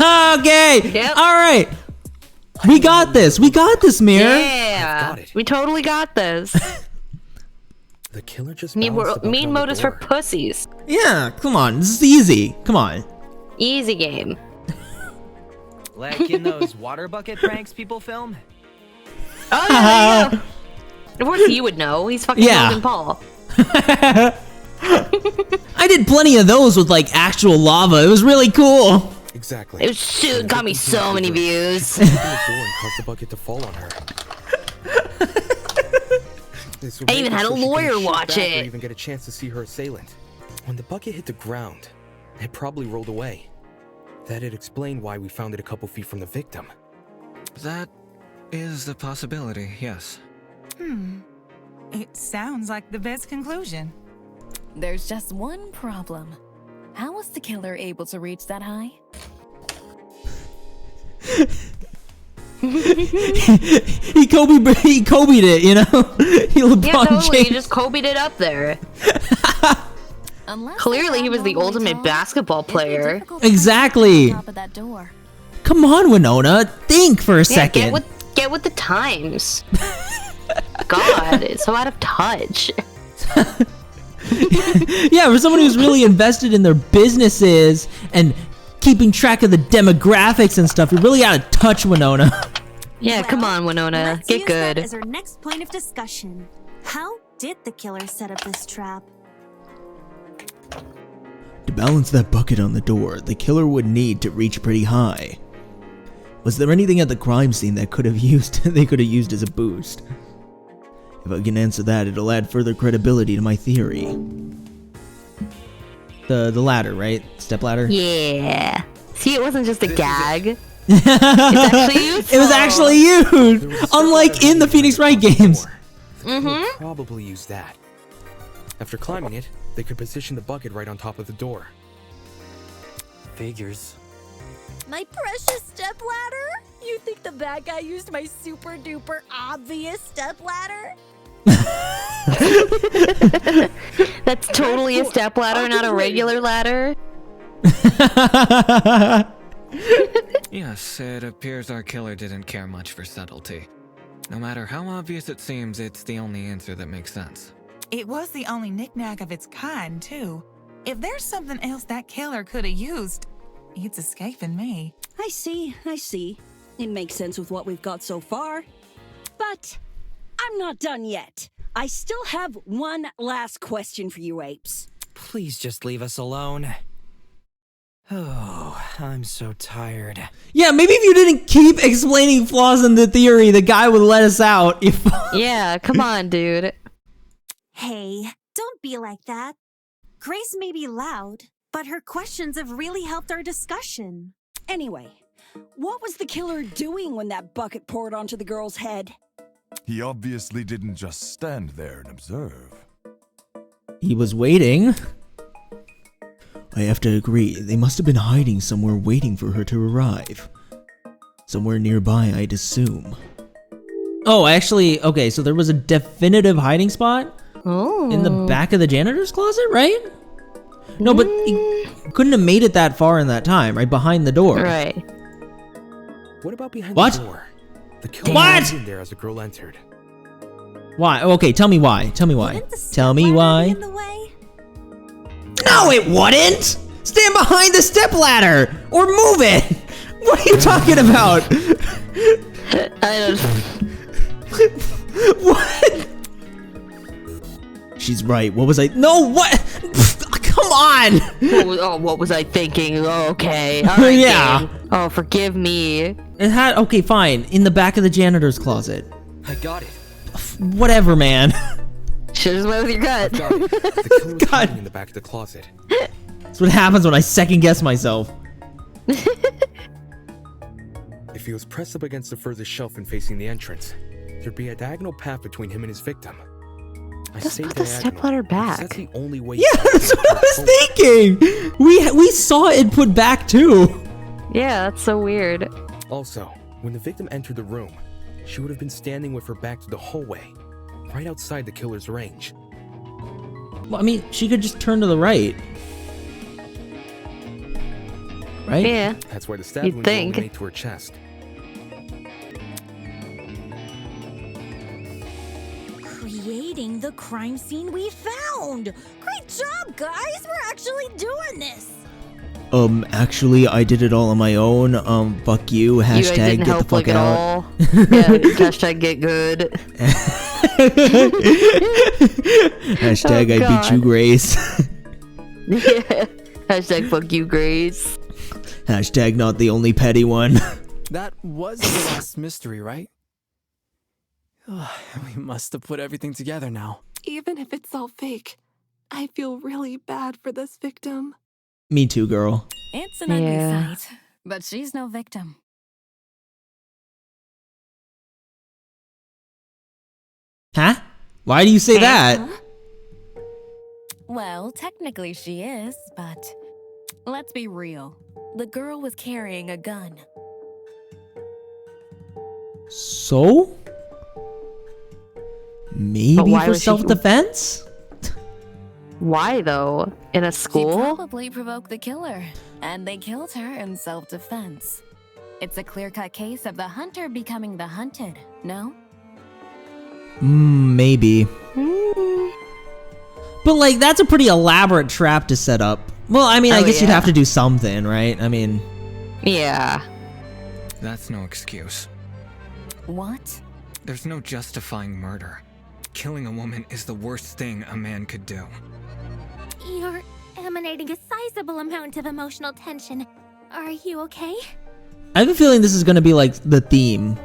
Speaker 1: Okay.
Speaker 9: Yep.
Speaker 1: All right. We got this. We got this, Mir.
Speaker 9: Yeah. We totally got this.
Speaker 15: The killer just
Speaker 9: Mean
Speaker 15: balanced the bucket on the
Speaker 9: motives for
Speaker 15: door.
Speaker 9: pussies.
Speaker 1: Yeah, come on. This is easy. Come on.
Speaker 9: Easy game.
Speaker 12: Like in those water bucket pranks people film?
Speaker 9: Oh, yeah, there you go. Of course you would know. He's fucking Logan Paul.
Speaker 1: I did plenty of those with like actual lava. It was really cool.
Speaker 15: Exactly.
Speaker 9: It was got me so many views.
Speaker 15: Open the door and caused the bucket to fall on her.
Speaker 9: I even had a
Speaker 15: So she couldn't
Speaker 9: lawyer
Speaker 15: shoot
Speaker 9: watch
Speaker 15: back or
Speaker 9: it.
Speaker 15: even get a chance to see her assailant. When the bucket hit the ground, it probably rolled away. That'd explain why we found it a couple feet from the victim.
Speaker 5: That is a possibility, yes.
Speaker 11: It sounds like the best conclusion.
Speaker 18: There's just one problem. How was the killer able to reach that high?
Speaker 1: he Kobe'd it, you know? He LeBron
Speaker 9: Yeah, totally.
Speaker 1: James.
Speaker 9: He just Kobe'd it up there. Clearly, he was the ultimate basketball player.
Speaker 1: Exactly.
Speaker 18: Top of that door.
Speaker 1: Come on, Winona. Think for a
Speaker 9: Yeah,
Speaker 1: second.
Speaker 9: get with the times. God, it's so out of touch.
Speaker 1: Yeah, for someone who's really invested in their businesses and keeping track of the demographics and stuff, you're really out of touch, Winona.
Speaker 9: Yeah, come on, Winona.
Speaker 21: Let's
Speaker 9: Get
Speaker 21: use
Speaker 9: good.
Speaker 21: that as our next point of discussion. How did the killer set up this trap?
Speaker 4: To balance that bucket on the door, the killer would need to reach pretty high. Was there anything at the crime scene that they could have used as a boost? If I can answer that, it'll add further credibility to my theory. The ladder, right? Step ladder?
Speaker 9: Yeah. See, it wasn't just a gag. It's actually useful.
Speaker 1: It was actually used! Unlike in the Phoenix Wright games.
Speaker 15: We'll probably use that. After climbing it, they could position the bucket right on top of the door.
Speaker 8: Figures.
Speaker 3: My precious stepladder? You think the bad guy used my super duper obvious stepladder?
Speaker 9: That's totally a stepladder, not a regular ladder.
Speaker 5: Yes, it appears our killer didn't care much for subtlety. No matter how obvious it seems, it's the only answer that makes sense.
Speaker 11: It was the only knick-knack of its kind, too. If there's something else that killer could have used, it's escaping me.
Speaker 7: I see. It makes sense with what we've got so far. But I'm not done yet. I still have one last question for you apes.
Speaker 12: Please just leave us alone. Oh, I'm so tired.
Speaker 1: Yeah, maybe if you didn't keep explaining flaws in the theory, the guy would let us out.
Speaker 9: Yeah, come on, dude.
Speaker 21: Hey, don't be like that. Grace may be loud, but her questions have really helped our discussion.
Speaker 7: Anyway, what was the killer doing when that bucket poured onto the girl's head?
Speaker 13: He obviously didn't just stand there and observe.
Speaker 1: He was waiting.
Speaker 4: I have to agree, they must have been hiding somewhere waiting for her to arrive. Somewhere nearby, I'd assume.
Speaker 1: Oh, actually, okay, so there was a definitive hiding spot in the back of the janitor's closet, right? No, but he couldn't have made it that far in that time, right? Behind the door.
Speaker 9: Right.
Speaker 15: What about behind
Speaker 1: What?
Speaker 15: the door? The killer was in there as the girl entered.
Speaker 1: Why? Okay, tell me why. Tell me why. Tell me why. No, it wouldn't! Stand behind the stepladder! Or move it! What are you talking about?
Speaker 9: I don't.
Speaker 1: What?
Speaker 4: She's right. What was I?
Speaker 1: No, what? Come on!
Speaker 9: What was I thinking? Okay. All right,
Speaker 1: yeah.
Speaker 9: Dave. Oh, forgive me.
Speaker 1: It had, okay, fine. In the back of the janitor's closet.
Speaker 12: I got it.
Speaker 1: Whatever, man.
Speaker 9: Should've just went with your gut.
Speaker 15: The killer was hiding in the back of the closet.
Speaker 1: That's what happens when I second guess myself.
Speaker 15: If he was pressed up against the furthest shelf and facing the entrance, there'd be a diagonal path between him and his victim.
Speaker 9: Just put the stepladder back.
Speaker 15: That's the only way.
Speaker 1: Yeah, that's what I was thinking. We saw it put back too.
Speaker 9: Yeah, that's so weird.
Speaker 15: Also, when the victim entered the room, she would have been standing with her back to the hallway, right outside the killer's range.
Speaker 1: Well, I mean, she could just turn to the right. Right?
Speaker 9: Yeah.
Speaker 15: That's where the stab wound was made to her chest.
Speaker 3: Creating the crime scene we found! Great job, guys! We're actually doing this!
Speaker 4: Actually, I did it all on my own. Fuck you. Hashtag get the fuck out.
Speaker 9: Yeah, hashtag get good.
Speaker 4: Hashtag I beat you, Grace.
Speaker 9: Yeah. Hashtag fuck you, Grace.
Speaker 4: Hashtag not the only petty one.
Speaker 16: That was the last mystery, right? We must have put everything together now.
Speaker 20: Even if it's all fake, I feel really bad for this victim.
Speaker 1: Me too, girl.
Speaker 18: It's an ugly sight, but she's no victim.
Speaker 1: Huh? Why do you say that?
Speaker 18: Well, technically she is, but let's be real. The girl was carrying a gun.
Speaker 1: So? Maybe for self-defense?
Speaker 9: Why though? In a school?
Speaker 18: She probably provoked the killer, and they killed her in self-defense. It's a clear-cut case of the hunter becoming the hunted, no?
Speaker 1: Maybe. But like, that's a pretty elaborate trap to set up. Well, I mean, I guess you'd have to do something, right? I mean...
Speaker 9: Yeah.
Speaker 5: That's no excuse.
Speaker 18: What?
Speaker 5: There's no justifying murder. Killing a woman is the worst thing a man could do.
Speaker 10: You're emanating a sizable amount of emotional tension. Are you okay?
Speaker 1: I have a feeling this is gonna be like the theme.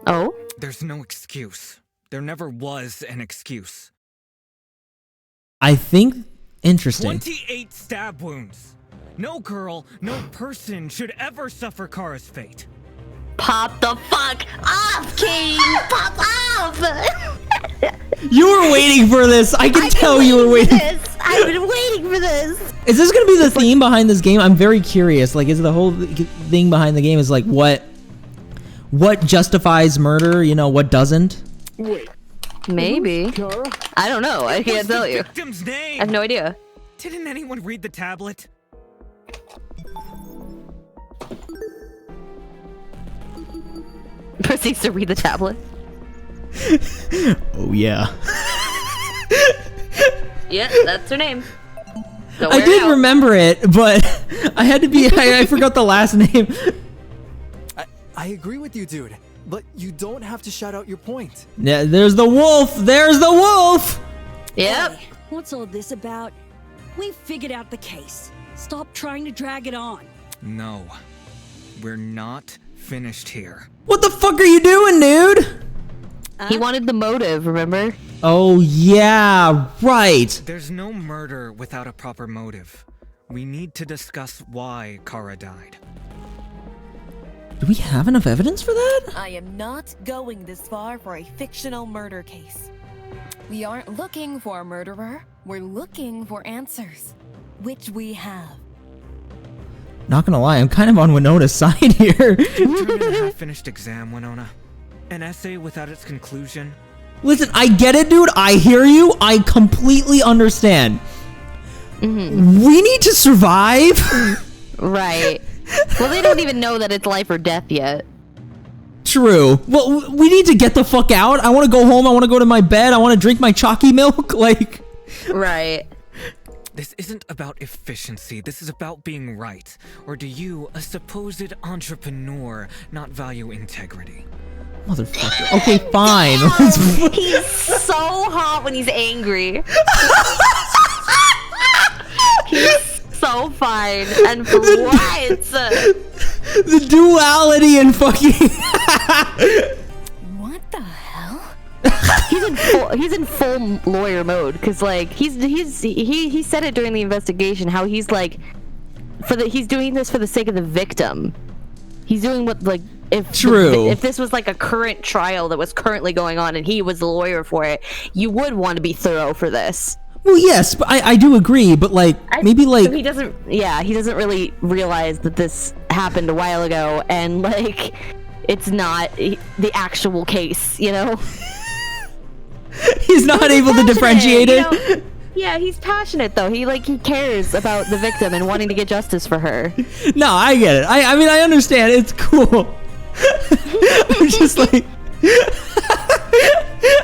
Speaker 9: Oh?
Speaker 5: There's no excuse. There never was an excuse.
Speaker 1: I think interesting.
Speaker 5: 28 stab wounds. No girl, no person should ever suffer Kara's fate.
Speaker 9: Pop the fuck off, King! Pop off!
Speaker 1: You were waiting for this. I can tell you were waiting.
Speaker 9: I've been waiting for this.
Speaker 1: Is this gonna be the theme behind this game? I'm very curious. Like, is the whole thing behind the game is like what justifies murder? You know, what doesn't?
Speaker 6: Wait.
Speaker 9: Maybe. I don't know. I can't tell you.
Speaker 5: Victim's name?
Speaker 9: I have no idea.
Speaker 5: Didn't anyone read the tablet?
Speaker 9: Proceeds to read the tablet.
Speaker 1: Oh yeah.
Speaker 9: Yeah, that's her name.
Speaker 1: I did remember it, but I had to be. I forgot the last name.
Speaker 16: I agree with you, dude. But you don't have to shout out your point.
Speaker 1: Yeah, there's the wolf. There's the wolf.
Speaker 9: Yep.
Speaker 7: Hey, what's all this about? We figured out the case. Stop trying to drag it on.
Speaker 5: No. We're not finished here.
Speaker 1: What the fuck are you doing, dude?
Speaker 9: He wanted the motive, remember?
Speaker 1: Oh yeah, right.
Speaker 5: There's no murder without a proper motive. We need to discuss why Kara died.
Speaker 1: Do we have enough evidence for that?
Speaker 18: I am not going this far for a fictional murder case. We aren't looking for a murderer. We're looking for answers, which we have.
Speaker 1: Not gonna lie, I'm kind of on Winona's side here.
Speaker 5: Turn in a half-finished exam, Winona. An essay without its conclusion.
Speaker 1: Listen, I get it, dude. I hear you. I completely understand. We need to survive.
Speaker 9: Right. Well, they don't even know that it's life or death yet.
Speaker 1: True. Well, we need to get the fuck out. I want to go home. I want to go to my bed. I want to drink my chalky milk. Like.
Speaker 9: Right.
Speaker 5: This isn't about efficiency. This is about being right. Or do you, a supposed entrepreneur, not value integrity?
Speaker 1: Motherfucker. Okay, fine.
Speaker 9: He's so hot when he's angry. He's so fine. And for what?
Speaker 1: The duality and fucking.
Speaker 18: What the hell?
Speaker 9: He's in full lawyer mode because like he said it during the investigation how he's like he's doing this for the sake of the victim. He's doing what like if this was like a current trial that was currently going on and he was the lawyer for it, you would want to be thorough for this.
Speaker 1: Well, yes, but I do agree, but like maybe like
Speaker 9: so he doesn't really realize that this happened a while ago and like it's not the actual case, you know.
Speaker 1: He's not able to differentiate it.
Speaker 9: You know? Yeah, he's passionate though. He cares about the victim and wanting to get justice for her.
Speaker 1: No, I get it. I mean, I understand. It's cool. I'm just like.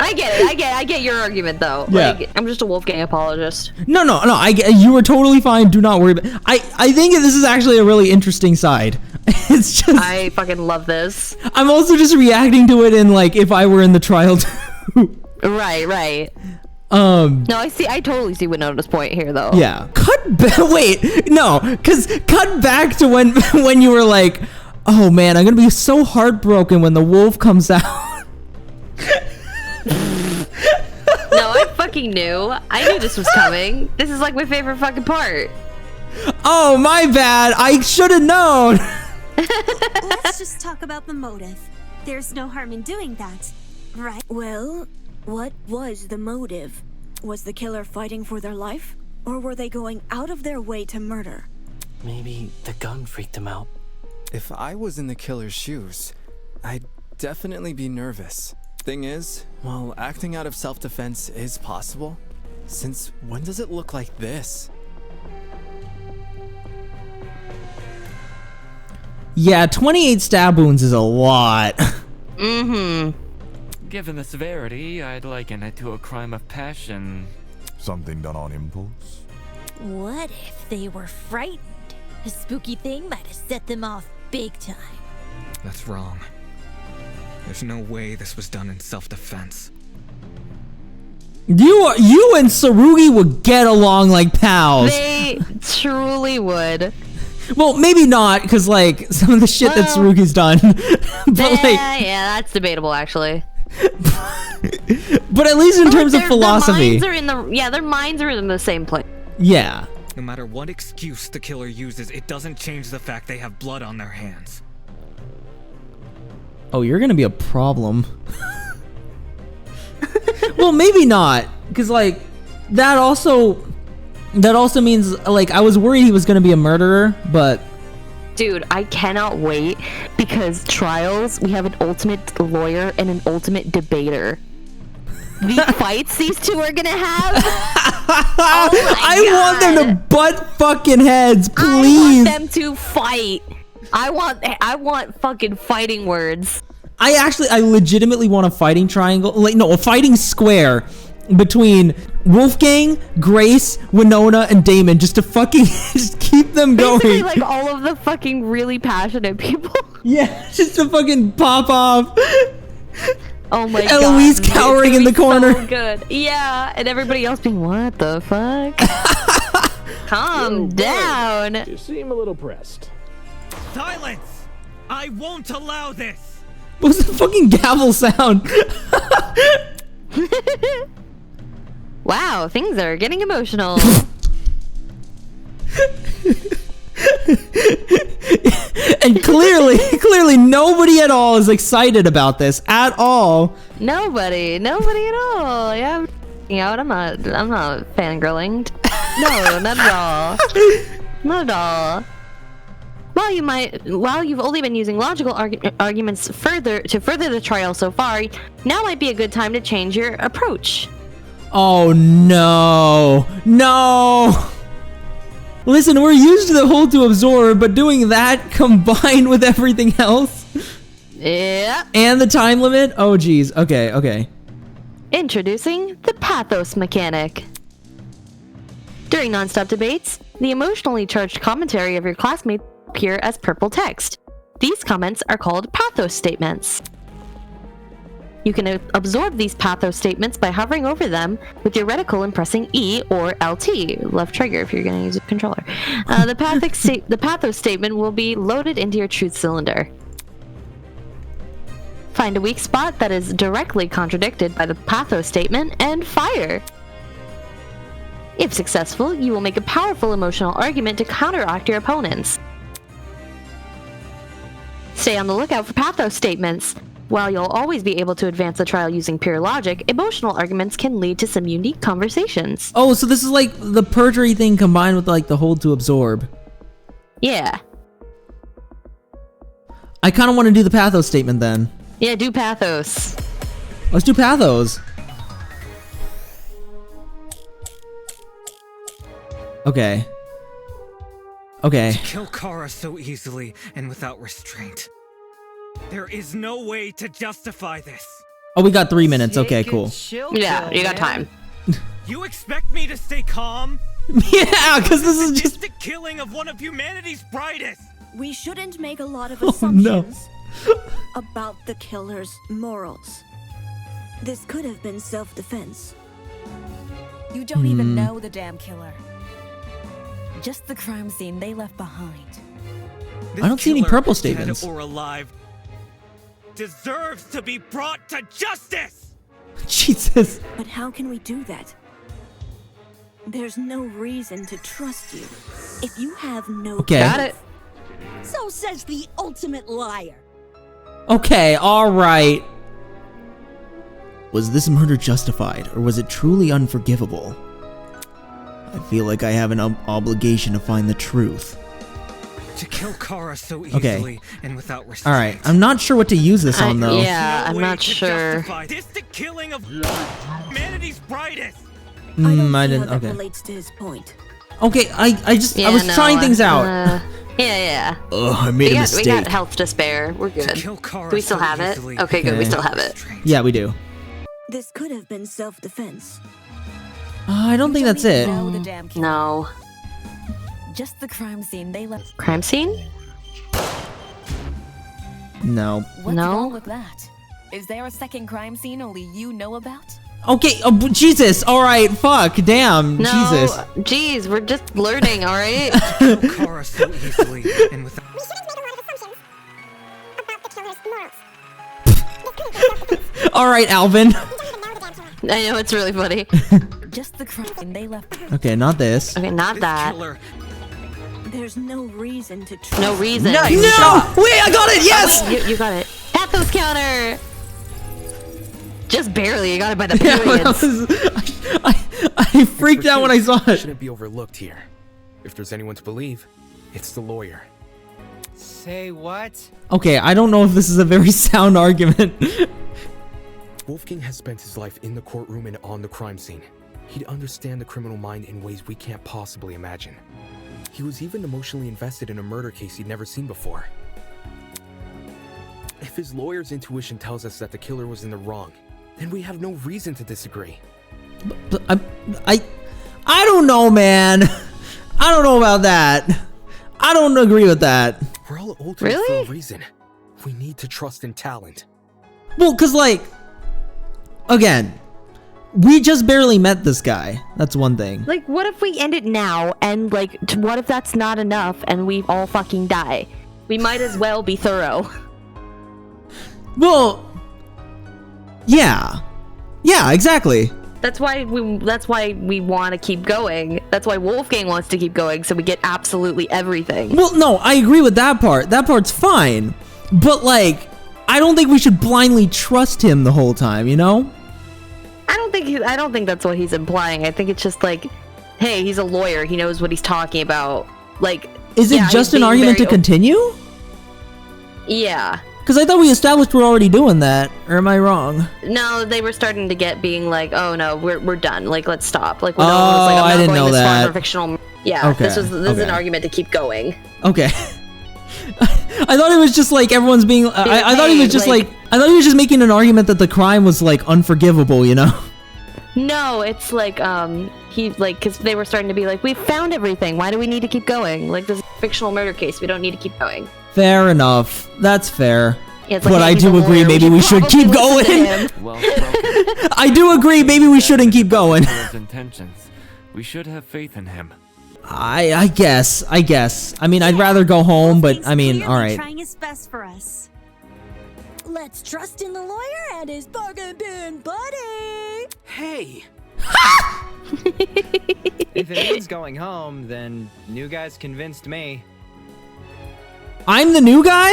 Speaker 9: I get it. I get your argument though.
Speaker 1: Yeah.
Speaker 9: Like, I'm just a Wolfgang apologist.
Speaker 1: No. I get you were totally fine. Do not worry. I think this is actually a really interesting side. It's just.
Speaker 9: I fucking love this.
Speaker 1: I'm also just reacting to it in like if I were in the trial too.
Speaker 9: Right.
Speaker 1: No,
Speaker 9: I totally see Winona's point here though.
Speaker 1: Yeah. Cut back to when you were like, oh man, I'm gonna be so heartbroken when the wolf comes out.
Speaker 9: No, I fucking knew. I knew this was coming. This is like my favorite fucking part.
Speaker 1: Oh, my bad. I should have known.
Speaker 21: Let's just talk about the motive. There's no harm in doing that, right?
Speaker 19: Well, what was the motive? Was the killer fighting for their life? Or were they going out of their way to murder?
Speaker 8: Maybe the gun freaked him out.
Speaker 16: If I was in the killer's shoes, I'd definitely be nervous. Thing is, while acting out of self-defense is possible, since when does it look like this?
Speaker 1: Yeah, 28 stab wounds is a lot.
Speaker 17: Given the severity, I'd liken it to a crime of passion.
Speaker 13: Something done on impulse?
Speaker 3: What if they were frightened? A spooky thing might have set them off big time.
Speaker 5: That's wrong. There's no way this was done in self-defense.
Speaker 1: You and Sarugi would get along like pals.
Speaker 9: They truly would.
Speaker 1: Well, maybe not, because like some of the shit that Saruki's done. But
Speaker 9: yeah, that's debatable actually.
Speaker 1: But at least in terms of philosophy,
Speaker 9: their minds are in the same place.
Speaker 1: Yeah.
Speaker 5: No matter what excuse the killer uses, it doesn't change the fact they have blood on their hands.
Speaker 1: Oh, you're gonna be a problem. Well, maybe not, because like that also means like I was worried he was gonna be a murderer, but.
Speaker 9: Dude, I cannot wait because trials, we have an ultimate lawyer and an ultimate debater. The fights these two are gonna have.
Speaker 1: I want them to butt fucking heads, please.
Speaker 9: I want them to fight. I want fucking fighting words.
Speaker 1: I legitimately want a fighting triangle, like no, a fighting square between Wolfgang, Grace, Winona, and Damon, just to fucking just keep them going.
Speaker 9: Basically, like all of the fucking really passionate people.
Speaker 1: Yeah, just to fucking pop off.
Speaker 9: Oh my god.
Speaker 1: Eloise cowering in the corner.
Speaker 9: So good. Yeah, and everybody else being, what the fuck? Calm down.
Speaker 6: You seem a little pressed.
Speaker 5: Silence! I won't allow this!
Speaker 1: What was the fucking gavel sound?
Speaker 9: Wow, things are getting emotional.
Speaker 1: And clearly nobody at all is excited about this at all.
Speaker 9: Nobody at all. Yeah, I'm not fangirling. No, not at all. Not at all. While you've only been using logical arguments to further the trial so far, now might be a good time to change your approach.
Speaker 1: Oh no. Listen, we're used to the hold to absorb, but doing that combined with everything else?
Speaker 9: Yeah.
Speaker 1: And the time limit? Oh geez. Okay.
Speaker 9: Introducing the pathos mechanic. During non-stop debates, the emotionally charged commentary of your classmates appear as purple text. These comments are called pathos statements. You can absorb these pathos statements by hovering over them with your reticle and pressing E or LT, left trigger if you're going to use a controller. The pathos statement will be loaded into your truth cylinder. Find a weak spot that is directly contradicted by the pathos statement and fire. If successful, you will make a powerful emotional argument to counteract your opponents. Stay on the lookout for pathos statements. While you'll always be able to advance the trial using pure logic, emotional arguments can lead to some unique conversations.
Speaker 1: Oh, so this is like the perjury thing combined with like the hold to absorb.
Speaker 9: Yeah.
Speaker 1: I kind of want to do the pathos statement then.
Speaker 9: Yeah, do pathos.
Speaker 1: Let's do pathos. Okay.
Speaker 5: To kill Kara so easily and without restraint. There is no way to justify this.
Speaker 1: Oh, we got 3 minutes. Okay, cool.
Speaker 9: Yeah, you got time.
Speaker 5: You expect me to stay calm?
Speaker 1: Yeah, because this is just
Speaker 5: the killing of one of humanity's brightest.
Speaker 19: We shouldn't make a lot of assumptions about the killer's morals. This could have been self-defense.
Speaker 18: You don't even know the damn killer. Just the crime scene they left behind.
Speaker 1: I don't see any purple statements.
Speaker 5: Dead or alive, deserves to be brought to justice.
Speaker 1: Jesus.
Speaker 19: But how can we do that? There's no reason to trust you if you have no.
Speaker 1: Okay.
Speaker 9: Got it.
Speaker 7: So says the ultimate liar.
Speaker 1: Okay, all right.
Speaker 4: Was this murder justified, or was it truly unforgivable? I feel like I have an obligation to find the truth.
Speaker 5: To kill Kara so easily and without restraint.
Speaker 1: All right, I'm not sure what to use this on though.
Speaker 9: Yeah, I'm not sure.
Speaker 5: This the killing of humanity's brightest.
Speaker 19: I don't
Speaker 1: I
Speaker 19: see
Speaker 1: didn't.
Speaker 19: how that
Speaker 1: Okay.
Speaker 19: relates to his point.
Speaker 1: Okay, I was trying things out.
Speaker 9: Yeah.
Speaker 4: Ugh, I made a mistake.
Speaker 9: We got health to spare. We're good. Do we still have it? Okay, good. We still have it.
Speaker 1: Yeah, we do.
Speaker 19: This could have been self-defense.
Speaker 1: I don't think that's it.
Speaker 9: No.
Speaker 18: Just the crime scene they left.
Speaker 9: Crime scene?
Speaker 1: No.
Speaker 18: What's wrong with that? Is there a second crime scene only you know about?
Speaker 1: Okay, Jesus, alright, fuck, damn,
Speaker 2: No,
Speaker 1: Jesus.
Speaker 2: Jeez, we're just learning, alright?
Speaker 15: Kara so easily and without...
Speaker 1: Alright, Alvin.
Speaker 2: I know, it's really funny.
Speaker 18: Just the crime they left.
Speaker 1: Okay, not this.
Speaker 2: Okay, not that.
Speaker 19: There's no reason to
Speaker 2: No reason.
Speaker 1: No! Wait, I got it, yes!
Speaker 2: Oh, you got it. Pathos counter! Just barely, you got it by the
Speaker 1: Yeah,
Speaker 2: periods.
Speaker 1: I freaked out when I saw it.
Speaker 15: Shouldn't be overlooked here. If there's anyone to believe, it's the lawyer.
Speaker 12: Say what?
Speaker 1: Okay, I don't know if this is a very sound argument.
Speaker 15: Wolfgang has spent his life in the courtroom and on the crime scene. He'd understand the criminal mind in ways we can't possibly imagine. He was even emotionally invested in a murder case he'd never seen before. If his lawyer's intuition tells us that the killer was in the wrong, then we have no reason to disagree.
Speaker 1: But I don't know, man. I don't know about that. I don't agree with that.
Speaker 15: We're all alternate for a reason. We need to trust in talent.
Speaker 1: Well, cause like, again, we just barely met this guy. That's one thing.
Speaker 9: Like, what if we end it now, and like, what if that's not enough, and we all fucking die? We might as well be thorough.
Speaker 1: Well, yeah, exactly.
Speaker 9: That's why we want to keep going. That's why Wolfgang wants to keep going, so we get absolutely everything.
Speaker 1: Well, no, I agree with that part. That part's fine. But like, I don't think we should blindly trust him the whole time, you know?
Speaker 9: I don't think that's what he's implying. I think it's just like, hey, he's a lawyer. He knows what he's talking about. Like,
Speaker 1: is it just an argument to continue?
Speaker 9: Yeah.
Speaker 1: Because I thought we established we're already doing that, or am I wrong?
Speaker 9: No, they were starting to being like, oh no, we're done. Like, let's stop. Like,
Speaker 1: oh, I didn't know that.
Speaker 9: For fictional. Yeah,
Speaker 1: okay,
Speaker 9: this is an argument to keep going.
Speaker 1: Okay. I thought it was just like everyone's being. I thought he was just like. I thought he was just making an argument that the crime was like unforgivable, you know?
Speaker 9: No, it's like because they were starting to be like, we found everything. Why do we need to keep going? Like, this is a fictional murder case. We don't need to keep going.
Speaker 1: Fair enough. That's fair.
Speaker 9: Yeah, it's
Speaker 1: but
Speaker 9: like,
Speaker 1: I do agree. Maybe we should keep going. I do agree. Maybe we shouldn't keep going.
Speaker 17: Intentions. We should have faith in him.
Speaker 1: I guess. I mean, I'd rather go home, but I mean, all right.
Speaker 3: Trying his best for us. Let's trust in the lawyer and his bargain bin buddy.
Speaker 12: Hey. If it means going home, then new guy's convinced me.
Speaker 1: I'm the new guy?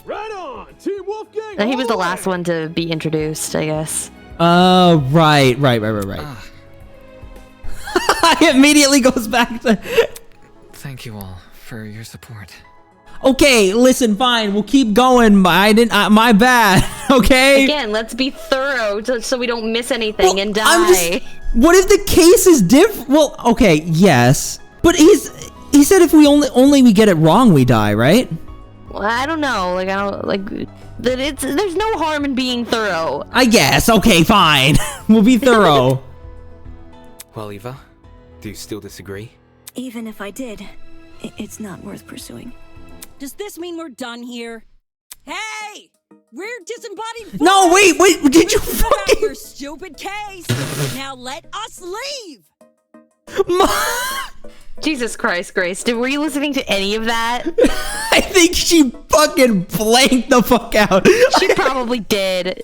Speaker 6: Right on, Team Wolfgang.
Speaker 9: He was the last one to be introduced, I guess.
Speaker 1: Right. He immediately goes back to...
Speaker 5: Thank you all for your support.
Speaker 1: Okay, listen, fine. We'll keep going. My bad. Okay?
Speaker 9: Again, let's be thorough so we don't miss anything and die.
Speaker 1: What if the case is different? Well, okay, yes. But he said if we only get it wrong, we die, right?
Speaker 9: Well, I don't know. Like, I don't like that. There's no harm in being thorough.
Speaker 1: I guess. Okay, fine. We'll be thorough.
Speaker 15: Well, Eva, do you still disagree?
Speaker 19: Even if I did, it's not worth pursuing.
Speaker 7: Does this mean we're done here? Hey! We're disembodied.
Speaker 1: No, wait, did you fucking...
Speaker 7: your stupid case. Now let us leave.
Speaker 9: Jesus Christ, Grace. Were you listening to any of that?
Speaker 1: I think she fucking blanked the fuck out.
Speaker 9: She probably did.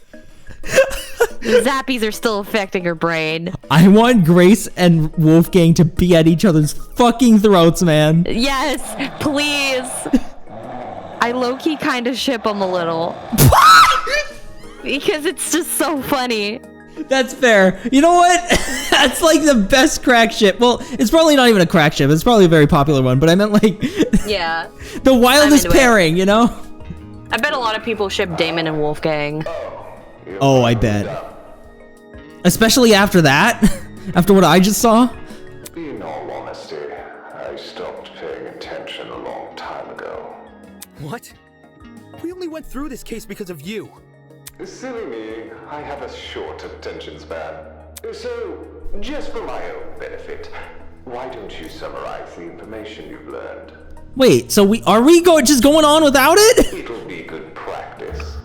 Speaker 9: The zappies are still affecting her brain.
Speaker 1: I want Grace and Wolfgang to be at each other's fucking throats, man.
Speaker 9: Yes, please. I low-key kind of ship them a little. Because it's just so funny.
Speaker 1: That's fair. You know what? That's like the best crack ship. Well, it's probably not even a crack ship. It's probably a very popular one, but I meant like...
Speaker 9: Yeah.
Speaker 1: The wildest pairing, you know?
Speaker 9: I bet a lot of people ship Damon and Wolfgang.
Speaker 1: Oh, I bet. Especially after that? After what I just saw?
Speaker 10: In all honesty, I stopped paying attention a long time ago.
Speaker 15: What? We only went through this case because of you.
Speaker 10: Silly me, I have a short attention span. So, just for my own benefit, why don't you summarize the information you've learned?
Speaker 1: Wait, so are we just going on without it?
Speaker 10: It'll be good practice.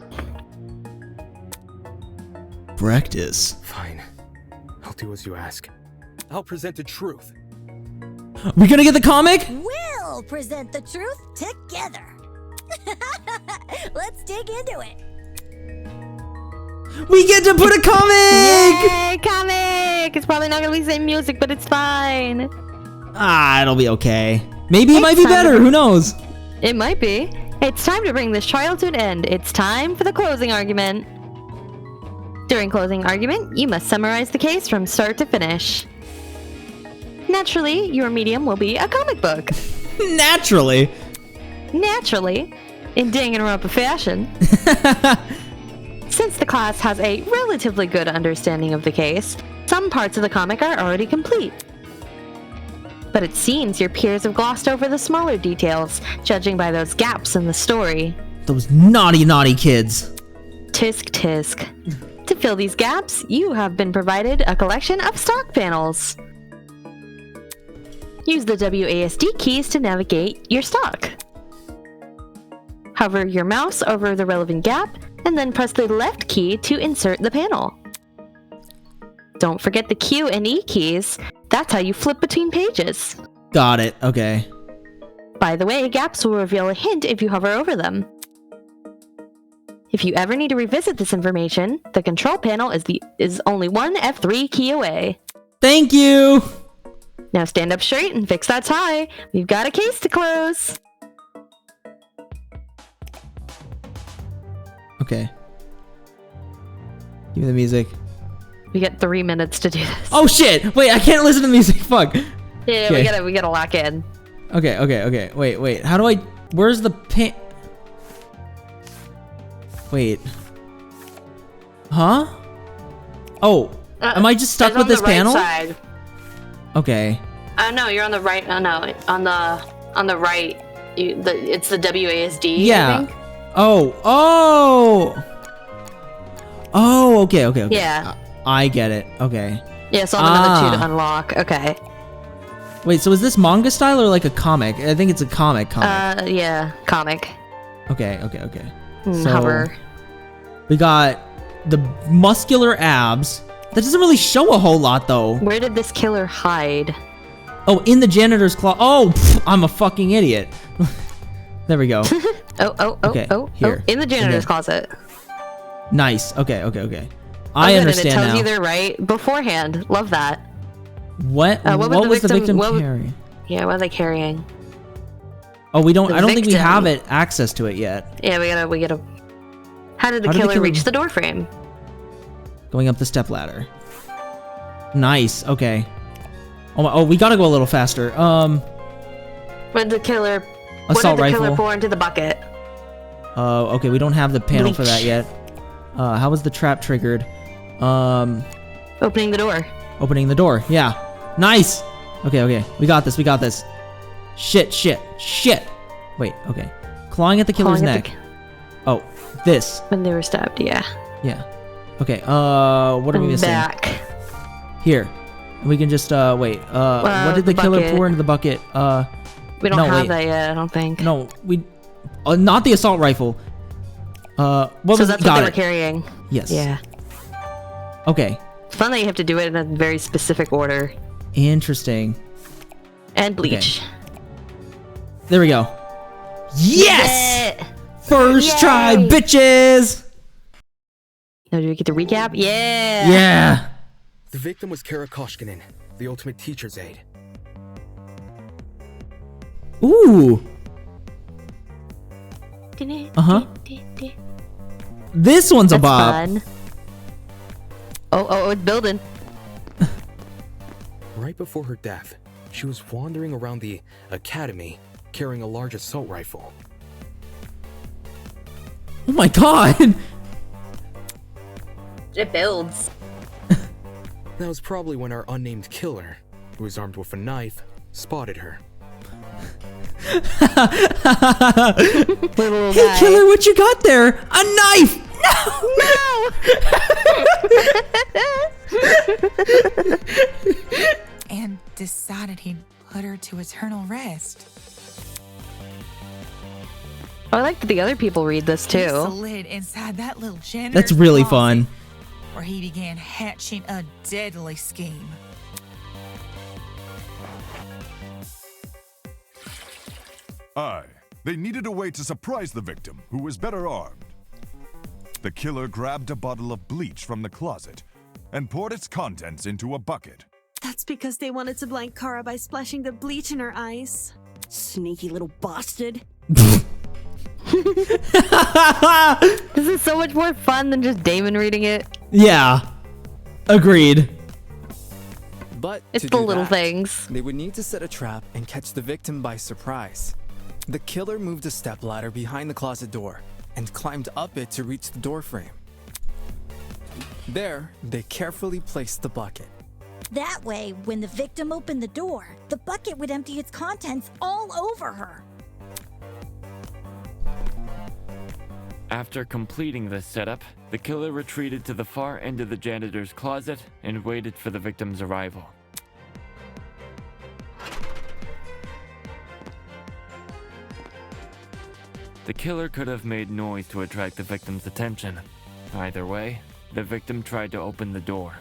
Speaker 4: Practice?
Speaker 15: Fine. do as you ask. I'll present the truth.
Speaker 1: We gonna get the comic?
Speaker 3: We'll present the truth together. Let's dig into it.
Speaker 1: We get to put a comic!
Speaker 9: Yay, comic! It's probably not gonna be the same music, but it's fine.
Speaker 1: Ah, it'll be okay. Maybe it might be better, who knows?
Speaker 9: It might be. It's time to bring this trial to an end. It's time for the closing argument. During closing argument, you must summarize the case from start to finish. Naturally, your medium will be a comic book.
Speaker 1: Naturally.
Speaker 9: Naturally, in Danganronpa fashion. Since the class has a relatively good understanding of the case, some parts of the comic are already complete. But it seems your peers have glossed over the smaller details, judging by those gaps in the story.
Speaker 1: Those naughty, naughty kids.
Speaker 9: Tisk tisk. To fill these gaps, you have been provided a collection of stock panels. Use the WASD keys to navigate your stock. Hover your mouse over the relevant gap, and then press the left key to insert the panel. Don't forget the Q and E keys. That's how you flip between pages.
Speaker 1: Got it, okay.
Speaker 9: By the way, gaps will reveal a hint if you hover over them. If you ever need to revisit this information, the control panel is only one F3 key away.
Speaker 1: Thank you!
Speaker 9: Now stand up straight and fix that tie. We've got a case to close.
Speaker 1: Okay. Give me the music.
Speaker 9: We get 3 minutes to do this.
Speaker 1: Oh shit! Wait, I can't listen to the music. Fuck.
Speaker 9: Yeah,
Speaker 1: okay.
Speaker 9: we gotta lock in.
Speaker 1: Okay. Wait. How do I? Where's the pin? Wait. Huh? Oh, am I just stuck with this panel?
Speaker 9: Side.
Speaker 1: Okay.
Speaker 9: No, you're on the right. No, on the right. It's the WASD.
Speaker 1: Yeah.
Speaker 9: I think.
Speaker 1: Oh. Okay.
Speaker 9: Yeah.
Speaker 1: I get it. Okay.
Speaker 9: Yeah, so on another 2 to unlock. Okay.
Speaker 1: Wait, so is this manga style or like a comic? I think it's a comic.
Speaker 9: Yeah, comic.
Speaker 1: Okay. So
Speaker 9: Hover.
Speaker 1: we got the muscular abs. That doesn't really show a whole lot though.
Speaker 9: Where did this killer hide?
Speaker 1: Oh, in the janitor's closet. Oh, I'm a fucking idiot. There we go. Here.
Speaker 9: In the janitor's closet.
Speaker 1: Nice. Okay. I understand
Speaker 9: now. It tells
Speaker 1: now.
Speaker 9: you they're right beforehand. Love that.
Speaker 1: What was the victim carrying?
Speaker 9: Yeah, what are they carrying?
Speaker 1: Oh, we don't. I don't think we have access to it yet.
Speaker 9: Yeah, we gotta. How did the killer reach the door frame?
Speaker 1: Going up the step ladder. Nice. Okay. Oh, we gotta go a little faster.
Speaker 9: When the killer.
Speaker 1: Assault rifle.
Speaker 9: Killer pour into the bucket?
Speaker 1: Okay. We don't have the panel for that yet. How was the trap triggered?
Speaker 9: Opening the door.
Speaker 1: Opening the door. Yeah. Nice. Okay. We got this. Shit. Wait. Okay. Clawing at the killer's neck. Oh, this.
Speaker 9: When they were stabbed. Yeah.
Speaker 1: Okay. What are we missing?
Speaker 9: Back.
Speaker 1: Here. We can just wait. What did the killer pour into the bucket?
Speaker 9: We don't have that yet. I don't think.
Speaker 1: No, we. Not the assault rifle. What was
Speaker 9: that's what they were carrying.
Speaker 1: Yes.
Speaker 9: Yeah.
Speaker 1: Okay.
Speaker 9: It's fun that you have to do it in a very specific order.
Speaker 1: Interesting.
Speaker 9: And bleach.
Speaker 1: Okay. There we go. Yes! Yeah! First try, bitches!
Speaker 9: Now do we get the recap? Yeah!
Speaker 1: Yeah!
Speaker 15: The victim was Kara Koshkinen, the ultimate teacher's aide.
Speaker 1: Ooh! This one's a bop.
Speaker 9: Fun. Oh, it's building.
Speaker 15: Right before her death, she was wandering around the academy carrying a large assault rifle.
Speaker 1: Oh my god!
Speaker 9: It builds.
Speaker 15: That was probably when our unnamed killer, who was armed with a knife, spotted her.
Speaker 1: Hey killer, what you got there? A knife! No!
Speaker 11: And decided he'd put her to eternal rest.
Speaker 9: I like that the other people read this too.
Speaker 11: He slid inside that little janitor's
Speaker 1: That's really
Speaker 11: closet,
Speaker 1: fun.
Speaker 11: Where he began hatching a deadly scheme.
Speaker 13: Aye, they needed a way to surprise the victim, who was better armed. The killer grabbed a bottle of bleach from the closet and poured its contents into a bucket.
Speaker 21: That's because they wanted to blind Kara by splashing the bleach in her eyes.
Speaker 7: Sneaky little bastard.
Speaker 9: This is so much more fun than just Damon reading it.
Speaker 1: Yeah. Agreed.
Speaker 16: But
Speaker 9: it's
Speaker 16: to
Speaker 9: the
Speaker 16: do
Speaker 9: little
Speaker 16: that,
Speaker 9: things.
Speaker 16: They would need to set a trap and catch the victim by surprise. The killer moved a stepladder behind the closet door and climbed up it to reach the door frame. There, they carefully placed the bucket.
Speaker 3: That way, when the victim opened the door, the bucket would empty its contents all over her.
Speaker 17: After completing this setup, the killer retreated to the far end of the janitor's closet and waited for the victim's arrival. The killer could have made noise to attract the victim's attention. Either way, the victim tried to open the door.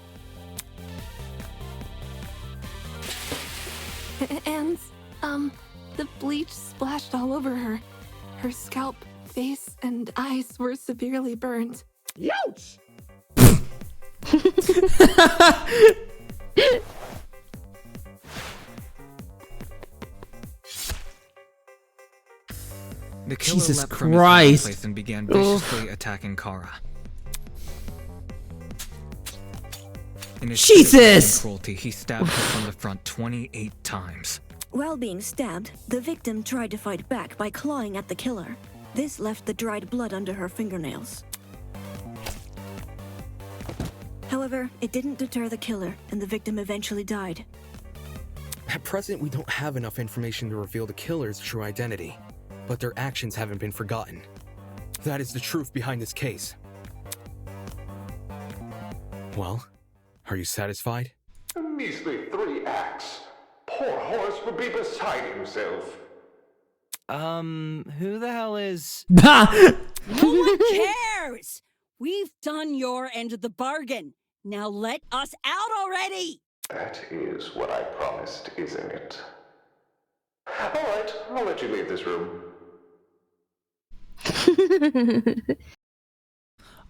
Speaker 20: And, the bleach splashed all over her. Her scalp, face, and eyes were severely burned.
Speaker 6: Youch!
Speaker 5: The killer
Speaker 1: Jesus
Speaker 5: leapt from his
Speaker 1: Christ.
Speaker 5: place and began viciously attacking Kara. In his
Speaker 1: Jesus!
Speaker 5: cruelty, he stabbed her from the front 28 times.
Speaker 19: While being stabbed, the victim tried to fight back by clawing at the killer. This left the dried blood under her fingernails. However, it didn't deter the killer, and the victim eventually died.
Speaker 15: At present, we don't have enough information to reveal the killer's true identity, but their actions haven't been forgotten. That is the truth behind this case. Well, are you satisfied?
Speaker 10: A measly 3 acts. Poor Horace would be beside himself.
Speaker 12: Who the hell is...
Speaker 7: No one cares! We've done your end of the bargain. Now let us out already!
Speaker 10: That is what I promised, isn't it? Alright, I'll let you leave this room.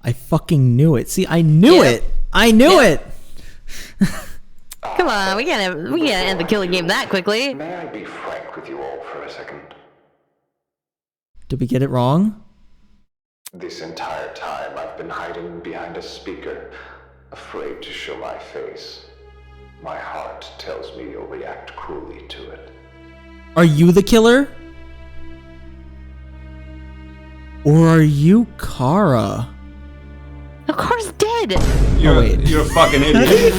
Speaker 1: I fucking knew it. See, I knew it. I knew it.
Speaker 9: Come on, we can't end the killing game that quickly.
Speaker 10: May I be frank with you all for a second?
Speaker 1: Did we get it wrong?
Speaker 10: This entire time I've been hiding behind a speaker, afraid to show my face. My heart tells me you'll react cruelly to it.
Speaker 1: Are you the killer? Or are you Kara?
Speaker 9: Of course, dead.
Speaker 14: You're a fucking idiot.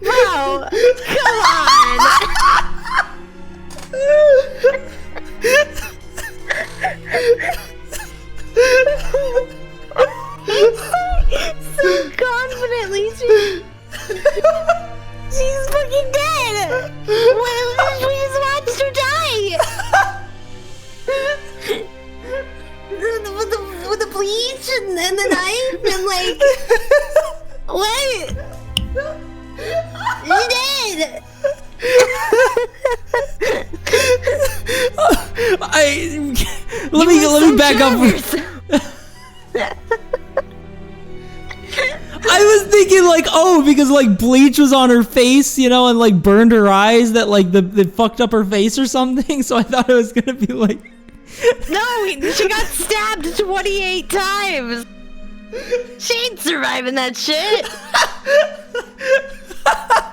Speaker 9: Bro, come on. So confidently, she's fucking dead. We just watched her die. With the bleach and the knife and like what? She did.
Speaker 1: Let me back up. I was thinking like, oh, because like bleach was on her face, you know, and like burned her eyes, that like the fucked up her face or something. So I thought it was gonna be like.
Speaker 9: No, she got stabbed 28 times. She ain't surviving that shit.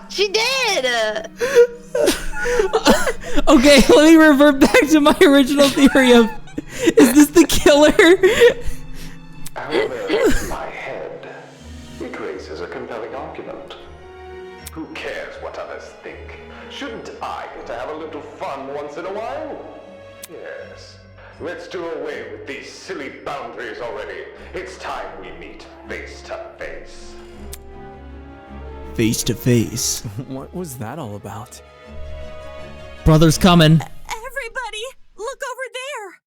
Speaker 9: She did.
Speaker 1: Okay, let me revert back to my original theory of, is this the killer?
Speaker 10: However, in my head, it raises a compelling argument. Who cares what others think? Shouldn't I get to have a little fun once in a while? Yes. Let's do away with these silly boundaries already. It's time we meet face to face.
Speaker 4: Face to face.
Speaker 16: What was that all about?
Speaker 1: Brother's coming.
Speaker 7: Everybody, look over there.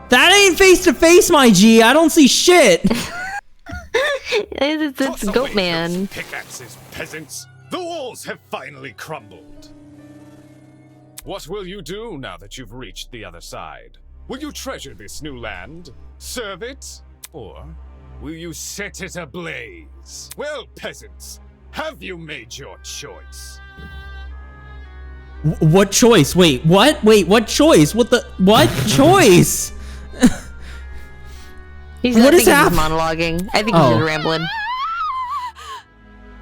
Speaker 1: That ain't face to face, my G. I don't see shit.
Speaker 9: It's Goat Man.
Speaker 8: Pickaxes, peasants. The walls have finally crumbled. What will you do now that you've reached the other side? Will you treasure this new land, serve it, or will you set it ablaze? Well, peasants, have you made your choice?
Speaker 1: What choice? Wait, what? Wait, what choice? What choice?
Speaker 9: What is happening? He's monologuing. I think he's just rambling.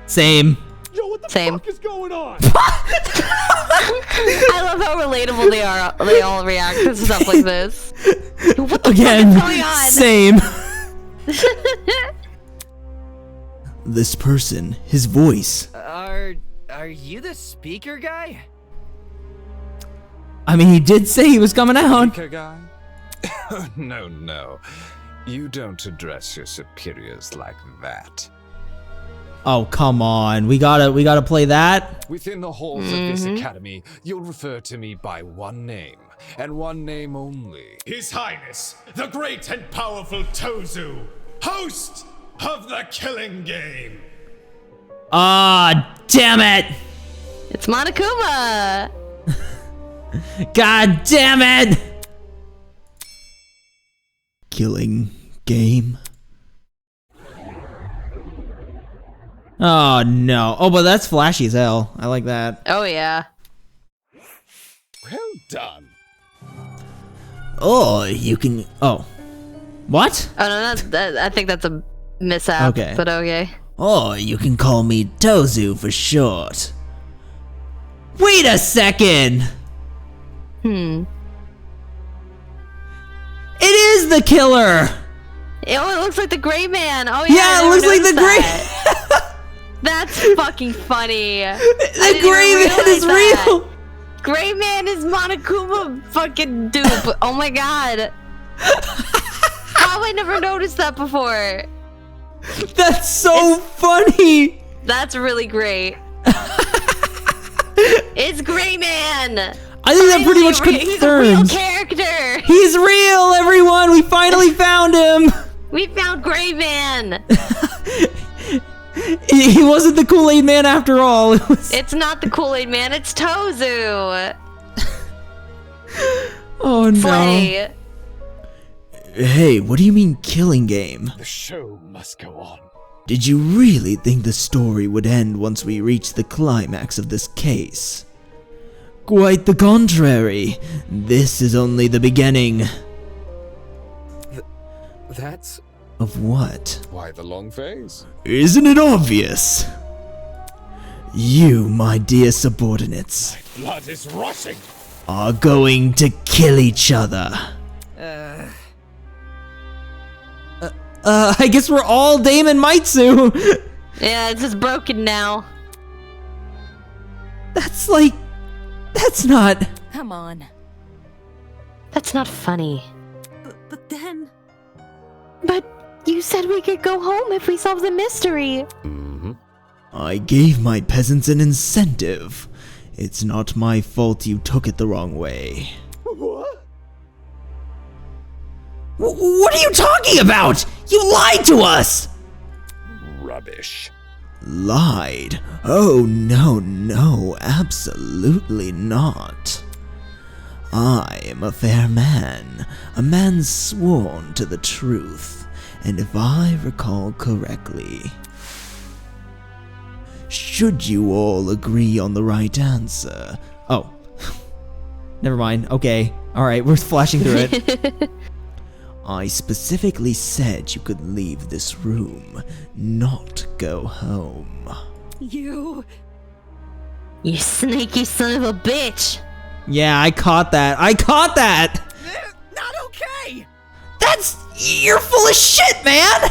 Speaker 1: Same.
Speaker 6: Yo, what the fuck is going on?
Speaker 9: I love how relatable they are. They all react to stuff like this. What the
Speaker 1: Again,
Speaker 9: fuck is going on?
Speaker 1: Same.
Speaker 4: This person, his voice.
Speaker 12: Are you the speaker guy?
Speaker 1: I mean, he did say he was coming out.
Speaker 8: Speaker guy? No. You don't address your superiors like that.
Speaker 1: Oh, come on. We gotta play that.
Speaker 8: Within the halls of this academy, you'll refer to me by one name, and one name only. His Highness, the great and powerful Tozu, host of the Killing Game.
Speaker 1: Ah, damn it.
Speaker 9: It's Monokuma.
Speaker 1: God damn it.
Speaker 4: Killing Game.
Speaker 1: Oh no. Oh, but that's flashy as hell. I like that.
Speaker 9: Oh yeah.
Speaker 8: Well done.
Speaker 4: Oh, you can. Oh.
Speaker 1: What?
Speaker 9: Oh no, I think that's a mishap.
Speaker 1: Okay.
Speaker 9: But okay.
Speaker 4: Oh, you can call me Tozu for short.
Speaker 1: Wait a second.
Speaker 9: It
Speaker 1: is the killer.
Speaker 9: Oh, it looks like the Gray Man. Oh
Speaker 1: yeah, it looks like the Gray.
Speaker 9: That's fucking funny.
Speaker 1: The Gray Man is real.
Speaker 9: Gray Man is Monokuma fucking dupe. Oh my god. How have I never noticed that before?
Speaker 1: That's so funny.
Speaker 9: That's really great. It's Gray Man.
Speaker 1: I think that pretty much confirms.
Speaker 9: He's a real character.
Speaker 1: He's real, everyone. We finally found him.
Speaker 9: We found Gray Man.
Speaker 1: He wasn't the Kool-Aid Man after all.
Speaker 9: It's not the Kool-Aid Man. It's Tozu.
Speaker 1: Oh no.
Speaker 9: Slay.
Speaker 4: Hey, what do you mean Killing Game?
Speaker 8: The show must go on.
Speaker 4: Did you really think the story would end once we reached the climax of this case? Quite the contrary. This is only the beginning.
Speaker 15: That's...
Speaker 4: Of what?
Speaker 8: Why the long face?
Speaker 4: Isn't it obvious? You, my dear subordinates,
Speaker 8: Blood is rushing.
Speaker 4: are going to kill each other.
Speaker 1: I guess we're all Damon Maitsu.
Speaker 9: Yeah, it's just broken now.
Speaker 1: That's not...
Speaker 18: Come on.
Speaker 9: That's not funny.
Speaker 21: But then...
Speaker 9: But you said we could go home if we solve the mystery.
Speaker 4: I gave my peasants an incentive. It's not my fault you took it the wrong way.
Speaker 6: What?
Speaker 1: What are you talking about? You lied to us!
Speaker 8: Rubbish.
Speaker 4: Lied? Oh, no, absolutely not. I am a fair man, a man sworn to the truth, and if I recall correctly, should you all agree on the right answer?
Speaker 1: Oh. Never mind. Okay. Alright, we're flashing through it.
Speaker 4: I specifically said you could leave this room, not go home.
Speaker 7: You
Speaker 9: sneaky son of a bitch.
Speaker 1: Yeah, I caught that.
Speaker 12: Not okay!
Speaker 1: You're full of shit, man!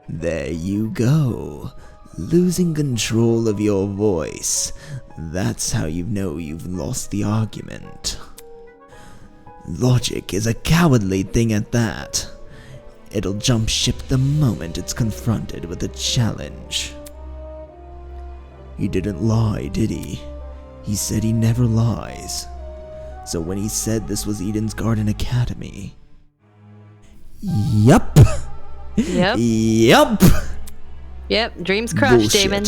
Speaker 4: There you go. Losing control of your voice. That's how you know you've lost the argument. Logic is a cowardly thing at that. It'll jump ship the moment it's confronted with a challenge. He didn't lie, did he? He said he never lies. So when he said this was Eden's Garden Academy... Yup!
Speaker 9: Yep.
Speaker 4: Yup!
Speaker 9: Yep, dreams crushed,
Speaker 4: Bullshit.
Speaker 9: Damon.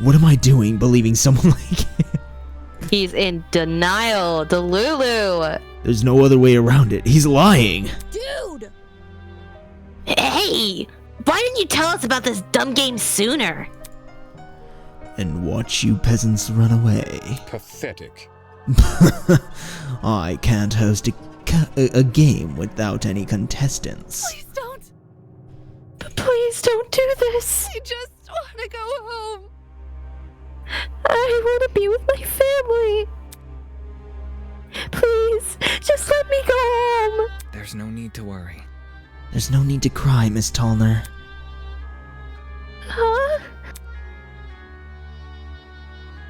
Speaker 4: What am I doing believing someone like him?
Speaker 9: He's in denial, Delulu.
Speaker 4: There's no other way around it. He's lying.
Speaker 3: Dude!
Speaker 9: Hey! Why didn't you tell us about this dumb game sooner?
Speaker 4: And watch you peasants run away.
Speaker 8: Pathetic.
Speaker 4: I can't host a game without any contestants.
Speaker 20: Please don't.
Speaker 9: Please don't do this.
Speaker 20: I just want to go home.
Speaker 9: I want to be with my family. Please, just let me go home.
Speaker 5: There's no need to worry.
Speaker 4: There's no need to cry, Miss Tallner.
Speaker 9: Huh?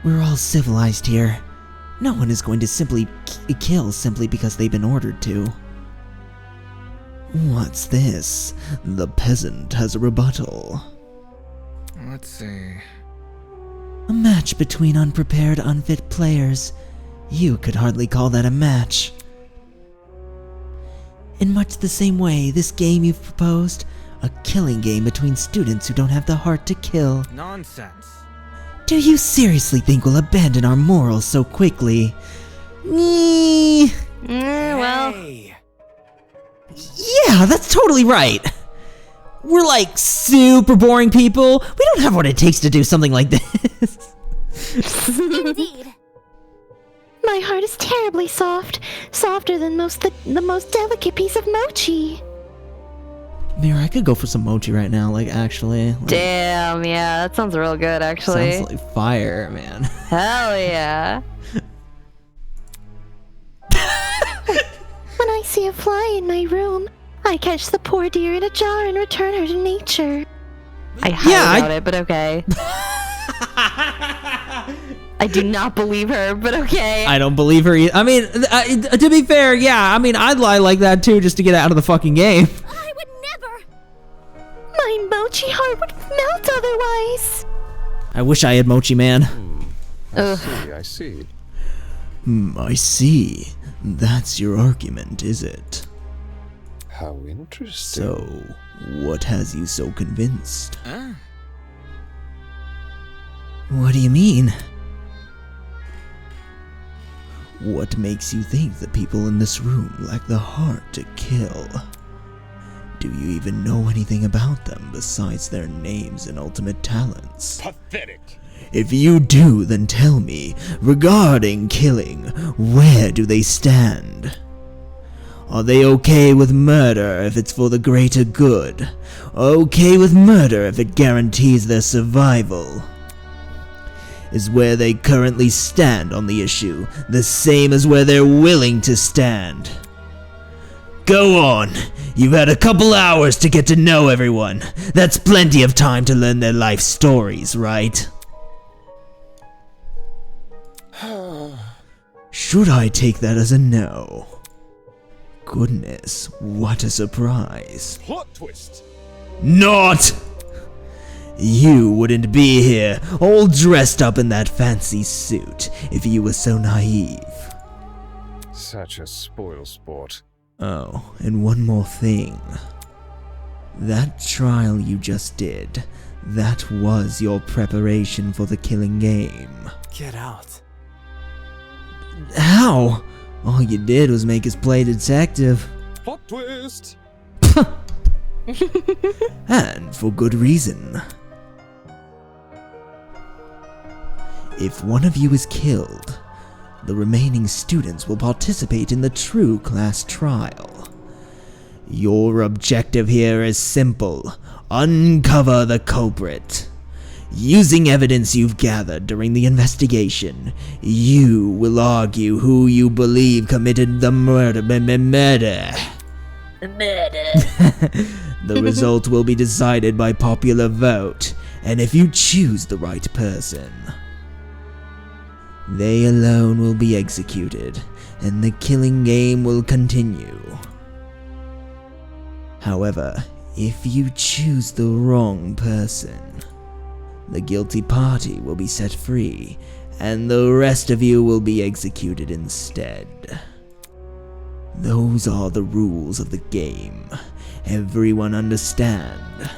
Speaker 4: We're all civilized here. No one is going to simply kill simply because they've been ordered to. What's this? The peasant has a rebuttal.
Speaker 5: Let's see.
Speaker 4: A match between unprepared, unfit players. You could hardly call that a match. In much the same way, this game you've proposed, a killing game between students who don't have the heart to kill.
Speaker 5: Nonsense.
Speaker 4: Do you seriously think we'll abandon our morals so quickly?
Speaker 9: Well.
Speaker 1: Yeah, that's totally right. We're like super boring people. We don't have what it takes to do something like this.
Speaker 3: Indeed.
Speaker 9: My heart is terribly soft. Softer than the most delicate piece of mochi.
Speaker 1: Mira, I could go for some mochi right now, like actually. Like,
Speaker 9: Damn, yeah, that sounds real good, actually.
Speaker 1: sounds like fire, man.
Speaker 9: Hell yeah. When I see a fly in my room, I catch the poor dear in a jar and return her to nature. I highly doubt it, but okay. I do not believe her, but okay.
Speaker 1: I don't believe her either. I mean, to be fair, yeah, I mean, I'd lie like that too just to get out of the fucking game.
Speaker 3: I would never.
Speaker 9: My mochi heart would melt otherwise.
Speaker 1: I wish I had mochi, man.
Speaker 8: I see.
Speaker 4: I see. That's your argument, is it?
Speaker 8: How interesting.
Speaker 4: So, what has you so convinced? What do you mean? What makes you think the people in this room lack the heart to kill? Do you even know anything about them besides their names and ultimate talents?
Speaker 8: Pathetic.
Speaker 4: If you do, then tell me, regarding killing, where do they stand? Are they okay with murder if it's for the greater good? Okay with murder if it guarantees their survival? Is where they currently stand on the issue the same as where they're willing to stand? Go on! You've had a couple hours to get to know everyone. That's plenty of time to learn their life stories, right? Should I take that as a no? Goodness, what a surprise.
Speaker 8: Plot twist.
Speaker 4: Not! You wouldn't be here, all dressed up in that fancy suit, if you were so naive.
Speaker 8: Such a spoilsport.
Speaker 4: Oh, and one more thing. That trial you just did, that was your preparation for the killing game.
Speaker 16: Get out.
Speaker 4: How? All you did was make us play detective.
Speaker 8: Plot twist.
Speaker 4: And for good reason. If one of you is killed, the remaining students will participate in the true class trial. Your objective here is simple. Uncover the culprit. Using evidence you've gathered during the investigation, you will argue who you believe committed the murder. The result will be decided by popular vote, and if you choose the right person, they alone will be executed, and the killing game will continue. However, If you choose the wrong person, the guilty party will be set free, and the rest of you will be executed instead. Those are the rules of the game. Everyone understand?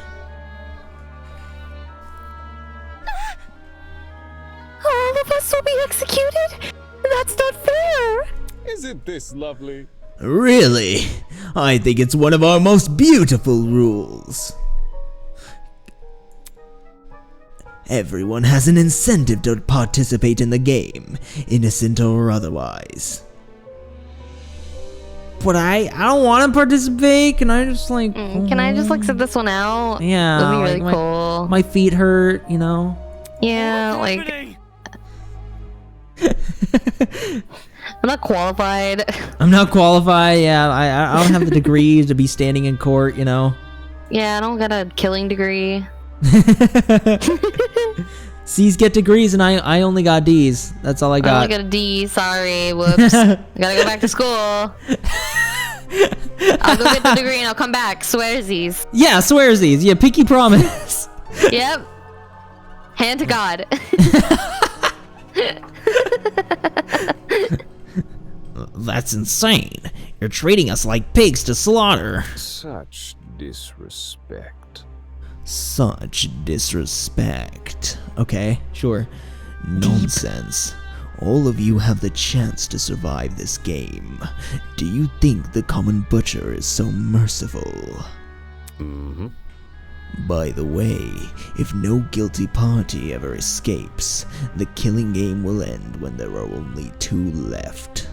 Speaker 9: All of us will be executed? That's not fair!
Speaker 8: Isn't this lovely?
Speaker 4: Really? I think it's one of our most beautiful rules. Everyone has an incentive to participate in the game, innocent or otherwise.
Speaker 1: But I don't want to participate. Can I just like?
Speaker 9: Can I just like sit this one out?
Speaker 1: Yeah,
Speaker 9: That'd be really
Speaker 1: like,
Speaker 9: cool.
Speaker 1: My feet hurt, you know.
Speaker 9: Yeah, like. I'm not qualified.
Speaker 1: I'm not qualified. Yeah, I don't have the degrees to be standing in court, you know.
Speaker 9: Yeah, I don't got a killing degree.
Speaker 1: C's get degrees and I only got D's. That's all I got.
Speaker 9: I only got a D. Sorry. Whoops. I gotta go back to school. I'll go get the degree and I'll come back. Swearsies.
Speaker 1: Yeah, swearsies. Yeah, pinky promise.
Speaker 9: Yep. Hand to God.
Speaker 4: That's insane. You're treating us like pigs to slaughter.
Speaker 8: Such disrespect.
Speaker 4: Such disrespect. Okay, sure. Nonsense. All of you have the chance to survive this game. Do you think the common butcher is so merciful?
Speaker 8: Mm-hmm.
Speaker 4: By the way, if no guilty party ever escapes, the killing game will end when there are only 2 left.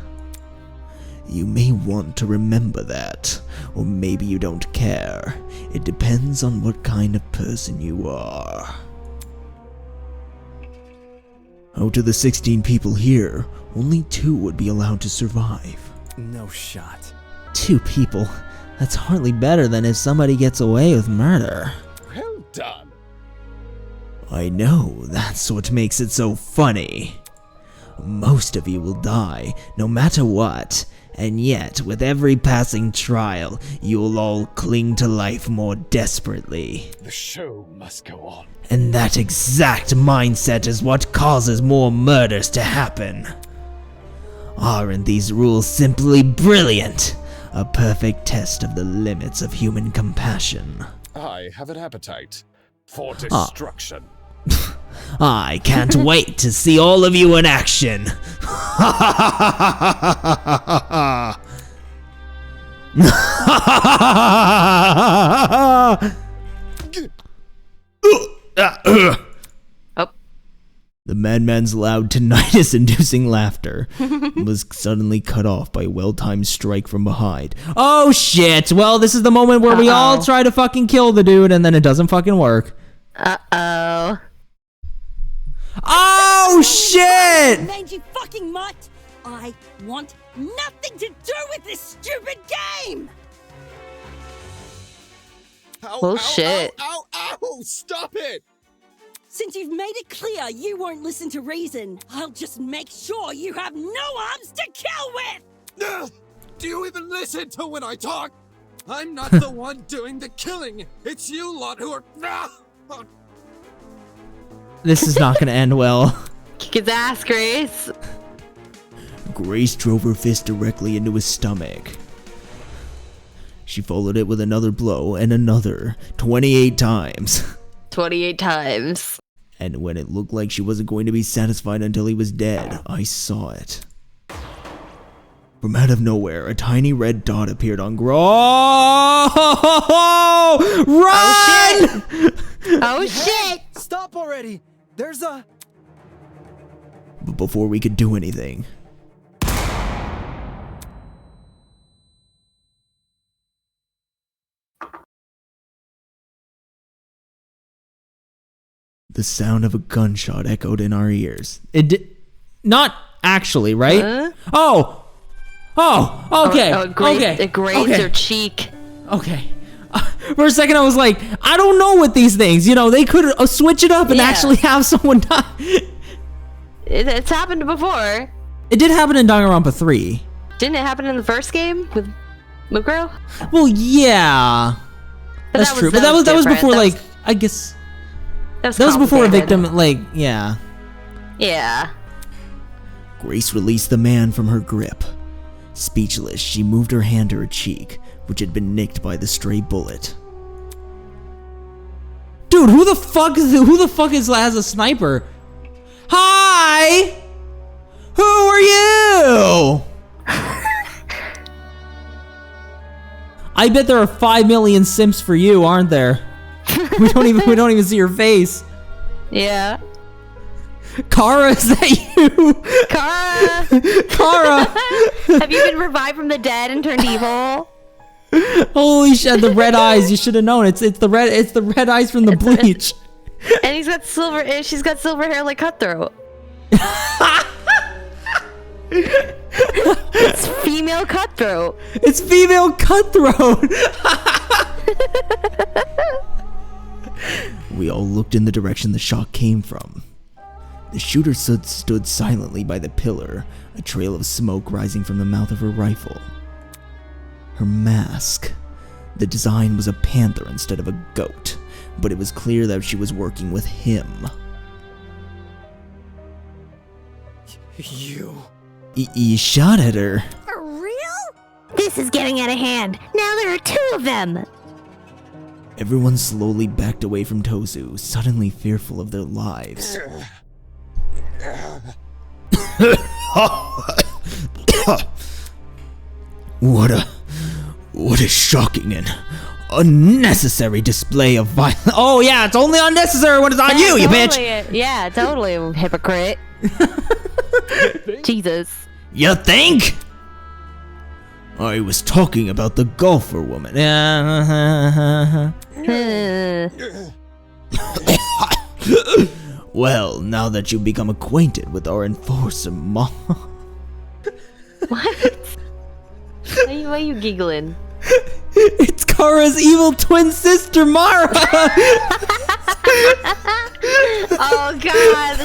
Speaker 4: You may want to remember that, or maybe you don't care. It depends on what kind of person you are. Out of the 16 people here, only 2 would be allowed to survive.
Speaker 16: No shot.
Speaker 1: 2 people? That's hardly better than if somebody gets away with murder.
Speaker 8: Well done.
Speaker 4: I know, that's what makes it so funny. Most of you will die, no matter what. And yet, with every passing trial, you'll all cling to life more desperately.
Speaker 8: The show must go on.
Speaker 4: And that exact mindset is what causes more murders to happen. Aren't these rules simply brilliant? A perfect test of the limits of human compassion.
Speaker 8: I have an appetite for destruction.
Speaker 4: I can't wait to see all of you in action. The madman's loud tinnitus-inducing laughter was suddenly cut off by a well-timed strike from behind.
Speaker 1: Oh shit! Well, this is the moment where we all try to fucking kill the dude and then it doesn't fucking work.
Speaker 9: Uh-oh.
Speaker 1: Oh shit!
Speaker 7: Mangy fucking mutt! I want nothing to do with this stupid game!
Speaker 8: Ow,
Speaker 9: Oh
Speaker 8: ow,
Speaker 9: shit.
Speaker 8: Ow, ow, ow! Stop it!
Speaker 7: Since you've made it clear you won't listen to reason, I'll just make sure you have no arms to kill with!
Speaker 6: Do you even listen to when I talk? I'm not the one doing the killing. It's you lot who are...
Speaker 1: This is not gonna end well.
Speaker 9: Kick his ass, Grace.
Speaker 4: Grace drove her fist directly into his stomach. She followed it with another blow and another, 28 times.
Speaker 9: 28 times.
Speaker 4: And when it looked like she wasn't going to be satisfied until he was dead, I saw it. From out of nowhere, a tiny red dot appeared on Run!
Speaker 9: Oh shit! Oh shit!
Speaker 16: Stop already! There's a...
Speaker 4: But before we could do anything... the sound of a gunshot echoed in our ears.
Speaker 1: It did not actually, right? Oh, okay. Okay.
Speaker 9: It grazed her cheek.
Speaker 1: Okay. For a second, I was like, I don't know with these things. You know, they could switch it up and actually have someone die.
Speaker 9: It's happened before.
Speaker 1: It did happen in Danganronpa 3.
Speaker 9: Didn't it happen in the first game with Mukuro?
Speaker 1: Well, yeah. That's true. But that was before, like, I guess. That was before a victim, like, yeah.
Speaker 9: Yeah.
Speaker 4: Grace released the man from her grip. Speechless, she moved her hand to her cheek, which had been nicked by the stray bullet.
Speaker 1: Dude, who the fuck has a sniper? Hi! Who are you? I bet there are 5 million simps for you, aren't there? we don't even see your face.
Speaker 9: Yeah.
Speaker 1: Kara, is that you? Kara!
Speaker 9: Have you been revived from the dead and turned evil?
Speaker 1: Holy shit, the red eyes, you should have known. It's the red eyes from the bleach.
Speaker 9: And she's got silver hair like Cutthroat. It's female Cutthroat.
Speaker 1: It's female Cutthroat.
Speaker 4: We all looked in the direction the shot came from. The shooter stood silently by the pillar, a trail of smoke rising from the mouth of her rifle. Her mask. The design was a panther instead of a goat, but it was clear that she was working with him.
Speaker 16: You
Speaker 4: shot at her.
Speaker 3: For real?
Speaker 9: This is getting out of hand. Now there are 2 of them.
Speaker 4: Everyone slowly backed away from Tozu, suddenly fearful of their lives. What a shocking and unnecessary display of violence.
Speaker 1: Oh yeah, it's only unnecessary when it's on you, you bitch.
Speaker 9: Yeah, totally, hypocrite. Jesus.
Speaker 4: You think? I was talking about the golfer woman. Well, now that you've become acquainted with our enforcer, Mom.
Speaker 9: What? Why are you giggling?
Speaker 1: It's Kara's evil twin sister, Mara!
Speaker 9: Oh god!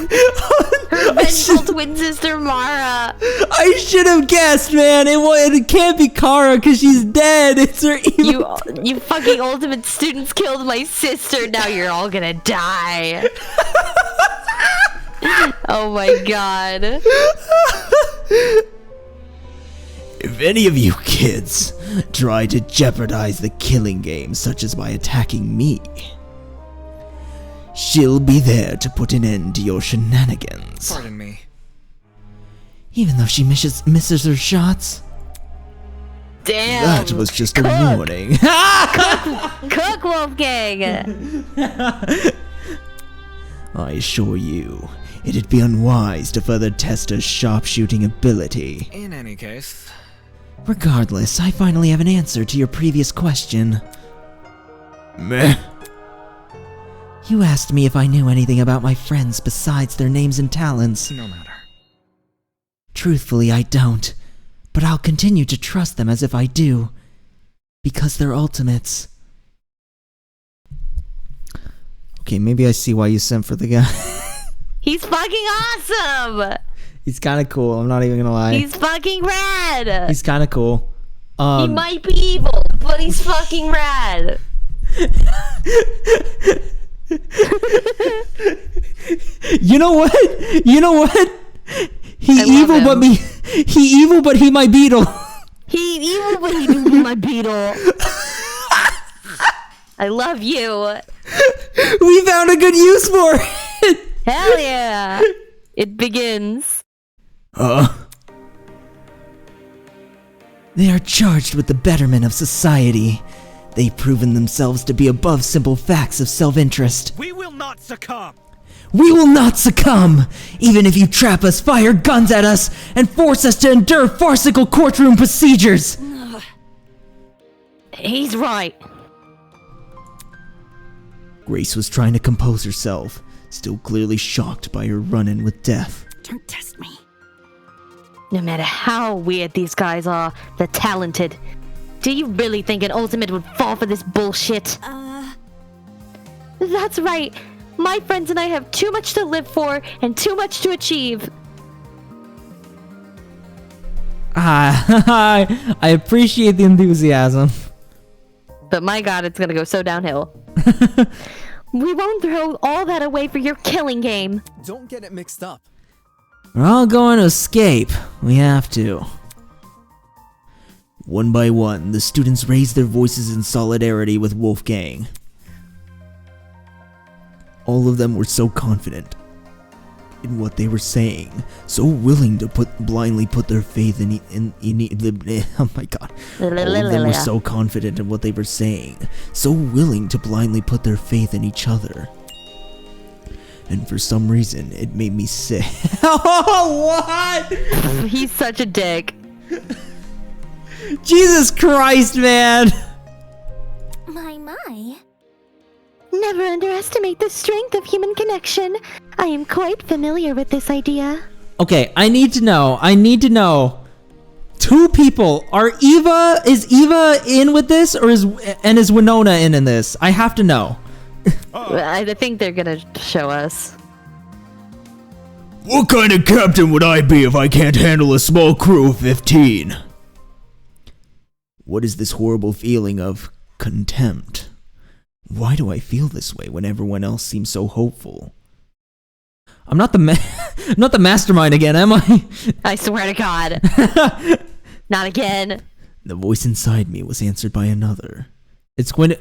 Speaker 9: Her vengeful twin sister, Mara!
Speaker 1: I should have guessed, man! It can't be Kara because she's dead! It's her evil...
Speaker 9: You fucking ultimate students killed my sister, now you're all gonna die! Oh my god.
Speaker 4: If any of you kids try to jeopardize the killing game, such as by attacking me, she'll be there to put an end to your shenanigans.
Speaker 5: Pardon me.
Speaker 4: Even though she misses her shots?
Speaker 9: Damn!
Speaker 4: That was just a warning.
Speaker 9: Cook, Wolfgang!
Speaker 4: I assure you, it'd be unwise to further test her sharpshooting ability.
Speaker 5: In any case...
Speaker 4: Regardless, I finally have an answer to your previous question. Meh. You asked me if I knew anything about my friends besides their names and talents.
Speaker 5: No matter.
Speaker 4: Truthfully, I don't. But I'll continue to trust them as if I do. Because they're ultimates. Okay, maybe I see why you sent for the guy.
Speaker 9: He's fucking awesome!
Speaker 1: He's kind of cool, I'm not even gonna lie.
Speaker 9: He's fucking rad!
Speaker 1: He's kind of cool.
Speaker 9: He might be evil, but he's fucking rad!
Speaker 1: You know what? He evil, but he my beetle.
Speaker 9: He evil, but he be my beetle. I love you.
Speaker 1: We found a good use for it.
Speaker 9: Hell yeah. It begins.
Speaker 4: They are charged with the betterment of society. They've proven themselves to be above simple facts of self-interest.
Speaker 2: We will not succumb!
Speaker 4: We will not succumb! Even if you trap us, fire guns at us, and force us to endure farcical courtroom procedures!
Speaker 9: He's right.
Speaker 4: Grace was trying to compose herself, still clearly shocked by her run-in with death.
Speaker 7: Don't test me.
Speaker 9: No matter how weird these guys are, they're talented. Do you really think an ultimate would fall for this bullshit? That's right. My friends and I have too much to live for and too much to achieve.
Speaker 1: I appreciate the enthusiasm.
Speaker 9: But my god, it's gonna go so downhill. We won't throw all that away for your killing game.
Speaker 16: Don't get it mixed up.
Speaker 1: We're all going to escape. We have to.
Speaker 4: One by one, the students raised their voices in solidarity with Wolfgang. All of them were so confident in what they were saying, so willing to blindly put their faith in oh my god. All of them were so confident in what they were saying, so willing to blindly put their faith in each other. And for some reason, it made me sick.
Speaker 1: Oh, what?
Speaker 9: He's such a dick.
Speaker 1: Jesus Christ, man.
Speaker 3: My.
Speaker 9: Never underestimate the strength of human connection. I am quite familiar with this idea.
Speaker 1: Okay, I need to know. Two people. Is Eva in with this, or is Winona in this? I have to know.
Speaker 9: I think they're gonna show us.
Speaker 4: What kind of captain would I be if I can't handle a small crew of 15? What is this horrible feeling of contempt? Why do I feel this way when everyone else seems so hopeful?
Speaker 1: I'm not the mastermind again, am I?
Speaker 9: I swear to God. Not again.
Speaker 4: The voice inside me was answered by another.
Speaker 1: It's going to...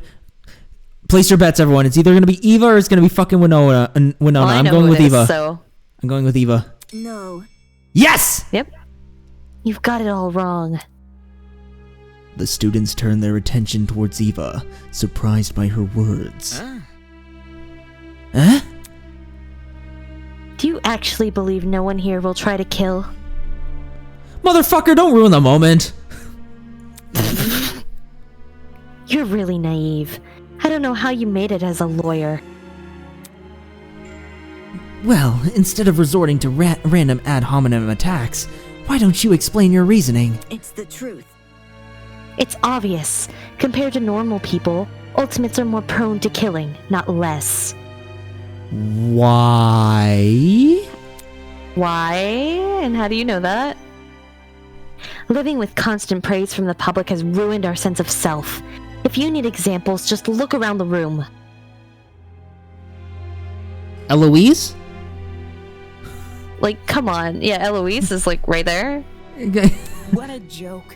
Speaker 1: Place your bets, everyone. It's either going to be Eva or it's going to be fucking Winona.
Speaker 9: Well,
Speaker 1: I'm going with Eva.
Speaker 9: So.
Speaker 1: I'm going with Eva.
Speaker 19: No.
Speaker 1: Yes!
Speaker 9: Yep. You've got it all wrong.
Speaker 4: The students turned their attention towards Eva, surprised by her words. Huh?
Speaker 9: Do you actually believe no one here will try to kill?
Speaker 1: Motherfucker, don't ruin the moment.
Speaker 9: You're really naive. I don't know how you made it as a lawyer.
Speaker 1: Well, instead of resorting to random ad hominem attacks, why don't you explain your reasoning?
Speaker 19: It's the truth.
Speaker 9: It's obvious. Compared to normal people, ultimates are more prone to killing, not less.
Speaker 1: Why?
Speaker 9: Why? And how do you know that? Living with constant praise from the public has ruined our sense of self. If you need examples, just look around the room.
Speaker 1: Eloise?
Speaker 9: Like, come on. Yeah, Eloise is like right there.
Speaker 7: What a joke.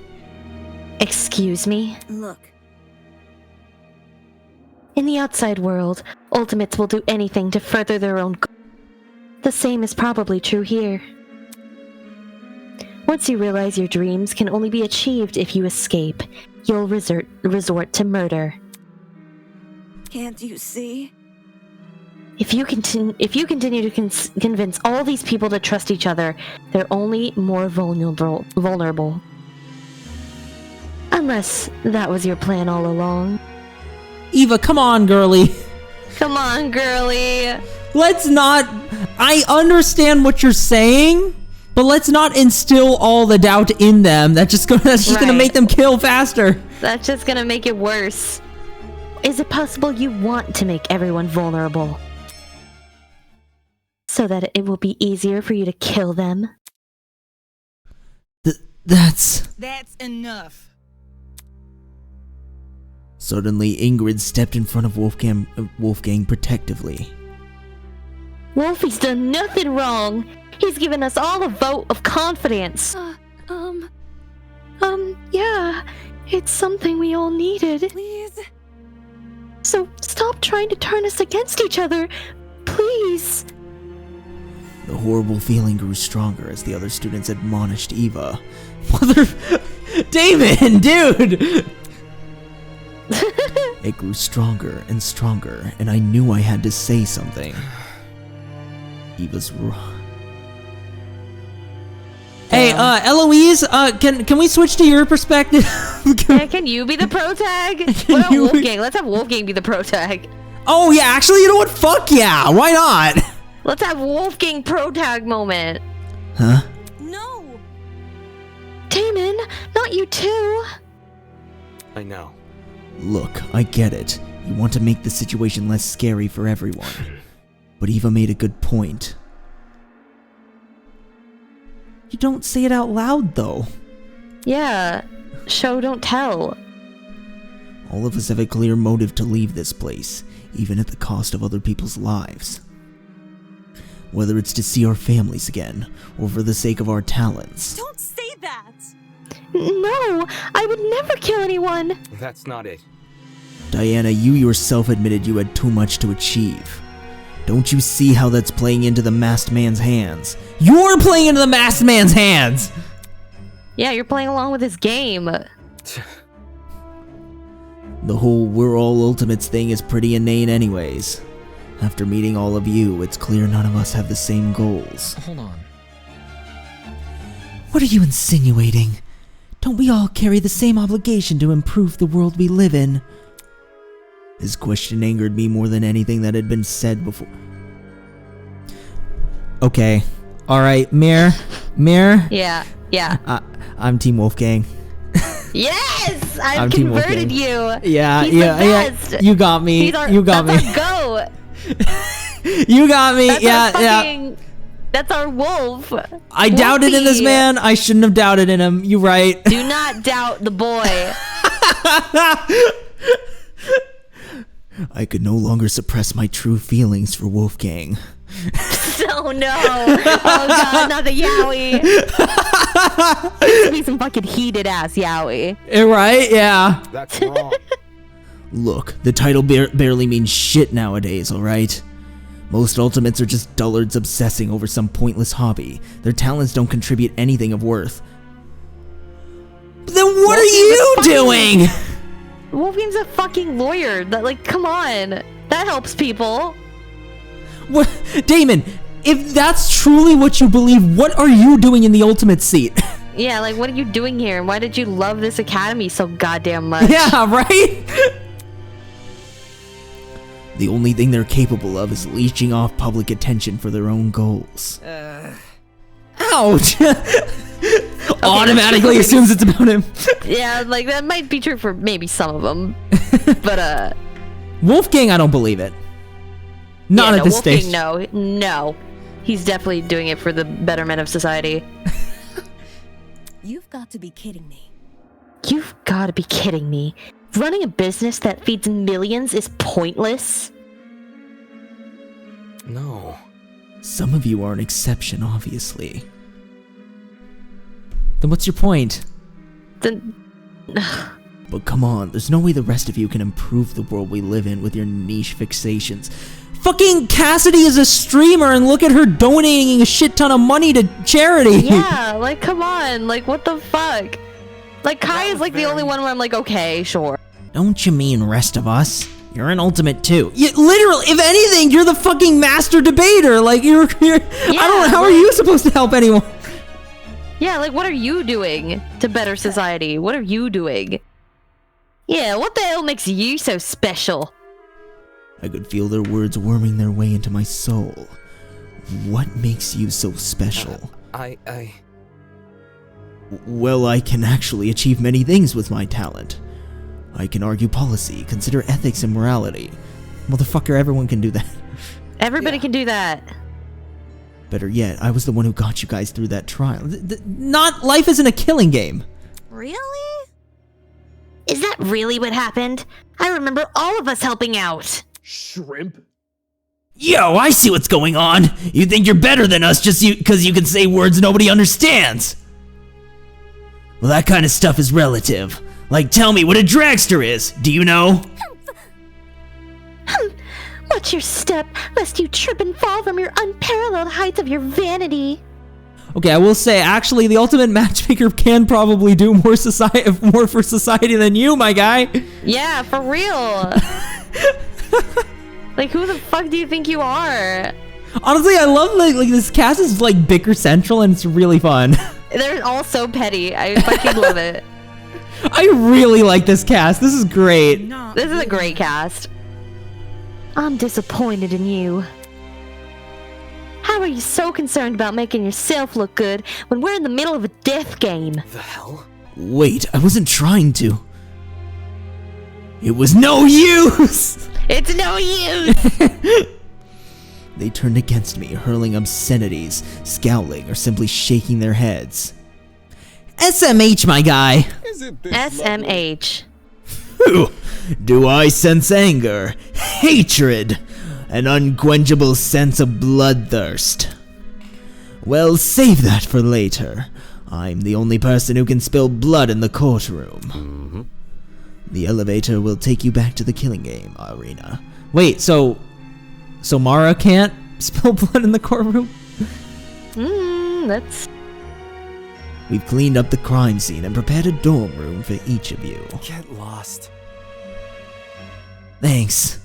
Speaker 9: Excuse me?
Speaker 19: Look.
Speaker 9: In the outside world, ultimates will do anything to further their own goal. The same is probably true here. Once you realize your dreams can only be achieved if you escape, you'll resort to murder.
Speaker 19: Can't you see?
Speaker 9: If you continue to convince all these people to trust each other, they're only more vulnerable. Unless that was your plan all along.
Speaker 1: Eva, come on, girly.
Speaker 9: Come on, girly.
Speaker 1: Let's not... I understand what you're saying, but let's not instill all the doubt in them. That's just gonna make them kill faster.
Speaker 9: That's just gonna make it worse. Is it possible you want to make everyone vulnerable? So that it will be easier for you to kill them?
Speaker 1: That's
Speaker 11: enough.
Speaker 4: Suddenly, Ingrid stepped in front of Wolfgang protectively.
Speaker 9: Wolfie's done nothing wrong. He's given us all a vote of confidence. Yeah. It's something we all needed.
Speaker 20: Please.
Speaker 9: So stop trying to turn us against each other. Please.
Speaker 4: The horrible feeling grew stronger as the other students admonished Eva.
Speaker 1: Damon, dude!
Speaker 4: It grew stronger and stronger, and I knew I had to say something. Eva's wrong.
Speaker 1: Hey, Eloise, can we switch to your perspective?
Speaker 9: Can you be the pro tag? What about Wolfgang? Let's have Wolfgang be the pro tag.
Speaker 1: Oh yeah, actually, you know what? Fuck yeah, why not?
Speaker 9: Let's have Wolfgang pro tag moment.
Speaker 4: Huh?
Speaker 19: No!
Speaker 9: Damon, not you too.
Speaker 15: I know.
Speaker 4: Look, I get it. You want to make the situation less scary for everyone. But Eva made a good point.
Speaker 1: You don't say it out loud, though.
Speaker 9: Yeah, show don't tell.
Speaker 4: All of us have a clear motive to leave this place, even at the cost of other people's lives. Whether it's to see our families again, or for the sake of our talents.
Speaker 21: Don't say that!
Speaker 9: No, I would never kill anyone.
Speaker 15: That's not it.
Speaker 4: Diana, you yourself admitted you had too much to achieve. Don't you see how that's playing into the masked man's hands?
Speaker 1: You're playing into the masked man's hands!
Speaker 9: Yeah, you're playing along with his game.
Speaker 4: The whole we're all ultimates thing is pretty inane anyways. After meeting all of you, it's clear none of us have the same goals.
Speaker 5: Hold on.
Speaker 1: What are you insinuating? Don't we all carry the same obligation to improve the world we live in?
Speaker 4: His question angered me more than anything that had been said before.
Speaker 1: Okay. Alright, Mir?
Speaker 9: Yeah.
Speaker 4: I'm Team Wolfgang.
Speaker 9: Yes!
Speaker 4: I'm
Speaker 9: I've
Speaker 4: Team
Speaker 9: converted you.
Speaker 1: Yeah,
Speaker 9: He's the best.
Speaker 1: You got me. You got me.
Speaker 9: That's our goat.
Speaker 1: You got me.
Speaker 9: Yeah. That's our wolf.
Speaker 1: I doubted in this man. I shouldn't have doubted in him. You right.
Speaker 9: Do not doubt the boy.
Speaker 4: I could no longer suppress my true feelings for Wolfgang.
Speaker 9: Oh no. Oh god, not the Yowie. This would be some fucking heated ass Yowie.
Speaker 1: Right? Yeah.
Speaker 15: That's wrong.
Speaker 4: Look, the title barely means shit nowadays, alright? Most ultimates are just dullards obsessing over some pointless hobby. Their talents don't contribute anything of worth.
Speaker 1: Then what are you doing?
Speaker 9: Wolfgang's a fucking lawyer. Like, come on. That helps people.
Speaker 1: What, Damon, if that's truly what you believe, what are you doing in the ultimate seat?
Speaker 9: Yeah, like, what are you doing here? And why did you love this academy so goddamn much?
Speaker 1: Yeah, right?
Speaker 4: The only thing they're capable of is leeching off public attention for their own goals.
Speaker 1: Ouch! Automatically assumes it's about him.
Speaker 9: Yeah, like, that might be true for maybe some of them. But,
Speaker 1: Wolfgang, I don't believe it. Not at this
Speaker 9: Wolfgang,
Speaker 1: stage.
Speaker 9: No. He's definitely doing it for the betterment of society.
Speaker 18: You've got to be kidding me.
Speaker 9: You've got to be kidding me. Running a business that feeds millions is pointless?
Speaker 15: No.
Speaker 4: Some of you are an exception, obviously.
Speaker 1: Then what's your point?
Speaker 9: Then...
Speaker 4: But come on, there's no way the rest of you can improve the world we live in with your niche fixations.
Speaker 1: Fucking Cassidy is a streamer and look at her donating a shit ton of money to charity.
Speaker 9: Yeah, like, come on. Like, what the fuck? Like, Kai is, like, the only one where I'm like, okay, sure.
Speaker 1: Don't you mean rest of us? You're an ultimate too. Literally, if anything, you're the fucking master debater. Like, you're I don't know, how are you supposed to help anyone?
Speaker 9: Yeah, like, what are you doing to better society? What are you doing? Yeah, what the hell makes you so special?
Speaker 4: I could feel their words worming their way into my soul. What makes you so special? Well, I can actually achieve many things with my talent. I can argue policy, consider ethics and morality.
Speaker 1: Motherfucker, everyone can do that.
Speaker 9: Everybody can do that.
Speaker 4: Better yet, I was the one who got you guys through that trial.
Speaker 1: Life isn't a killing game.
Speaker 21: Really?
Speaker 9: Is that really what happened? I remember all of us helping out.
Speaker 14: Shrimp?
Speaker 1: Yo, I see what's going on. You think you're better than us just because you can say words nobody understands. Well, that kind of stuff is relative. Like, tell me what a dragster is. Do you know?
Speaker 9: Watch your step, lest you trip and fall from your unparalleled heights of your vanity.
Speaker 1: Okay, I will say, actually, the ultimate matchmaker can probably do more for society than you, my guy.
Speaker 9: Yeah, for real. Like, who the fuck do you think you are?
Speaker 1: Honestly, I love, like this cast is, like, bicker central, and it's really fun.
Speaker 9: They're all so petty. I fucking love it.
Speaker 1: I really like this cast. This is great.
Speaker 9: This is a great cast. I'm disappointed in you. How are you so concerned about making yourself look good when we're in the middle of a death game?
Speaker 15: The hell?
Speaker 4: Wait, I wasn't trying to.
Speaker 1: It was no use!
Speaker 9: It's no use!
Speaker 4: They turned against me, hurling obscenities, scowling, or simply shaking their heads.
Speaker 1: SMH, my guy.
Speaker 9: SMH.
Speaker 4: Do I sense anger, hatred, an unquenchable sense of bloodthirst? Well, save that for later. I'm the only person who can spill blood in the courtroom. The elevator will take you back to the killing game arena.
Speaker 1: Wait, so Mara can't spill blood in the courtroom?
Speaker 9: That's...
Speaker 4: We've cleaned up the crime scene and prepared a dorm room for each of you.
Speaker 16: Get lost.
Speaker 1: Thanks.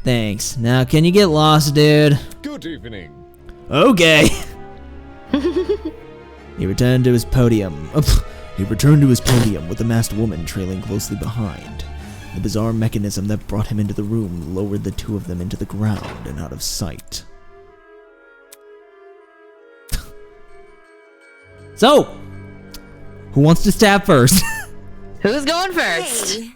Speaker 1: Thanks. Now, can you get lost, dude?
Speaker 8: Good evening.
Speaker 4: Okay. He returned to his podium. With the masked woman trailing closely behind. The bizarre mechanism that brought him into the room lowered the two of them into the ground and out of sight.
Speaker 1: So, who wants to stab first?
Speaker 9: Who's going first? Hey.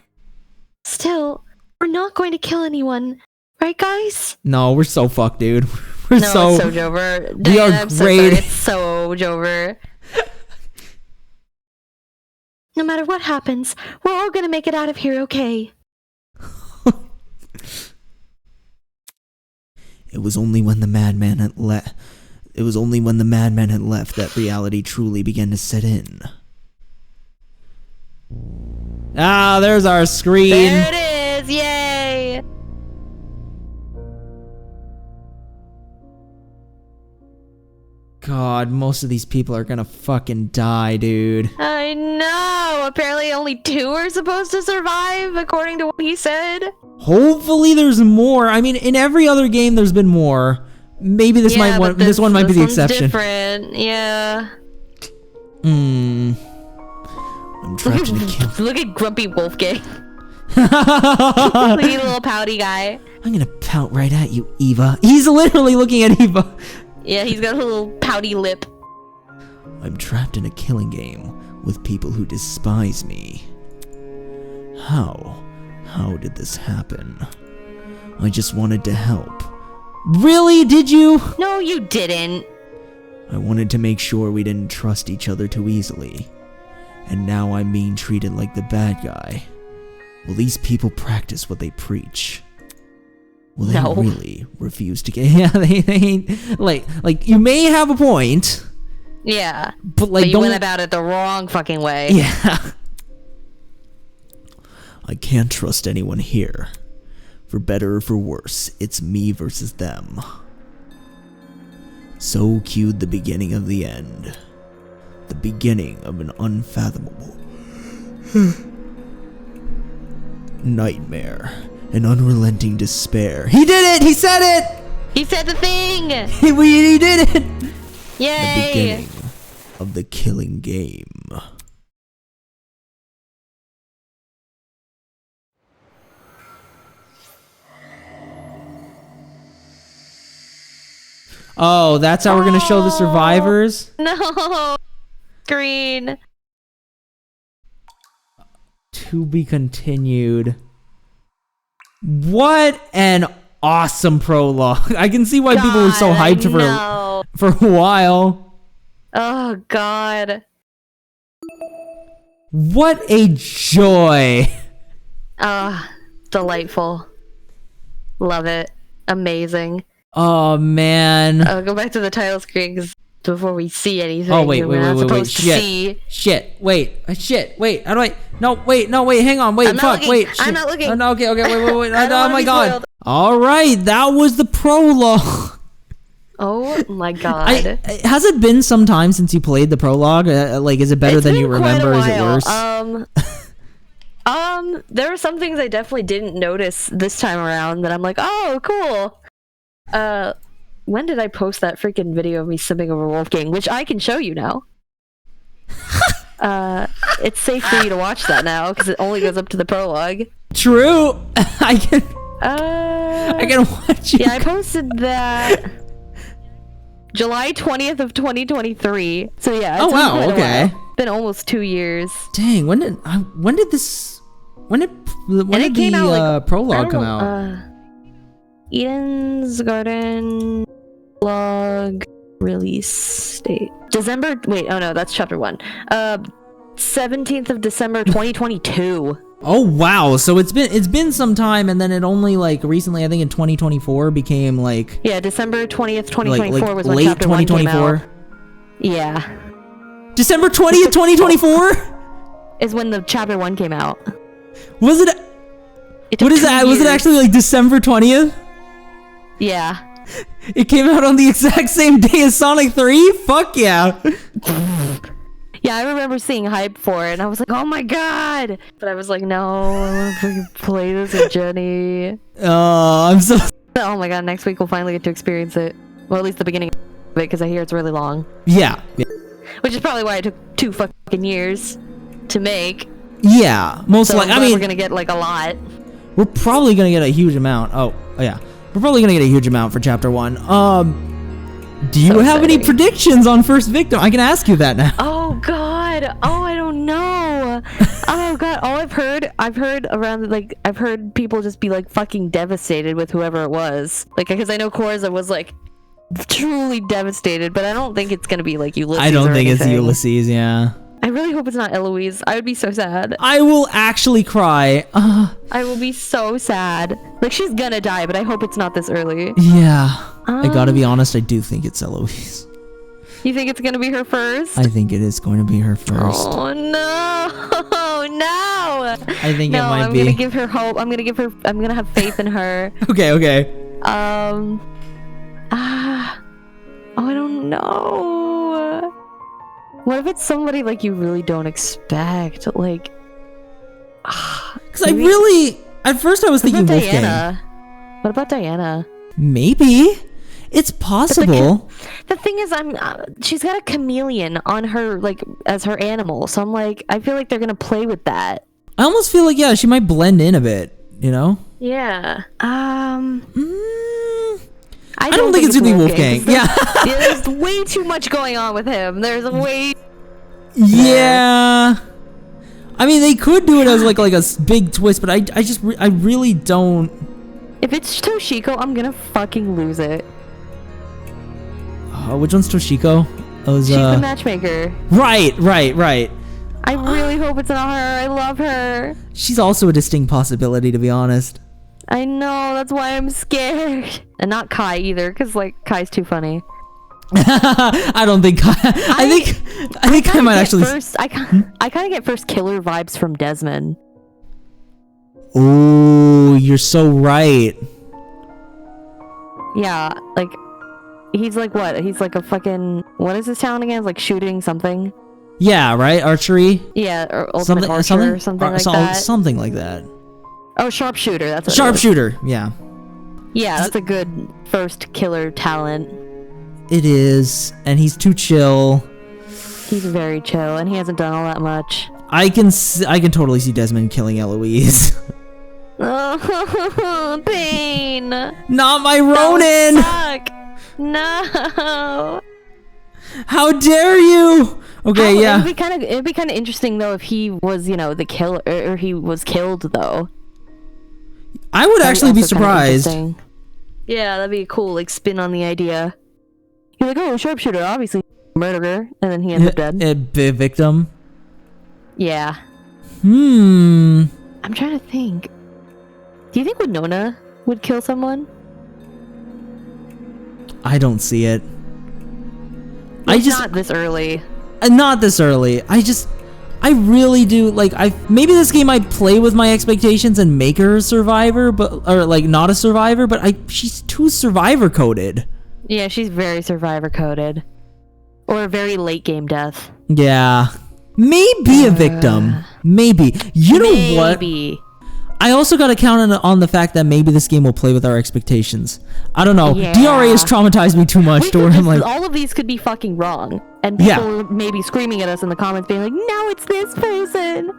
Speaker 9: Still, we're not going to kill anyone, right, guys?
Speaker 1: No, we're so fucked, dude.
Speaker 9: It's so Jover.
Speaker 1: We are great.
Speaker 9: It's so Jover. No matter what happens, we're all gonna make it out of here, okay?
Speaker 4: It was only when the madman had left that reality truly began to set in.
Speaker 1: Ah, there's our screen.
Speaker 9: There it is! Yay!
Speaker 1: God, most of these people are gonna fucking die, dude.
Speaker 9: I know! Apparently only 2 are supposed to survive, according to what he said.
Speaker 1: Hopefully there's more. I mean, in every other game there's been more. Maybe this this one might be the exception.
Speaker 9: Different, yeah.
Speaker 4: I'm trapped in a kill.
Speaker 9: Look at Grumpy Wolfgang. Look at little pouty guy.
Speaker 4: I'm gonna pout right at you, Eva. He's literally looking at Eva.
Speaker 9: Yeah, he's got a little pouty lip.
Speaker 4: I'm trapped in a killing game with people who despise me. How did this happen? I just wanted to help.
Speaker 1: Really? Did you?
Speaker 9: No, you didn't.
Speaker 4: I wanted to make sure we didn't trust each other too easily. And now I'm being treated like the bad guy. Will these people practice what they preach? Will they really refuse to get... Yeah, they ain't... Like, you may have a point.
Speaker 9: Yeah.
Speaker 1: But
Speaker 9: you went about it the wrong fucking way.
Speaker 1: Yeah.
Speaker 4: I can't trust anyone here. For better or for worse, it's me versus them. So cued the beginning of the end. The beginning of an unfathomable nightmare. An unrelenting despair. He did it! He said it!
Speaker 9: He said the thing!
Speaker 4: He did it!
Speaker 9: Yay!
Speaker 4: The beginning of the killing game.
Speaker 1: Oh, that's how we're gonna show the survivors?
Speaker 9: No! Green.
Speaker 1: To be continued. What an awesome prologue. I can see why people were so hyped for a while.
Speaker 9: Oh, God.
Speaker 1: What a joy.
Speaker 9: Delightful. Love it. Amazing.
Speaker 1: Oh, man.
Speaker 9: I'll go back to the title screen because before we see anything,
Speaker 1: oh, wait,
Speaker 9: shit.
Speaker 1: Shit, wait, how do I... No, wait, hang on, wait, fuck, wait. Shit.
Speaker 9: I'm not looking.
Speaker 1: Oh, no, okay, wait. Oh, my God. All right, that was the prologue.
Speaker 9: Oh, my God.
Speaker 1: Has it been some time since you played the prologue? Like, is it better than you remember? Is it worse?
Speaker 9: There were some things I definitely didn't notice this time around that I'm like, oh, cool. When did I post that freaking video of me sipping over Wolfgang, which I can show you now? It's safe for you to watch that now because it only goes up to the prologue.
Speaker 1: True. I can watch you.
Speaker 9: Yeah, I posted that July 20th of 2023. So yeah. It's
Speaker 1: okay.
Speaker 9: Been almost 2 years.
Speaker 1: Dang, when did the prologue come out?
Speaker 9: Eden's Garden blog release date. December. Wait, oh no, that's chapter 1. 17th of December 2022.
Speaker 1: Oh wow, so it's been some time, and then it only like recently, I think in 2024, became like
Speaker 9: Yeah, December 20th, 2024
Speaker 1: like
Speaker 9: was when
Speaker 1: late
Speaker 9: chapter 1 came
Speaker 1: 2024.
Speaker 9: out. Yeah.
Speaker 1: December 20th, 2024
Speaker 9: is when the chapter 1 came out.
Speaker 1: Was it?
Speaker 9: It
Speaker 1: What
Speaker 9: took
Speaker 1: is that?
Speaker 9: 2
Speaker 1: Was it
Speaker 9: years.
Speaker 1: actually like December 20th?
Speaker 9: Yeah.
Speaker 1: It came out on the exact same day as Sonic 3? Fuck yeah.
Speaker 9: Yeah, I remember seeing hype for it, and I was like, oh my god! But I was like, no, I want to fucking play this with Genny.
Speaker 1: Oh, I'm so...
Speaker 9: Oh my god, next week we'll finally get to experience it. Well, at least the beginning of it, because I hear it's really long.
Speaker 1: Yeah.
Speaker 9: Which is probably why it took 2 fucking years to make.
Speaker 1: Yeah, most
Speaker 9: So
Speaker 1: likely.
Speaker 9: I'm
Speaker 1: I
Speaker 9: glad
Speaker 1: mean,
Speaker 9: we're gonna get like a lot.
Speaker 1: we're probably gonna get a huge amount. Oh yeah. We're probably gonna get a huge amount for chapter 1. Do you have any predictions on first victim? I can ask you that now.
Speaker 9: Oh god. Oh, I don't know. Oh god. All I've heard around, like, I've heard people just be like fucking devastated with whoever it was. Like, because I know Korza was like truly devastated, but I don't think it's gonna be like Ulysses.
Speaker 1: I don't
Speaker 9: or
Speaker 1: think it's
Speaker 9: anything.
Speaker 1: Ulysses, yeah.
Speaker 9: I really hope it's not Eloise. I would be so sad.
Speaker 1: I will actually cry.
Speaker 9: I will be so sad. Like, she's gonna die, but I hope it's not this early.
Speaker 1: Yeah. I gotta be honest, I do think it's Eloise.
Speaker 9: You think it's gonna be her first?
Speaker 1: I think it is going to be her first.
Speaker 9: Oh no, no!
Speaker 1: I think it might
Speaker 9: I'm
Speaker 1: be.
Speaker 9: gonna give her hope. I'm gonna have faith in her.
Speaker 1: Okay.
Speaker 9: Oh, I don't know. What if it's somebody like you really don't expect? Like,
Speaker 1: Because I really, at first I was thinking Wolfgang.
Speaker 9: Diana? What about Diana?
Speaker 1: Maybe. It's possible.
Speaker 9: The thing is, she's got a chameleon on her, like, as her animal. So I'm like, I feel like they're gonna play with that.
Speaker 1: I almost feel like, yeah, she might blend in a bit, you know?
Speaker 9: Yeah.
Speaker 1: I don't think it's gonna be Wolfgang. Yeah.
Speaker 9: There's way too much going on with him. There's way.
Speaker 1: Yeah. I mean, they could do it as like a big twist, but I really don't.
Speaker 9: If it's Toshiko, I'm gonna fucking lose it.
Speaker 1: Which one's Toshiko?
Speaker 9: She's the matchmaker.
Speaker 1: Right.
Speaker 9: I really hope it's not her. I love her.
Speaker 1: She's also a distinct possibility, to be honest.
Speaker 9: I know, that's why I'm scared. And not Kai either, because like Kai's too funny.
Speaker 1: I don't think Kai. I think Kai might actually.
Speaker 9: I kind of get first killer vibes from Desmond.
Speaker 1: Oh, you're so right.
Speaker 9: Yeah, like he's like what? He's like a fucking, what is his talent again? It's like shooting something.
Speaker 1: Yeah, right. Archery.
Speaker 9: Yeah, or ultimate archer or something like that.
Speaker 1: Something like that.
Speaker 9: Oh, sharpshooter. That's what
Speaker 1: Sharpshooter. Yeah.
Speaker 9: Yeah, that's a good first killer talent.
Speaker 1: It is, and he's too chill.
Speaker 9: He's very chill, and he hasn't done all that much.
Speaker 1: I can totally see Desmond killing Eloise.
Speaker 9: Oh, pain!
Speaker 1: Not my Ronin!
Speaker 9: Fuck! No!
Speaker 1: How dare you? Okay, yeah.
Speaker 9: It'd be kind of interesting though if he was, the killer, or he was killed though.
Speaker 1: I would actually be surprised.
Speaker 9: Yeah, that'd be a cool spin on the idea. You're like, oh, sharpshooter, obviously murderer, and then he ends up dead.
Speaker 1: A victim.
Speaker 9: Yeah.
Speaker 1: I'm
Speaker 9: trying to think. Do you think Winona would kill someone?
Speaker 1: I don't see it.
Speaker 9: Not this early.
Speaker 1: Not this early. I really do maybe this game might play with my expectations and make her a survivor, or not a survivor, but she's too survivor coded.
Speaker 9: Yeah, she's very survivor coded. Or a very late game death.
Speaker 1: Yeah. Maybe a victim. Maybe. You know what? I also got to count on the fact that maybe this game will play with our expectations. I don't know.
Speaker 9: Yeah.
Speaker 1: DRA has traumatized me too much to where I'm like...
Speaker 9: All of these could be fucking wrong. And people may be screaming at us in the comments being like, no, it's this person.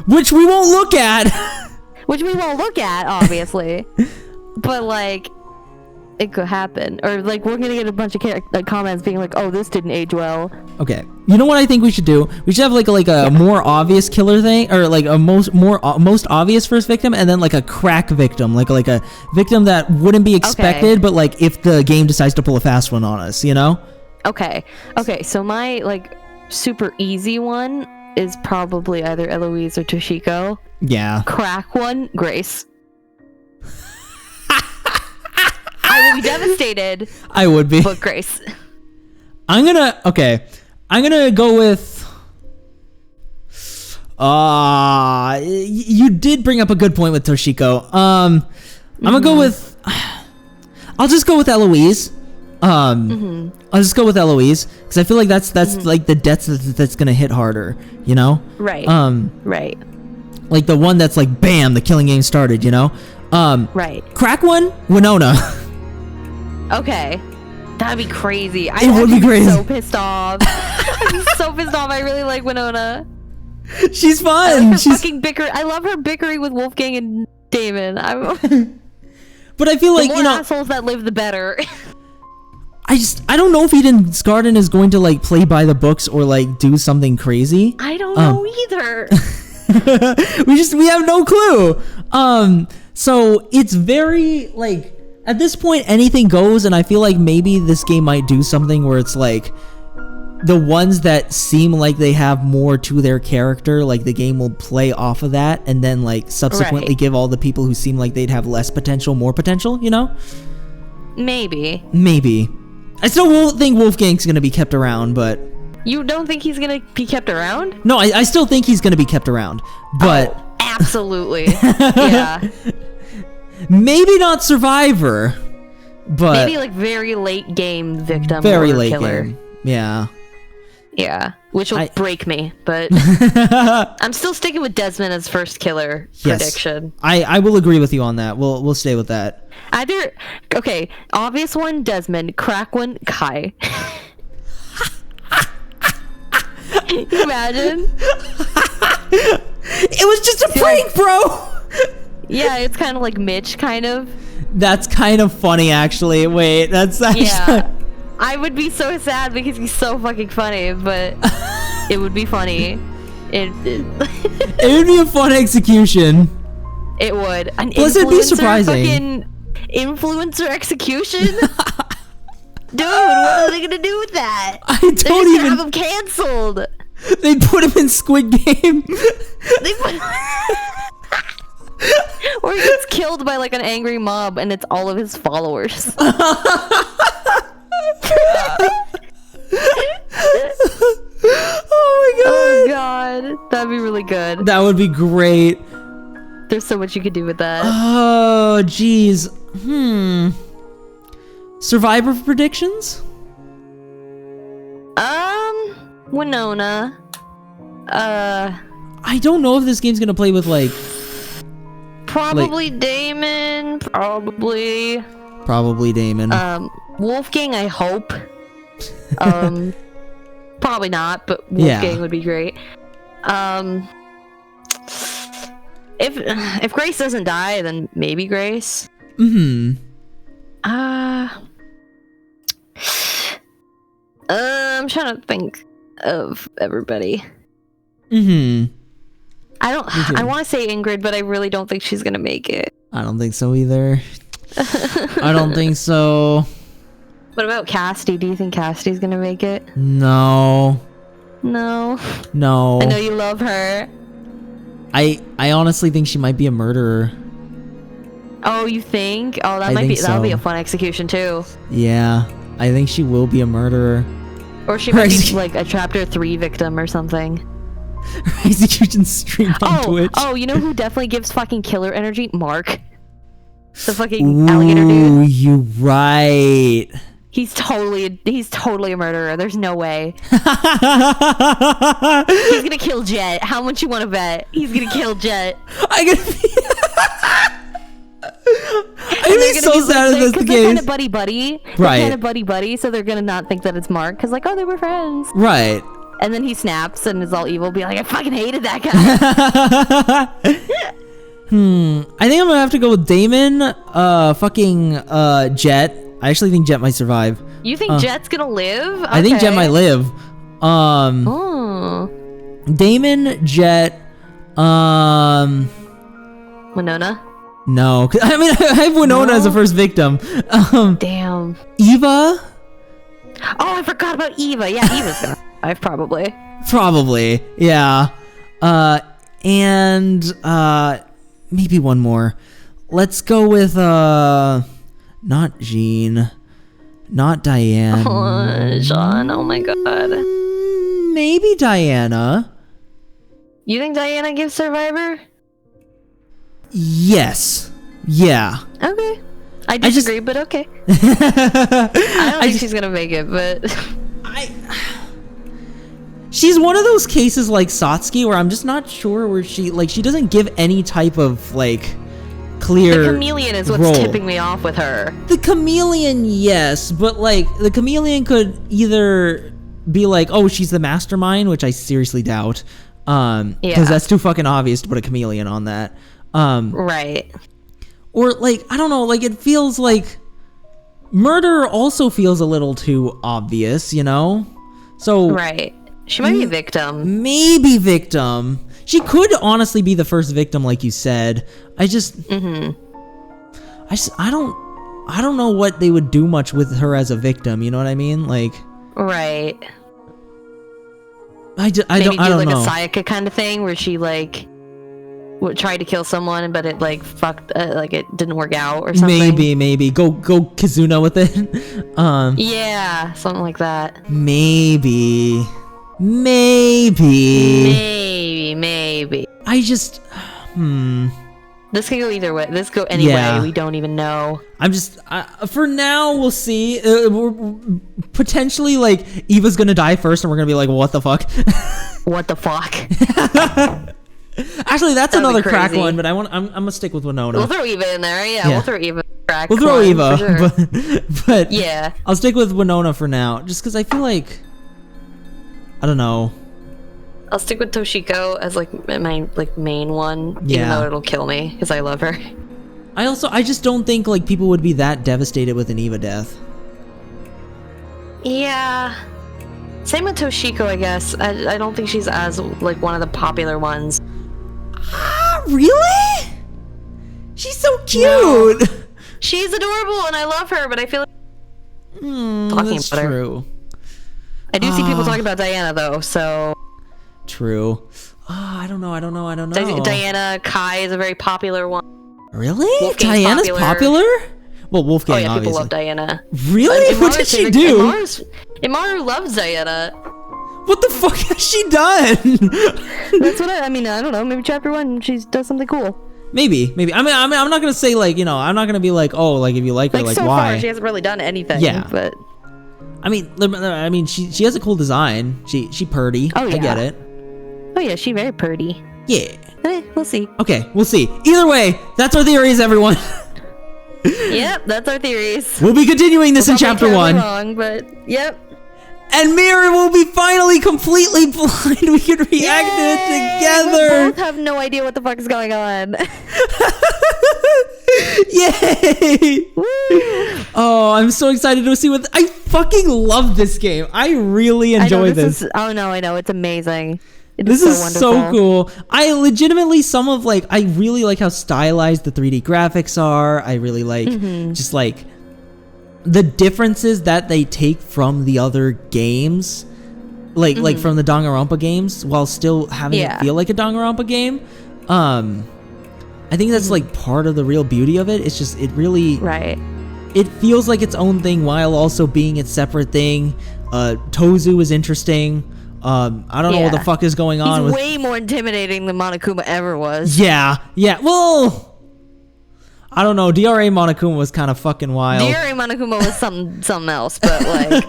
Speaker 1: Which we won't look at.
Speaker 9: Which we won't look at, obviously. But, it could happen. Or, we're going to get a bunch of comments being like, oh, this didn't age well.
Speaker 1: Okay. You know what I think we should do? We should have, a more obvious killer thing, or, a most obvious first victim, and then, a crack victim. Like a victim that wouldn't be expected, but, if the game decides to pull a fast one on us, you know?
Speaker 9: Okay, so my, super easy one is probably either Eloise or Toshiko.
Speaker 1: Yeah.
Speaker 9: Crack one, Grace. I would be devastated.
Speaker 1: I would be.
Speaker 9: But Grace.
Speaker 1: I'm gonna go with you did bring up a good point with Toshiko. I'm gonna go with I'll just go with Eloise. I'll just go with Eloise because I feel like that's like the death that's gonna hit harder, you know?
Speaker 9: Right. Right.
Speaker 1: Like the one that's like bam, the killing game started, you know?
Speaker 9: Right.
Speaker 1: Crack one, Winona.
Speaker 9: Okay. That'd be crazy.
Speaker 1: It would be crazy.
Speaker 9: So pissed off. I'm so pissed off. I really like Winona.
Speaker 1: She's fun.
Speaker 9: I like her
Speaker 1: She's
Speaker 9: fucking bicker. I love her bickering with Wolfgang and Damon.
Speaker 1: But I feel like,
Speaker 9: the more assholes that live, the better.
Speaker 1: I don't know if Eden's Garden is going to like play by the books or like do something crazy.
Speaker 9: I don't know either.
Speaker 1: we have no clue. So it's very like at this point anything goes, and I feel like maybe this game might do something where it's like the ones that seem like they have more to their character, like the game will play off of that and then like subsequently give all the people who seem like they'd have less potential more potential, you know?
Speaker 9: Maybe.
Speaker 1: I still won't think Wolfgang's gonna be kept around, but
Speaker 9: You don't think he's gonna be kept around?
Speaker 1: no, I still think he's gonna be kept around, but
Speaker 9: Absolutely. Yeah.
Speaker 1: maybe not Survivor, but
Speaker 9: Maybe like very late game victim
Speaker 1: very
Speaker 9: or
Speaker 1: late
Speaker 9: killer.
Speaker 1: game. Yeah.
Speaker 9: Yeah. Which will break me, but I'm still sticking with Desmond as first killer prediction.
Speaker 1: I will agree with you on that. We'll stay with that.
Speaker 9: Okay, obvious one, Desmond. Crack one, Kai. Can you imagine?
Speaker 1: It was just a prank, bro.
Speaker 9: Yeah, it's kind of like Mitch, kind of.
Speaker 1: That's kind of funny, actually. Wait, that's actually...
Speaker 9: Yeah. I would be so sad because he's so fucking funny, but it would be funny. It
Speaker 1: would be a fun execution.
Speaker 9: It would. An
Speaker 1: Plus, it'd be
Speaker 9: influencer
Speaker 1: surprising.
Speaker 9: Fucking influencer execution? Dude, what are they gonna do with that? They're just gonna have him canceled.
Speaker 1: They put him in Squid Game.
Speaker 9: Or he gets killed by like an angry mob and it's all of his followers.
Speaker 1: Oh my
Speaker 9: god, that'd be really good.
Speaker 1: That would be great.
Speaker 9: There's so much you could do with that.
Speaker 1: Oh, jeez. Survivor predictions?
Speaker 9: Winona.
Speaker 1: I don't know if this game's gonna play with like...
Speaker 9: Probably Damon. Probably
Speaker 1: Damon.
Speaker 9: Wolfgang, I hope. Probably not, but Wolfgang would be great. If Grace doesn't die, then maybe Grace. I'm trying to think of everybody. I want to say Ingrid, but I really don't think she's gonna make it.
Speaker 1: I don't think so either. I don't think so.
Speaker 9: What about Cassidy? Do you think Cassidy's gonna make it?
Speaker 1: No.
Speaker 9: I know you love her.
Speaker 1: I honestly think she might be a murderer.
Speaker 9: Oh, you think? Oh,
Speaker 1: I
Speaker 9: that'll
Speaker 1: think
Speaker 9: be
Speaker 1: so.
Speaker 9: a fun execution too.
Speaker 1: Yeah, I think she will be a murderer.
Speaker 9: Or she might be like a chapter 3 victim or something.
Speaker 1: Her execution stream on Twitch.
Speaker 9: Oh, you know who definitely gives fucking killer energy? Mark. The fucking alligator dude.
Speaker 1: Ooh, you right.
Speaker 9: He's totally a murderer. There's no way. He's gonna kill Jet. How much you want to bet? He's gonna kill Jet.
Speaker 1: I'm gonna be so sad if that's the case.
Speaker 9: They're kind of buddy-buddy.
Speaker 1: Right.
Speaker 9: They're kind of buddy-buddy, so they're gonna not think that it's Mark. Because like, oh, they were friends.
Speaker 1: Right.
Speaker 9: And then he snaps and is all evil. Be like, I fucking hated that guy.
Speaker 1: I think I'm gonna have to go with Damon, Jet. I actually think Jet might survive.
Speaker 9: You think Jet's gonna live? Okay.
Speaker 1: I think Jet might live. Damon, Jet,
Speaker 9: Winona?
Speaker 1: No. I mean, I have Winona as a first victim.
Speaker 9: Damn.
Speaker 1: Eva?
Speaker 9: Oh, I forgot about Eva. Yeah, Eva's gonna survive, probably.
Speaker 1: Probably, yeah. And maybe one more. Let's go with not Jean, not Diane.
Speaker 9: Oh, Sean, oh my god.
Speaker 1: Maybe Diana.
Speaker 9: You think Diana gives Survivor?
Speaker 1: Yes. Yeah.
Speaker 9: Okay. I disagree, but okay. I don't think she's gonna make it, but
Speaker 1: she's one of those cases like Satsuki where I'm just not sure where she doesn't give any type of like clear
Speaker 9: the chameleon is what's
Speaker 1: role.
Speaker 9: tipping me off with her.
Speaker 1: The chameleon, yes, but like the chameleon could either be like, oh, she's the mastermind, which I seriously doubt, because that's too fucking obvious to put a chameleon on that.
Speaker 9: Right.
Speaker 1: Or like, I don't know, like it feels like murder also feels a little too obvious, you know? So
Speaker 9: right. She might be a victim.
Speaker 1: Maybe victim. She could honestly be the first victim, like you said. I don't know what they would do much with her as a victim. You know what I mean? Like,
Speaker 9: right.
Speaker 1: I don't
Speaker 9: like
Speaker 1: know.
Speaker 9: A Sayaka kind of thing where she like tried to kill someone, but it like fucked, like it didn't work out or something.
Speaker 1: Maybe go Kizuna with it.
Speaker 9: Yeah, something like that.
Speaker 1: Maybe. I just,
Speaker 9: This can go either way. This go any way. We don't even know.
Speaker 1: I'm just, for now, we'll see. We're potentially, like, Eva's gonna die first, and we're gonna be like, what the fuck?
Speaker 9: What the fuck?
Speaker 1: Actually, that's another crack one, but I'm gonna stick with Winona.
Speaker 9: We'll throw Eva in there. Yeah, we'll throw Eva. Crack
Speaker 1: we'll throw Eva,
Speaker 9: sure.
Speaker 1: but
Speaker 9: yeah,
Speaker 1: I'll stick with Winona for now, just because I feel like, I don't know.
Speaker 9: I'll stick with Toshiko as like my main one, even though it'll kill me because I love her.
Speaker 1: I just don't think like people would be that devastated with an Eva death.
Speaker 9: Yeah. Same with Toshiko, I guess. I don't think she's as like one of the popular ones.
Speaker 1: Really? She's so cute.
Speaker 9: No. She's adorable and I love her, but I feel like talking
Speaker 1: that's
Speaker 9: about
Speaker 1: true.
Speaker 9: her. I do see people talking about Diana though, so
Speaker 1: true. I don't know.
Speaker 9: Diana, Kai is a very popular one.
Speaker 1: Really?
Speaker 9: Wolfgang's
Speaker 1: Diana's popular? Well, Wolfgang,
Speaker 9: oh yeah,
Speaker 1: obviously.
Speaker 9: people love Diana.
Speaker 1: Really? What did she do?
Speaker 9: Imaru loves Diana.
Speaker 1: What the fuck has she done?
Speaker 9: That's what I mean. I don't know. Maybe chapter 1, she does something cool.
Speaker 1: Maybe. I mean, I'm not gonna say like, I'm not gonna be like, oh, like if you like her, like
Speaker 9: so
Speaker 1: why?
Speaker 9: Far, she hasn't really done anything.
Speaker 1: Yeah.
Speaker 9: But
Speaker 1: I mean, she has a cool design. She purdy.
Speaker 9: Oh yeah.
Speaker 1: I get it.
Speaker 9: Oh yeah, she very purdy.
Speaker 1: Yeah.
Speaker 9: We'll see.
Speaker 1: Okay, we'll see. Either way, that's our theories, everyone.
Speaker 9: Yep, that's our theories.
Speaker 1: We'll be continuing this in chapter 1.
Speaker 9: Wrong, but yep.
Speaker 1: And Mira will be finally completely blind. We can react to it together.
Speaker 9: We both have no idea what the fuck is going on.
Speaker 1: Yay! Oh, I'm so excited to see what I fucking love this game. I really enjoy this.
Speaker 9: Oh no, I know, it's amazing.
Speaker 1: This is so cool. I really like how stylized the 3D graphics are. I really like just like the differences that they take from the other games, like from the Danganronpa games, while still having it feel like a Danganronpa game. I think that's like part of the real beauty of it. It's just it feels like its own thing while also being its separate thing. Tozu is interesting. I don't know what the fuck is going on.
Speaker 9: He's way more intimidating than Monokuma ever was.
Speaker 1: Yeah. Well, I don't know. DRA Monokuma was kind of fucking wild.
Speaker 9: DRA Monokuma was something else, but like,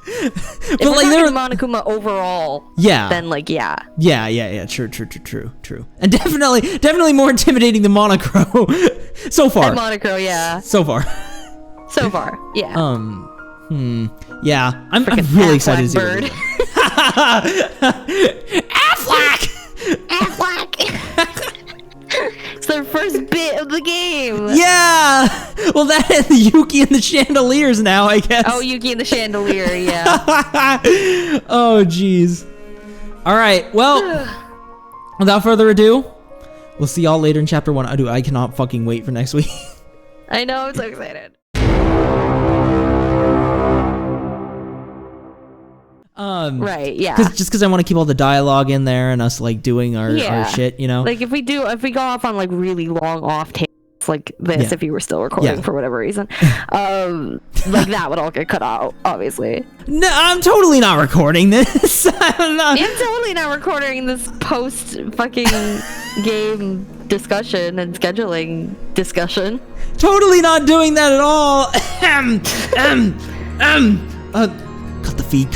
Speaker 9: if we're talking Monokuma overall, then like, yeah. True.
Speaker 1: And definitely more intimidating than Monocro so far.
Speaker 9: And Monocro, yeah.
Speaker 1: So far,
Speaker 9: yeah.
Speaker 1: Yeah, I'm really excited to see
Speaker 9: bird.
Speaker 1: Affleck!
Speaker 9: It's their first bit of the game.
Speaker 1: Yeah! Well, that and the Yuki and the chandeliers now, I guess.
Speaker 9: Oh, Yuki and the chandelier, yeah.
Speaker 1: Oh, jeez. Alright, well, without further ado, we'll see y'all later in chapter 1. I cannot fucking wait for next week.
Speaker 9: I know, I'm so excited. Right, yeah.
Speaker 1: Just because I want to keep all the dialogue in there and us like doing our shit, you know.
Speaker 9: Like if we go off on like really long off takes like this, if you were still recording for whatever reason, like that would all get cut out, obviously.
Speaker 1: No, I'm totally not recording this.
Speaker 9: I'm totally not recording this post fucking game discussion and scheduling discussion.
Speaker 1: Totally not doing that at all. Cut the feed.